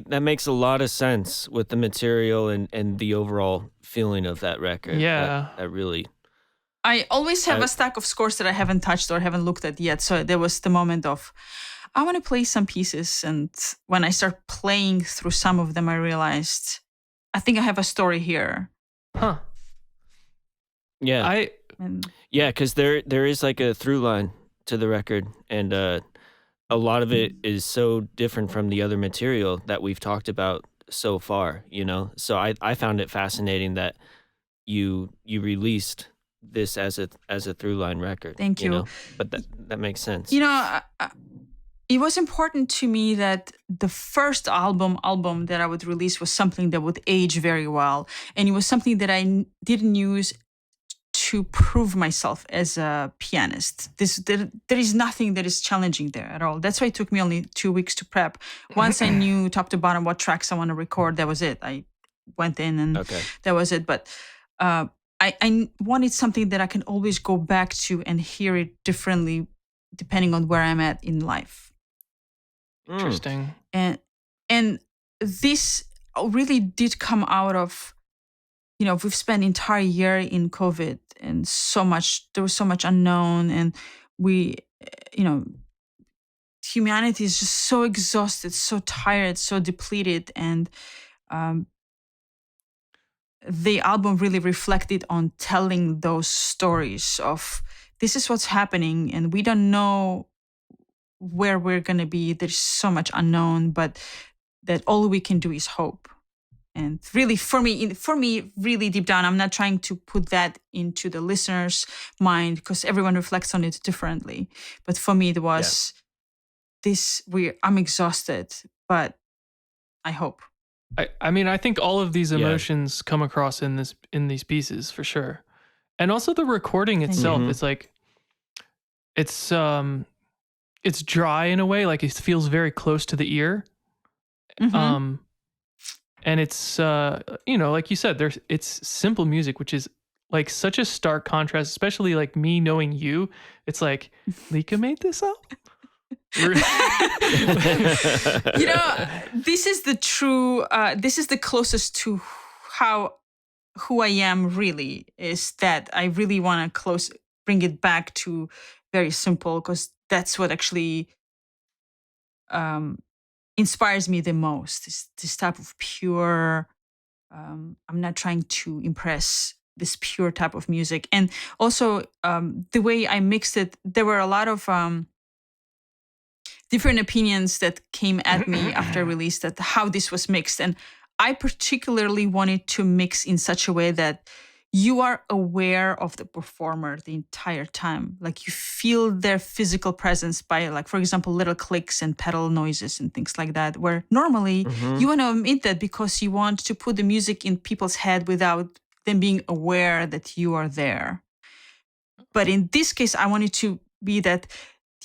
Speaker 3: That makes a lot of sense with the material and the overall feeling of that record.
Speaker 1: Yeah.
Speaker 3: That really...
Speaker 2: I always have a stack of scores that I haven't touched or haven't looked at yet. So there was the moment of, I want to play some pieces. And when I start playing through some of them, I realized, I think I have a story here.
Speaker 1: Huh.
Speaker 3: Yeah. Because there is like a through line to the record, and a lot of it is so different from the other material that we've talked about so far, So I found it fascinating that you released this as a through line record.
Speaker 2: Thank you.
Speaker 3: But that makes sense.
Speaker 2: It was important to me that the first album that I would release was something that would age very well, and it was something that I didn't use to prove myself as a pianist. There is nothing that is challenging there at all. That's why it took me only 2 weeks to prep. Once I knew top to bottom what tracks I want to record, that was it. I went in and that was it. But I wanted something that I can always go back to and hear it differently depending on where I'm at in life.
Speaker 1: Interesting.
Speaker 2: And this really did come out of, we've spent entire year in COVID, and there was so much unknown, and we, humanity is just so exhausted, so tired, so depleted. And the album really reflected on telling those stories of, this is what's happening, and we don't know where we're going to be. There's so much unknown, but that all we can do is hope. And really, for me, really deep down, I'm not trying to put that into the listener's mind because everyone reflects on it differently. But for me, it was I'm exhausted, but I hope.
Speaker 1: I mean, I think all of these
Speaker 3: Yeah.
Speaker 1: emotions come across in these pieces for sure. And also the recording itself,
Speaker 3: Mhm.
Speaker 1: it's like it's dry in a way, like it feels very close to the ear.
Speaker 2: Mhm.
Speaker 1: And it's like you said, it's simple music, which is like such a stark contrast, especially like me knowing you. It's like Lika made this up.
Speaker 2: This is the true. This is the closest to who I am. Really, is that I really want to bring it back to very simple because that's what actually inspires me the most. This type of pure. I'm not trying to impress. This pure type of music, and also the way I mixed it. There were a lot of different opinions that came at me after release that how this was mixed. And I particularly wanted to mix in such a way that you are aware of the performer the entire time. Like you feel their physical presence by, like, for example, little clicks and pedal noises and things like that, where normally you want to omit that because you want to put the music in people's head without them being aware that you are there. But in this case, I wanted to be that,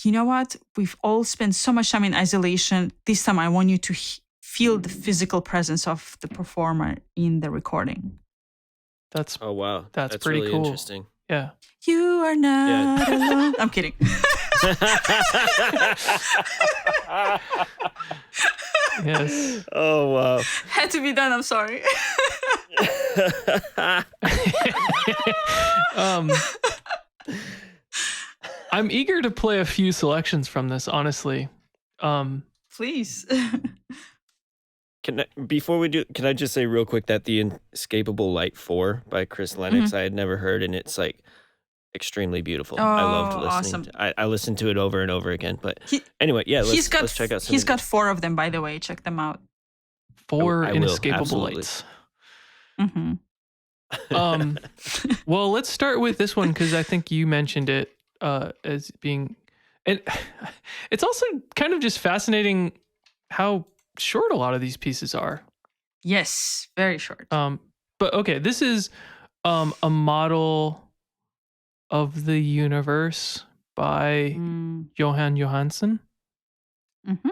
Speaker 2: you know what? We've all spent so much time in isolation. This time, I want you to feel the physical presence of the performer in the recording.
Speaker 1: That's
Speaker 3: Oh wow,
Speaker 1: that's pretty
Speaker 3: really
Speaker 1: cool.
Speaker 3: interesting.
Speaker 1: Yeah.
Speaker 2: You are not alone. I'm kidding.
Speaker 1: Yes.
Speaker 3: Oh wow.
Speaker 2: Had to be done. I'm sorry.
Speaker 1: I'm eager to play a few selections from this, honestly.
Speaker 2: Please.
Speaker 3: Before we do, can I just say real quick that the Inescapable Light 4 by Chris Lennox I had never heard, and it's like extremely beautiful. I loved listening.
Speaker 2: Awesome.
Speaker 3: I listened to it over and over again. But anyway, yeah, let's check out some.
Speaker 2: He's got 4 of them, by the way. Check them out.
Speaker 1: 4
Speaker 3: I will,
Speaker 1: Inescapable
Speaker 3: absolutely.
Speaker 1: Lights.
Speaker 2: Mm-hmm.
Speaker 1: Well, let's start with this one because I think you mentioned it as being, and it's also kind of just fascinating how short a lot of these pieces are.
Speaker 2: Yes, very short.
Speaker 1: But okay, this is a model of the universe by Johan Johansson.
Speaker 2: Mm-hmm.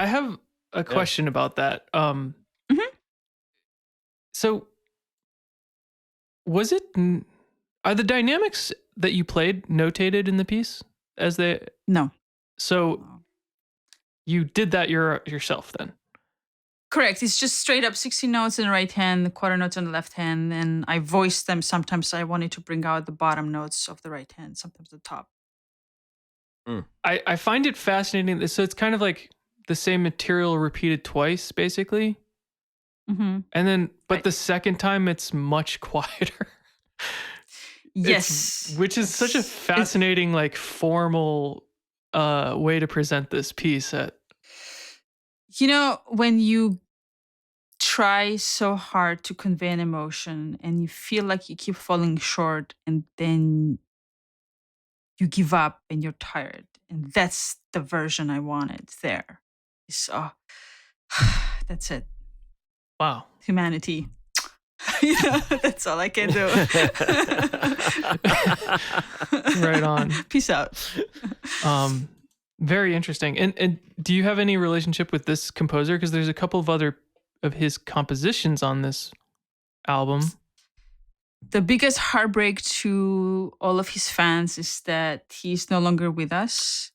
Speaker 1: I have a question about that. So was it, are the dynamics that you played notated in the piece as they?
Speaker 2: No.
Speaker 1: So you did that yourself then?
Speaker 2: Correct. It's just straight up 16 notes in the right hand, quarter notes on the left hand, and I voiced them. Sometimes I wanted to bring out the bottom notes of the right hand, sometimes the top.
Speaker 1: I find it fascinating. So it's kind of like the same material repeated twice, basically.
Speaker 2: Mm-hmm.
Speaker 1: And then, but the second time it's much quieter.
Speaker 2: Yes.
Speaker 1: Which is such a fascinating, like formal way to present this piece.
Speaker 2: When you try so hard to convey an emotion and you feel like you keep falling short and then you give up and you're tired. And that's the version I wanted there. So that's it.
Speaker 1: Wow.
Speaker 2: Humanity. That's all I can do.
Speaker 1: Right on.
Speaker 2: Peace out.
Speaker 1: Very interesting. And do you have any relationship with this composer? Because there's a couple of other of his compositions on this album.
Speaker 2: The biggest heartbreak to all of his fans is that he's no longer with us.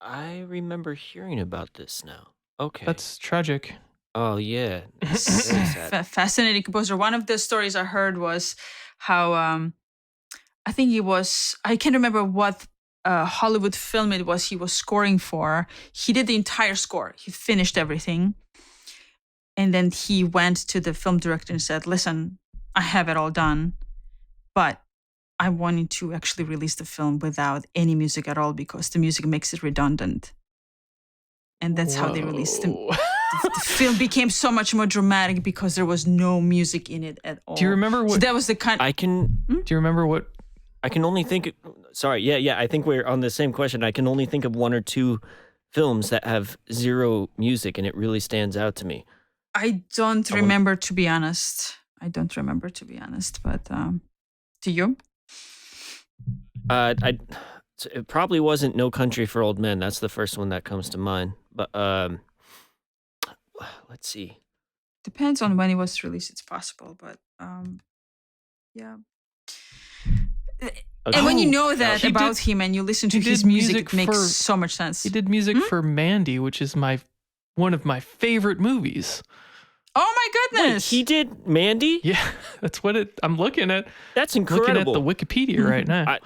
Speaker 3: I remember hearing about this now. Okay.
Speaker 1: That's tragic.
Speaker 3: Oh, yeah. Very sad.
Speaker 2: Fascinating composer. One of the stories I heard was how I think I can't remember what Hollywood film it was he was scoring for. He did the entire score. He finished everything. And then he went to the film director and said, listen, I have it all done, but I wanted to actually release the film without any music at all because the music makes it redundant. And that's how they released it. The film became so much more dramatic because there was no music in it at all.
Speaker 1: Do you remember what?
Speaker 2: So that was the kind.
Speaker 1: Do you remember what?
Speaker 3: I can only think. Sorry, yeah. I think we're on the same question. I can only think of one or two films that have zero music, and it really stands out to me.
Speaker 2: I don't remember, to be honest. But do you?
Speaker 3: It probably wasn't No Country for Old Men. That's the first one that comes to mind. But let's see.
Speaker 2: Depends on when it was released. It's possible, but yeah. And when you know that about him and you listen to his music, it makes so much sense.
Speaker 1: He did music for Mandy, which is one of my favorite movies.
Speaker 2: Oh my goodness!
Speaker 3: Wait, he did Mandy?
Speaker 1: Yeah, that's what I'm looking at.
Speaker 3: That's incredible.
Speaker 1: Looking at the Wikipedia right now.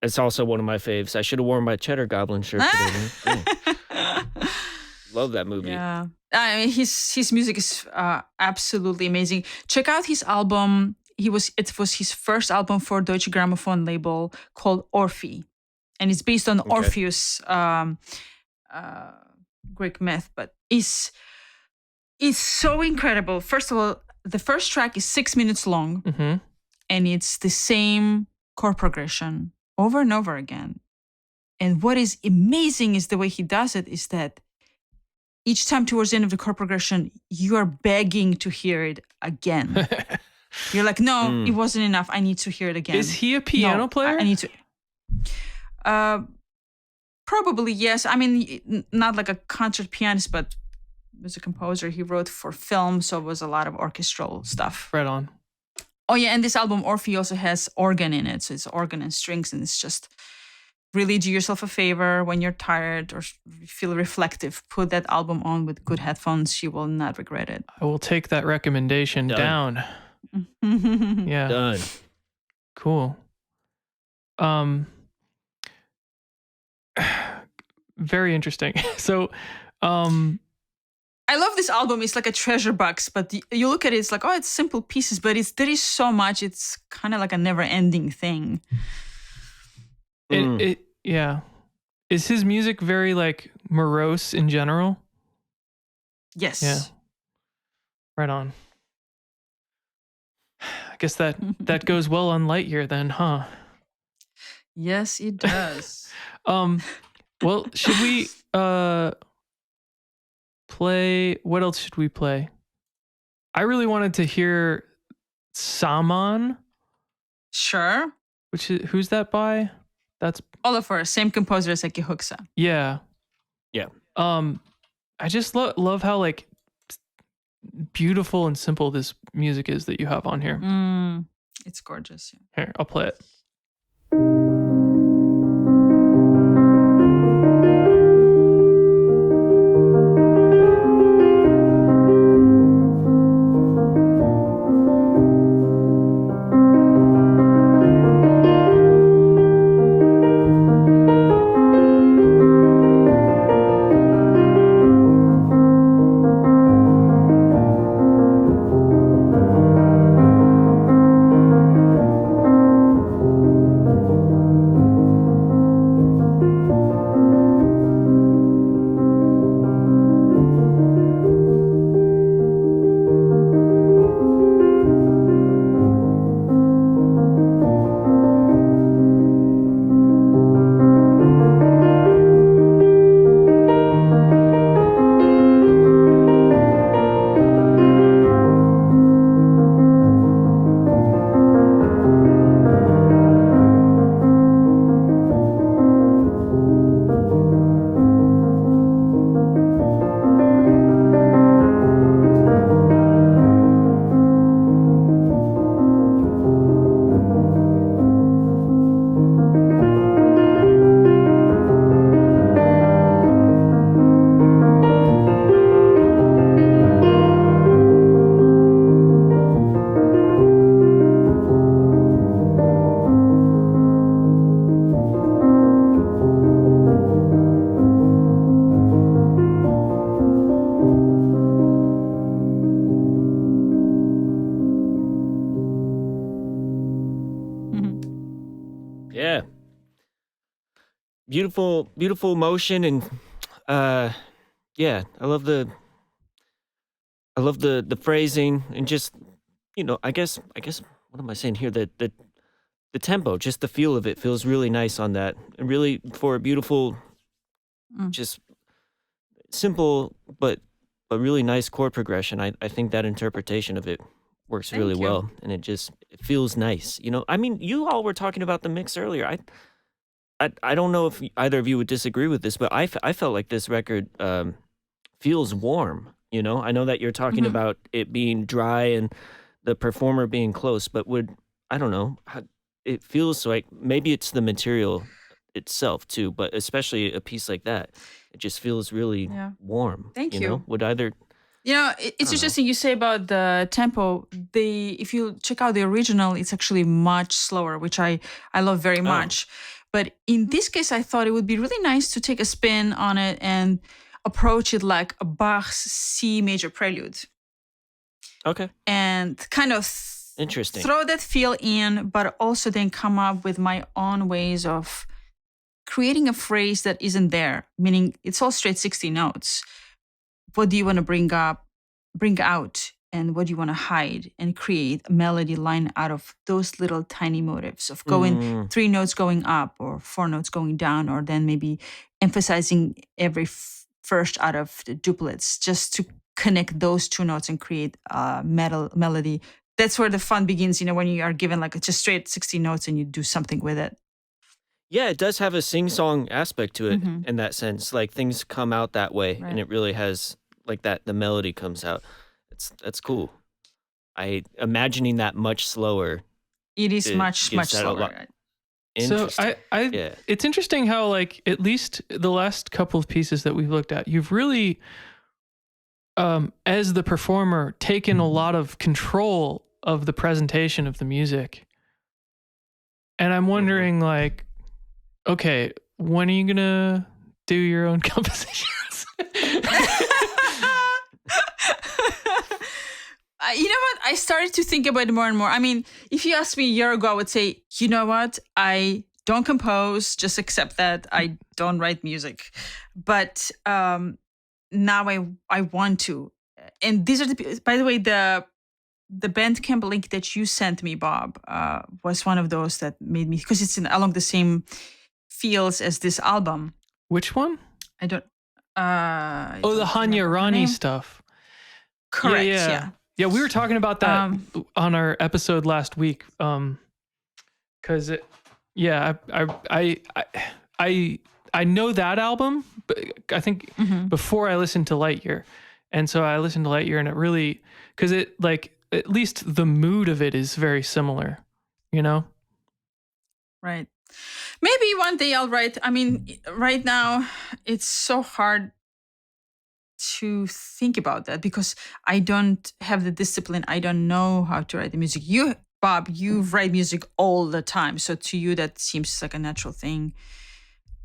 Speaker 3: It's also one of my faves. I should have worn my Cheddar Goblin shirt today. Love that movie.
Speaker 2: Yeah, I mean his music is absolutely amazing. Check out his album. It was his first album for Deutsche Grammophon label called Orphy, and it's based on Orpheus, Greek myth. But it's so incredible. First of all, the first track is 6 minutes long, and it's the same chord progression over and over again. And what is amazing is the way he does it is that each time towards the end of the chord progression, you are begging to hear it again. You're like, no, it wasn't enough. I need to hear it again.
Speaker 1: Is he a piano player?
Speaker 2: I need to. Probably, yes. I mean, not like a concert pianist, but was a composer. He wrote for film, so it was a lot of orchestral stuff.
Speaker 1: Right on.
Speaker 2: Oh, yeah, and this album, Orphy, also has organ in it. So it's organ and strings, and it's just really do yourself a favor when you're tired or feel reflective. Put that album on with good headphones. You will not regret it.
Speaker 1: I will take that recommendation down. Yeah.
Speaker 3: Done.
Speaker 1: Cool. Very interesting. So,
Speaker 2: I love this album. It's like a treasure box, but you look at it, it's like, oh, it's simple pieces, but there is so much. It's kind of like a never-ending thing.
Speaker 1: Yeah. Is his music very like morose in general?
Speaker 2: Yes.
Speaker 1: Yeah. Right on. I guess that goes well on Lightyear then, huh?
Speaker 2: Yes, it does.
Speaker 1: Well, should we play? What else should we play? I really wanted to hear Saman.
Speaker 2: Sure.
Speaker 1: Who's that by? That's
Speaker 2: Oliver, same composer as Eki Huksa.
Speaker 1: Yeah. I just love how like beautiful and simple this music is that you have on here.
Speaker 2: It's gorgeous. Yeah.
Speaker 1: Here, I'll play it.
Speaker 3: Yeah. Beautiful motion, and yeah, I love the phrasing, and just, I guess what am I saying here? The tempo, just the feel of it feels really nice on that. And really, for a beautiful, just simple but really nice chord progression, I think that interpretation of it works really well, and it feels nice. I mean, you all were talking about the mix earlier. I don't know if either of you would disagree with this, but I felt like this record feels warm. I know that you're talking about it being dry and the performer being close, but I don't know, it feels like maybe it's the material itself too, but especially a piece like that, it just feels really warm.
Speaker 2: Thank you.
Speaker 3: Would either...
Speaker 2: It's interesting you say about the tempo. If you check out the original, it's actually much slower, which I love very much. But in this case, I thought it would be really nice to take a spin on it and approach it like a Bach's C major prelude.
Speaker 3: Okay.
Speaker 2: And kind of
Speaker 3: interesting.
Speaker 2: Throw that feel in, but also then come up with my own ways of creating a phrase that isn't there, meaning it's all straight 60 notes. What do you want to bring out, and what do you want to hide, and create a melody line out of those little tiny motifs of going 3 notes going up or 4 notes going down, or then maybe emphasizing every first out of the duplets just to connect those 2 notes and create a melody. That's where the fun begins, when you are given like just straight 60 notes and you do something with it.
Speaker 3: Yeah, it does have a sing-song aspect to it in that sense. Like things come out that way, and it really has like that. The melody comes out. That's cool. Imagining that much slower.
Speaker 2: It is much slower.
Speaker 1: So it's interesting how like at least the last couple of pieces that we've looked at, you've really, as the performer, taken a lot of control of the presentation of the music. And I'm wondering, like, okay, when are you gonna do your own compositions?
Speaker 2: You know what? I started to think about it more and more. I mean, if you asked me a year ago, I would say, you know what? I don't compose, just accept that. I don't write music. But now I want to. And these are by the way, the Bandcamp link that you sent me, Bob, was one of those that made me, because it's along the same feels as this album.
Speaker 1: Which one?
Speaker 2: I don't.
Speaker 1: The Hanya Rani stuff.
Speaker 2: Correct. Yeah.
Speaker 1: Yeah, we were talking about that on our episode last week. Because I I know that album, but I think before I listened to Lightyear. And so I listened to Lightyear, and it really, because it, like, at least the mood of it is very similar, you know?
Speaker 2: Right. Maybe one day I'll write. I mean, right now it's so hard to think about that because I don't have the discipline. I don't know how to write the music. You, Bob, you write music all the time. So to you, that seems like a natural thing.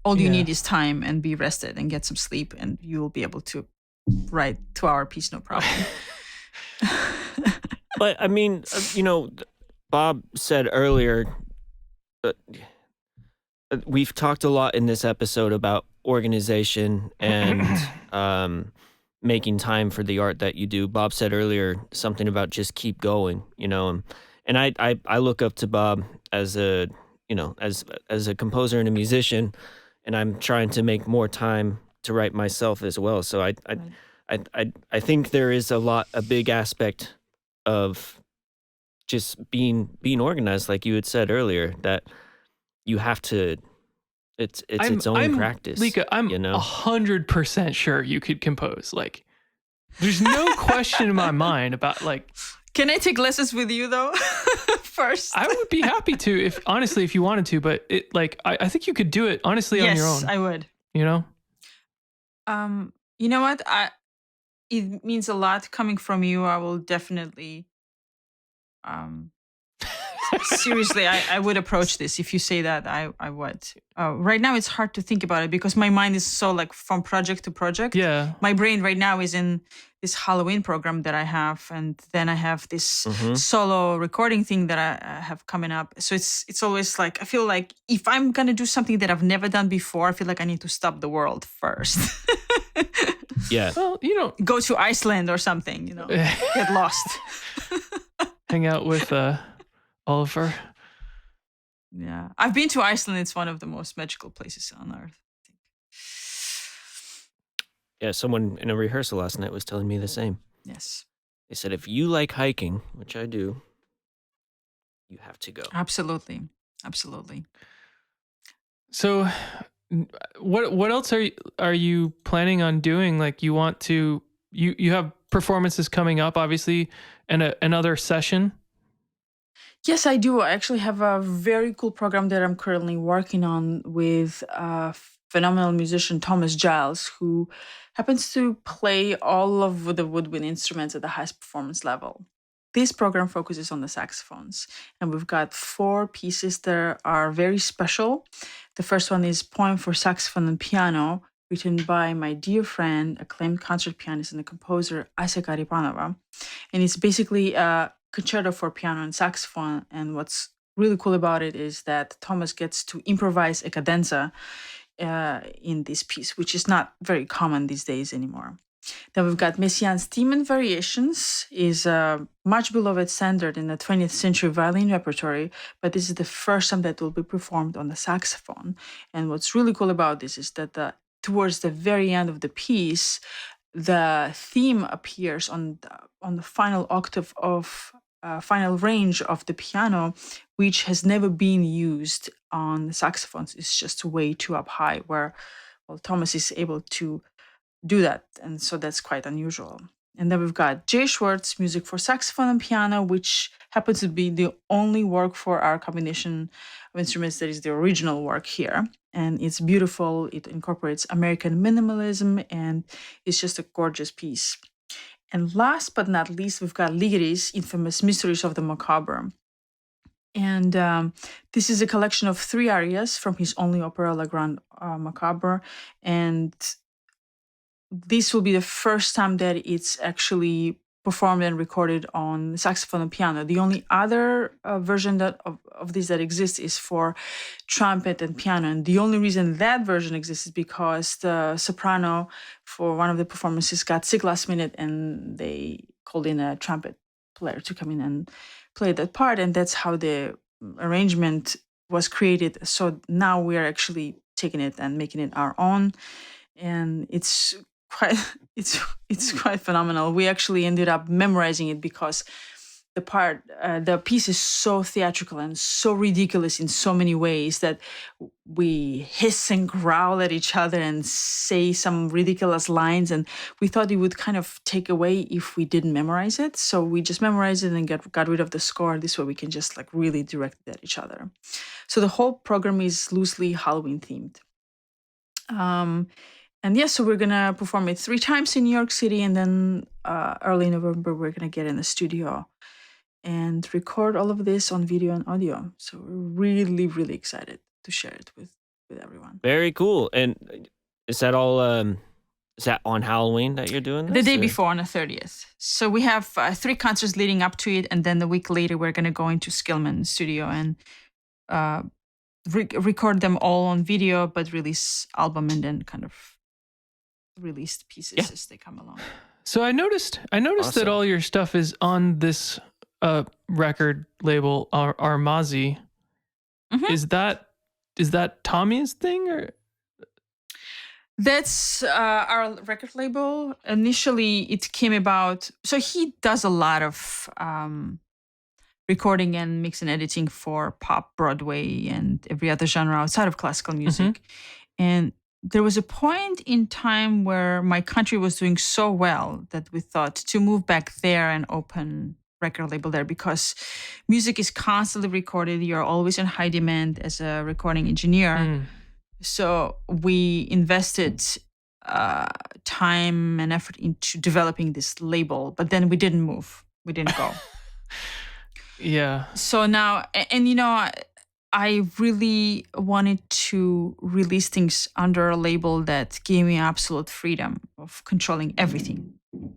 Speaker 2: All you need is time and be rested and get some sleep, and you will be able to write 2-hour piece, no problem.
Speaker 3: But I mean, Bob said earlier, we've talked a lot in this episode about organization and making time for the art that you do. Bob said earlier something about just keep going, and I look up to Bob as a as a composer and a musician, and I'm trying to make more time to write myself as well. So I think there is a big aspect of just being organized, like you had said earlier, that you have to. It's its own practice.
Speaker 1: Lika, I'm 100% sure you could compose. Like, there's no question in my mind about, like.
Speaker 2: Can I take lessons with you though? First,
Speaker 1: I would be happy to, if you wanted to. But it, like, I think you could do it honestly on your own.
Speaker 2: Yes, I would.
Speaker 1: You know.
Speaker 2: You know what? It means a lot coming from you. I will definitely. Seriously, I would approach this. If you say that, I would. Right now, it's hard to think about it because my mind is so like from project to project.
Speaker 1: Yeah.
Speaker 2: My brain right now is in this Halloween program that I have, and then I have this solo recording thing that I have coming up. So it's always like I feel like if I'm gonna do something that I've never done before, I feel like I need to stop the world first.
Speaker 3: Yeah.
Speaker 1: Well,
Speaker 2: go to Iceland or something. Get lost.
Speaker 1: Hang out with Oliver.
Speaker 2: Yeah, I've been to Iceland. It's one of the most magical places on earth, I think.
Speaker 3: Yeah, someone in a rehearsal last night was telling me the same.
Speaker 2: Yes.
Speaker 3: They said, if you like hiking, which I do, you have to go.
Speaker 2: Absolutely. Absolutely.
Speaker 1: So what else are you planning on doing? Like, you want to, you have performances coming up, obviously, and another session.
Speaker 2: Yes, I do. I actually have a very cool program that I'm currently working on with a phenomenal musician, Thomas Giles, who happens to play all of the woodwind instruments at the highest performance level. This program focuses on the saxophones, and we've got 4 pieces that are very special. The first one is Poem for Saxophone and Piano, written by my dear friend, acclaimed concert pianist and composer, Asya Karipanova. And it's basically a concerto for piano and saxophone. And what's really cool about it is that Thomas gets to improvise a cadenza in this piece, which is not very common these days anymore. Then we've got Messiaen's Theme and Variations, is a much beloved standard in the 20th century violin repertory, but this is the first time that will be performed on the saxophone. And what's really cool about this is that towards the very end of the piece, the theme appears on the final octave of final range of the piano, which has never been used on the saxophones. It's just way too up high, where Thomas is able to do that, and so that's quite unusual. And then we've got Jay Schwartz, music for saxophone and piano, which happens to be the only work for our combination of instruments that is the original work here. And it's beautiful. It incorporates American minimalism, and it's just a gorgeous piece. And last but not least, we've got Ligeti's infamous Mysteries of the Macabre. And this is a collection of 3 arias from his only opera, La Grande Macabre. And this will be the first time that it's actually performed and recorded on saxophone and piano. The only other version of this that exists is for trumpet and piano. And the only reason that version exists is because the soprano for one of the performances got sick last minute, and they called in a trumpet player to come in and play that part. And that's how the arrangement was created. So now we are actually taking it and making it our own. And it's quite phenomenal. We actually ended up memorizing it because the piece is so theatrical and so ridiculous in so many ways that we hiss and growl at each other and say some ridiculous lines. And we thought it would kind of take away if we didn't memorize it. So we just memorized it and got rid of the score. This way we can just like really direct it at each other. So the whole program is loosely Halloween themed. And yeah, so we're going to perform it 3 times in New York City. And then early November, we're going to get in the studio and record all of this on video and audio. So we're really, really excited to share it with everyone.
Speaker 3: Very cool. And is that all? Is that on Halloween that you're doing this?
Speaker 2: The day before, on the 30th. So we have 3 concerts leading up to it, and then the week later we're going to go into Skillman Studio and record them all on video, but release album and then kind of release pieces as they come along.
Speaker 1: So I noticed
Speaker 3: Awesome.
Speaker 1: that all your stuff is on this record label, Armazi.
Speaker 2: Mhm.
Speaker 1: Is that Tommy's thing, or?
Speaker 2: That's our record label. Initially, it came about. So he does a lot of recording and mix and editing for pop, Broadway, and every other genre outside of classical music. And there was a point in time where my country was doing so well that we thought to move back there and open record label there, because music is constantly recorded. You're always in high demand as a recording engineer. So we invested time and effort into developing this label, but then we didn't move. We didn't go.
Speaker 1: Yeah.
Speaker 2: So now, and you know, I really wanted to release things under a label that gave me absolute freedom of controlling everything.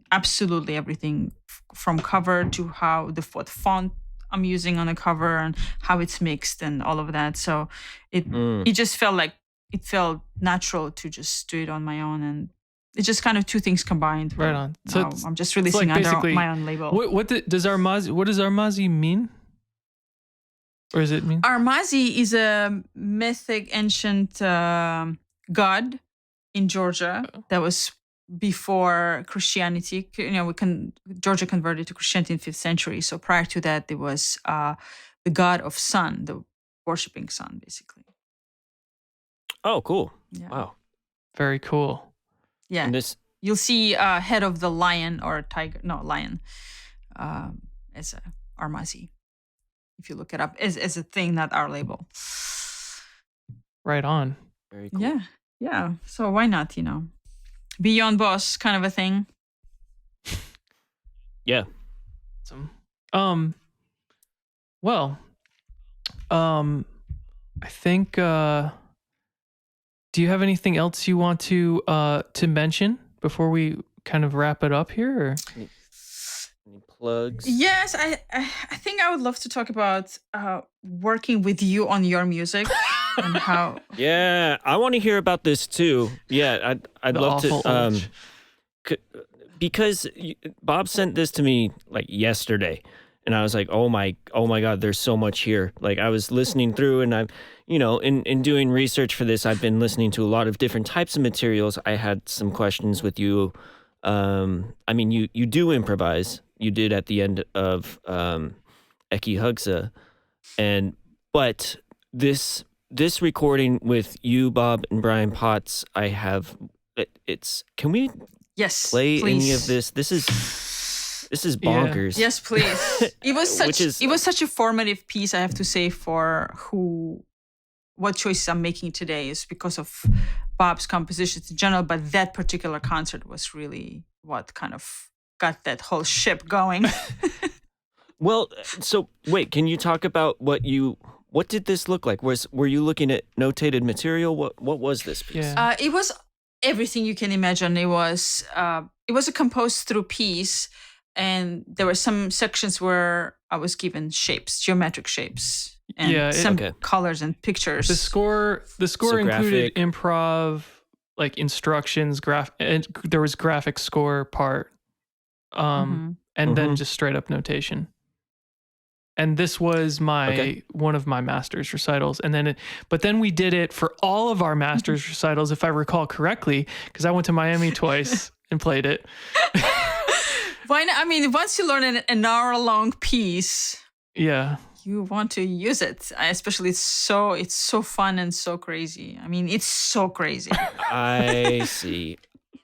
Speaker 2: Absolutely everything, from cover to what font I'm using on the cover and how it's mixed and all of that. So it just felt natural to just do it on my own, and it's just kind of 2 things combined.
Speaker 1: Right on. So
Speaker 2: I'm just releasing under my own label.
Speaker 1: What does Armazi mean? Or does it mean?
Speaker 2: Armazi is a mythic ancient god in Georgia that was before Christianity. You know, Georgia converted to Christianity in the 5th century. So prior to that, there was the god of sun, the worshiping sun, basically.
Speaker 3: Oh, cool.
Speaker 2: Yeah.
Speaker 3: Wow.
Speaker 1: Very cool.
Speaker 2: Yeah.
Speaker 3: And this,
Speaker 2: You'll see head of the lion or tiger, lion, as a Armazi. If you look it up as a thing, not our label.
Speaker 1: Right on.
Speaker 3: very cool.
Speaker 2: Yeah. Yeah. So why not, be your own boss kind of a thing.
Speaker 3: Yeah.
Speaker 1: Well, I think, do you have anything else you want to mention before we kind of wrap it up here? Or?
Speaker 3: Any plugs?
Speaker 2: Yes, I think I would love to talk about working with you on your music and how.
Speaker 3: Yeah, I want to hear about this too. Yeah, I'd
Speaker 1: The
Speaker 3: love
Speaker 1: awful
Speaker 3: to.
Speaker 1: urge.
Speaker 3: Because Bob sent this to me like yesterday, and I was like, oh my God, there's so much here. Like, I was listening through, and I'm, in doing research for this, I've been listening to a lot of different types of materials. I had some questions with you. I mean, you do improvise. You did at the end of Ep12, but this recording with you, Bob, and Brian Potts, I have. Can we
Speaker 2: Yes,
Speaker 3: play
Speaker 2: please.
Speaker 3: any of this? This is bonkers.
Speaker 2: Yes, please. It was such a formative piece, I have to say, for what choices I'm making today is because of Bob's compositions in general, but that particular concert was really what kind of got that whole ship going.
Speaker 3: Well, so wait, can you talk about what did this look like? Were you looking at notated material? What was this piece?
Speaker 1: Yeah.
Speaker 2: It was everything you can imagine. It was a composed through piece, and there were some sections where I was given shapes, geometric shapes, and some colors and pictures.
Speaker 1: The score included improv, like instructions, and there was graphic score part, and then just straight up notation. And this was one of my master's recitals, but then we did it for all of our master's recitals, if I recall correctly, because I went to Miami twice and played it.
Speaker 2: Why not? I mean, once you learn an hour-long piece,
Speaker 1: Yeah.
Speaker 2: you want to use it. Especially it's so fun and so crazy. I mean, it's so crazy.
Speaker 3: I see.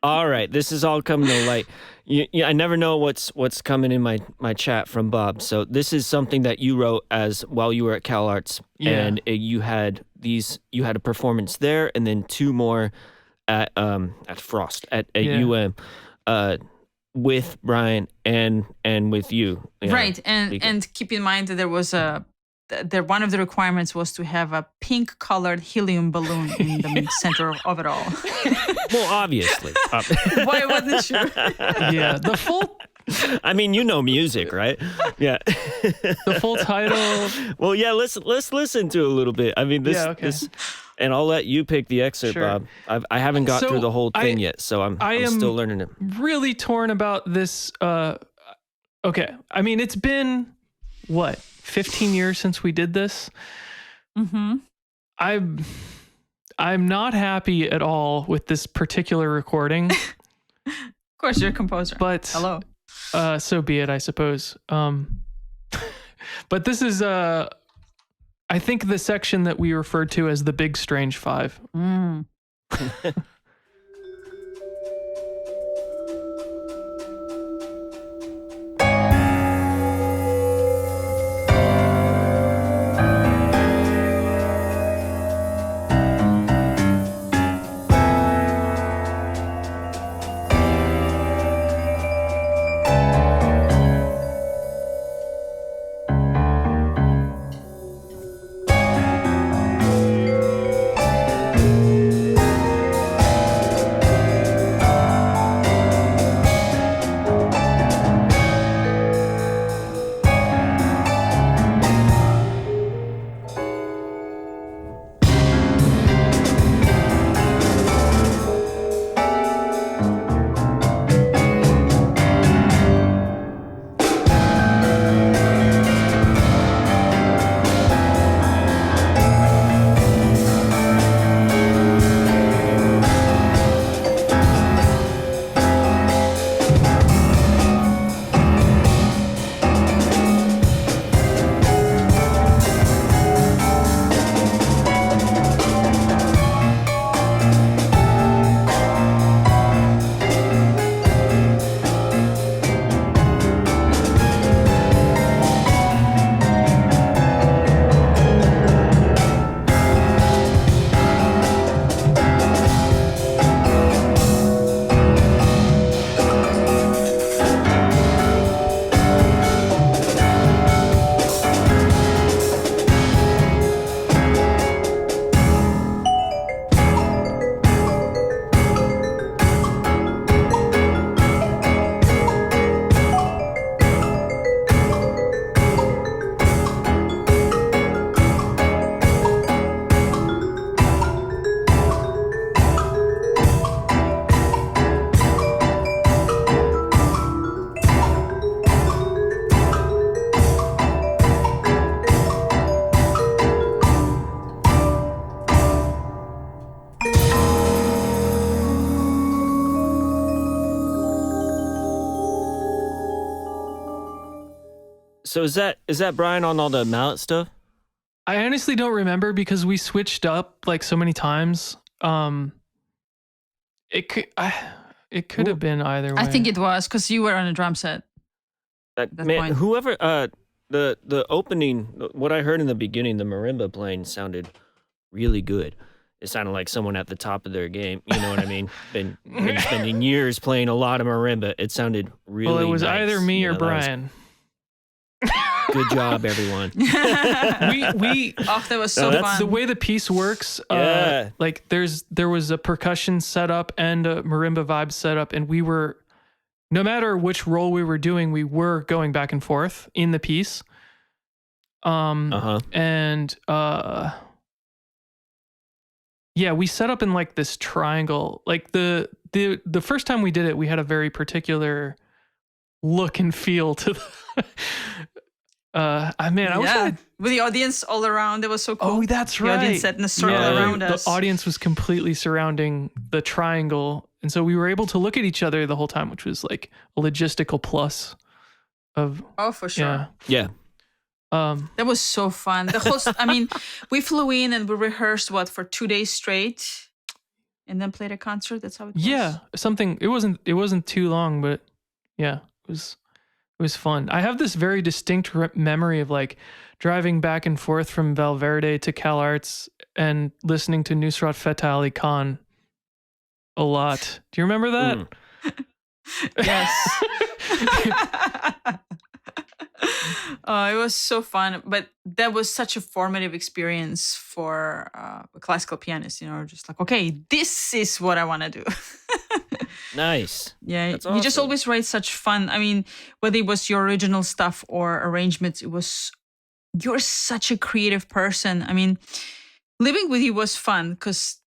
Speaker 3: All right, this is all coming to light. I never know what's coming in my chat from Bob. So this is something that you wrote as while you were at CalArts, and you had a performance there, and then 2 more at Frost at UM, with Brian and with you.
Speaker 2: Right, and keep in mind that there was one of the requirements was to have a pink colored helium balloon in the center of it all.
Speaker 3: Well, obviously.
Speaker 2: Why wasn't sure?
Speaker 1: Yeah, the full.
Speaker 3: I mean, you know music, right? Yeah.
Speaker 1: The full title.
Speaker 3: Well, yeah. Let's listen to a little bit. I mean, this, and I'll let you pick the excerpt,
Speaker 1: Sure.
Speaker 3: Bob. I haven't got through the whole thing yet, so I'm still learning it.
Speaker 1: Really torn about this. Okay, I mean, it's been what 15 years since we did this.
Speaker 2: Mm-hmm.
Speaker 1: I'm not happy at all with this particular recording.
Speaker 2: Of course, you're a composer.
Speaker 1: But
Speaker 2: hello.
Speaker 1: So be it, I suppose. But this is I think the section that we referred to as the Big Strange Five.
Speaker 2: Mm.
Speaker 3: So is that Brian on all the mallet stuff?
Speaker 1: I honestly don't remember because we switched up like so many times. It could have been either way.
Speaker 2: I think it was because you were on a drum set.
Speaker 3: Man,
Speaker 2: point.
Speaker 3: whoever the opening, what I heard in the beginning, the marimba playing sounded really good. It sounded like someone at the top of their game. You know what I mean? Been spending years playing a lot of marimba. It sounded really.
Speaker 1: Well, it was
Speaker 3: nice.
Speaker 1: either me or
Speaker 3: that was-
Speaker 1: Brian.
Speaker 3: Good job, everyone.
Speaker 1: we
Speaker 2: That was so
Speaker 3: that's
Speaker 2: fun.
Speaker 1: the way the piece works.
Speaker 3: Yeah.
Speaker 1: Like there was a percussion setup and a marimba vibe setup, and we were, no matter which role we were doing, we were going back and forth in the piece. And yeah, we set up in like this triangle. Like the first time we did it, we had a very particular look and feel to the I wish I
Speaker 2: with the audience all around. It was so cool.
Speaker 1: Oh, that's
Speaker 2: The
Speaker 1: right.
Speaker 2: audience sat in a circle
Speaker 1: Yeah,
Speaker 2: around us.
Speaker 1: The audience was completely surrounding the triangle. And so we were able to look at each other the whole time, which was like a logistical plus of,
Speaker 2: Oh, for sure.
Speaker 3: Yeah.
Speaker 2: That was so fun. The whole, I mean, we flew in and we rehearsed for 2 days straight, and then played a concert. That's how it was.
Speaker 1: Yeah, something. It wasn't too long, but yeah, it was fun. I have this very distinct memory of like driving back and forth from Valverde to Cal Arts and listening to Nusrat Fateh Ali Khan a lot. Do you remember that?
Speaker 2: Yes. Oh, it was so fun, but that was such a formative experience for a classical pianist. Just like, okay, this is what I want to do.
Speaker 3: Nice.
Speaker 2: Yeah,
Speaker 3: That's
Speaker 2: you just
Speaker 3: awesome.
Speaker 2: always write such fun. I mean, whether it was your original stuff or arrangements, you're such a creative person. I mean, living with you was fun because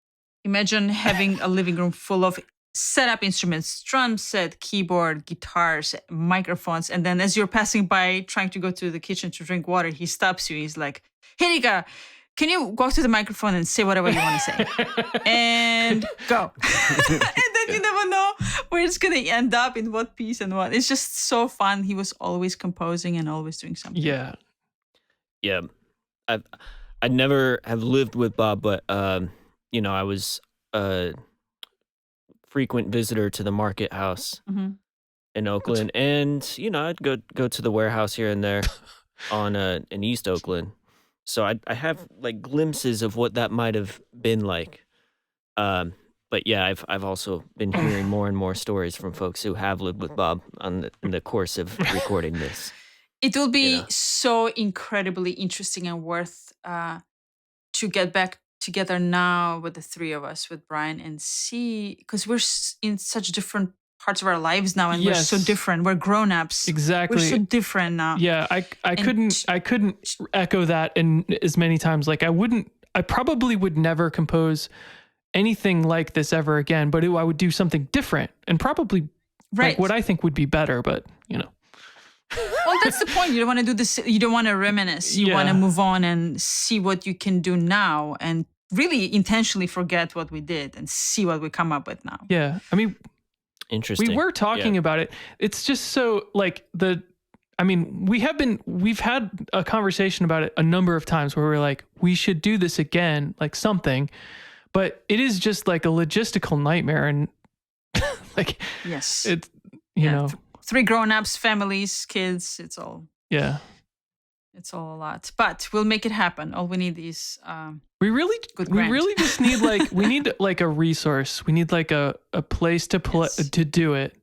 Speaker 2: imagine having a living room full of set up instruments, drum set, keyboard, guitars, microphones. And then as you're passing by, trying to go to the kitchen to drink water, he stops you. He's like, hey, Nika, can you go to the microphone and say whatever you want to say? And go. And then you never know where it's going to end up, in what piece and what. It's just so fun. He was always composing and always doing something.
Speaker 1: Yeah.
Speaker 3: Yeah. I never have lived with Bob, but I was a frequent visitor to the Market House in Oakland, and I'd go to the warehouse here and there on in East Oakland. So I have like glimpses of what that might have been like. But yeah, I've also been hearing more and more stories from folks who have lived with Bob in the course of recording this.
Speaker 2: It will be so incredibly interesting and worth to get back together now with the three of us, with Brian, and see, because we're in such different parts of our lives now, and we're so different. We're grown-ups.
Speaker 1: Exactly.
Speaker 2: We're so different now.
Speaker 1: Yeah, I couldn't echo that in as many times. Like I probably would never compose anything like this ever again, but I would do something different and probably like what I think would be better, but
Speaker 2: Well, that's the point. You don't want to do this. You don't want to reminisce. You want to move on and see what you can do now, and really intentionally forget what we did and see what we come up with now.
Speaker 1: Yeah. I mean,
Speaker 3: interesting.
Speaker 1: We were talking about it. It's just so like we've had a conversation about it a number of times where we're like, we should do this again, like something, but it is just like a logistical nightmare. And like,
Speaker 2: yes,
Speaker 1: it's,
Speaker 2: three grown-ups, families, kids, it's all a lot, but we'll make it happen. All we need is
Speaker 1: we really just need like a resource. We need like a place to to do it,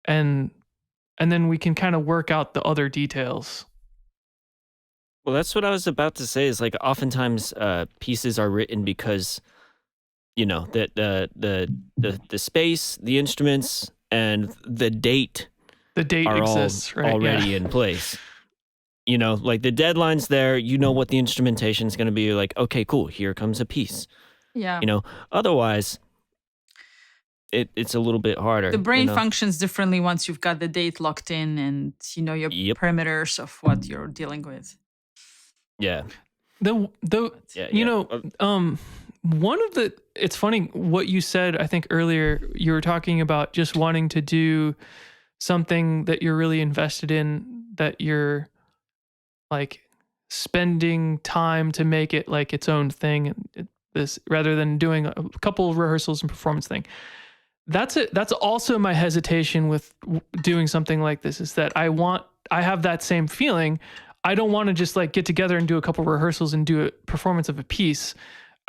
Speaker 1: and then we can kind of work out the other details.
Speaker 3: Well, that's what I was about to say, is like oftentimes pieces are written because that the space, the instruments, and the date are
Speaker 1: exists,
Speaker 3: all
Speaker 1: right?
Speaker 3: already in place. Like the deadline's there, what the instrumentation is going to be. You're like, okay, cool, here comes a piece.
Speaker 2: Yeah.
Speaker 3: Otherwise it's a little bit harder.
Speaker 2: The brain functions differently once you've got the date locked in and your parameters of what you're dealing with.
Speaker 3: Yeah.
Speaker 1: It's funny what you said, I think earlier, you were talking about just wanting to do something that you're really invested in, that you're like spending time to make it like its own thing, this rather than doing a couple of rehearsals and performance thing. That's it. That's also my hesitation with doing something like this, is that I have that same feeling. I don't want to just like get together and do a couple of rehearsals and do a performance of a piece.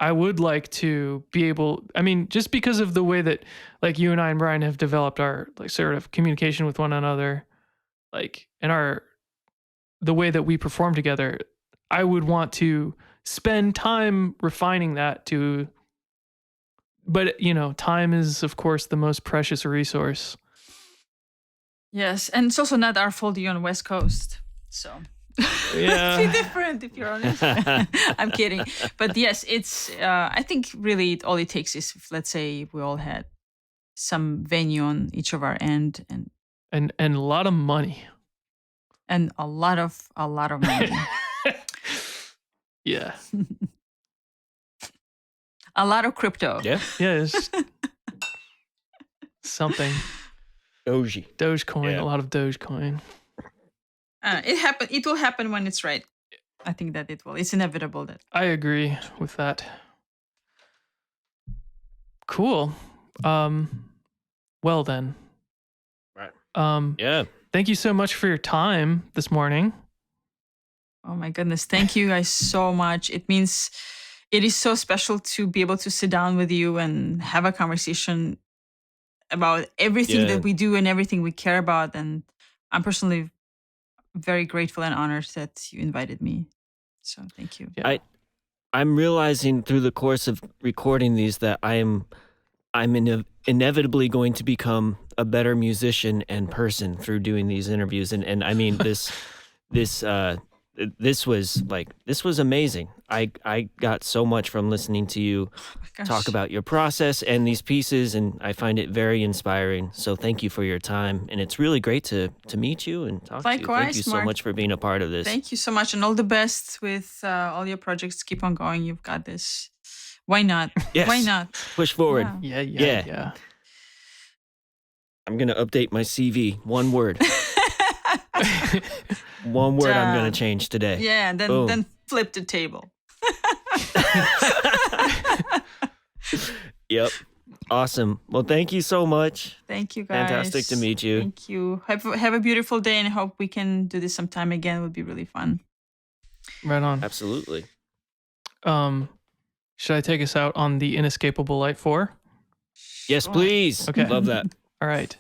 Speaker 1: I would like to be able, just because of the way that like you and I and Brian have developed our like sort of communication with one another, like, and the way that we perform together, I would want to spend time refining that but time is of course the most precious resource.
Speaker 2: Yes. And it's also not our fault you're on the West Coast. So
Speaker 1: yeah,
Speaker 2: it's different if you're honest. I'm kidding, but yes, it's. I think really all it takes is, if, let's say, we all had some venue on each of our end,
Speaker 1: and a lot of money,
Speaker 2: and a lot of money.
Speaker 1: Yeah,
Speaker 2: a lot of crypto.
Speaker 3: Yeah.
Speaker 1: Yes. Something.
Speaker 3: Dogecoin.
Speaker 1: A lot of Dogecoin.
Speaker 2: It will happen when it's right. I think that it will. It's inevitable that.
Speaker 1: I agree with that. Cool. Well then.
Speaker 3: Right. Yeah.
Speaker 1: Thank you so much for your time this morning.
Speaker 2: Oh my goodness. Thank you guys so much. It is so special to be able to sit down with you and have a conversation about everything that we do and everything we care about. And I'm personally very grateful and honored that you invited me. So thank you.
Speaker 3: Yeah. I'm realizing through the course of recording these that I'm inevitably going to become a better musician and person through doing these interviews. And I mean, this was amazing. I got so much from listening to you talk about your process and these pieces, and I find it very inspiring. So thank you for your time, and it's really great to meet you and talk to you. Thank you so much for being a part of this.
Speaker 2: Thank you so much, and all the best with all your projects. Keep on going. You've got this. Why not?
Speaker 3: Yes.
Speaker 2: Why not?
Speaker 3: Push forward.
Speaker 1: Yeah.
Speaker 3: I'm gonna update my CV. One word. One word I'm going to change today.
Speaker 2: Yeah, and then flip the table.
Speaker 3: Yep. Awesome. Well, thank you so much.
Speaker 2: Thank you, guys.
Speaker 3: Fantastic to meet you.
Speaker 2: Thank you. Have a beautiful day, and I hope we can do this sometime again. It would be really fun.
Speaker 1: Right on.
Speaker 3: Absolutely.
Speaker 1: Should I take us out on the Inescapable Light 4?
Speaker 3: Yes, please.
Speaker 1: Okay.
Speaker 3: Love that.
Speaker 1: All right.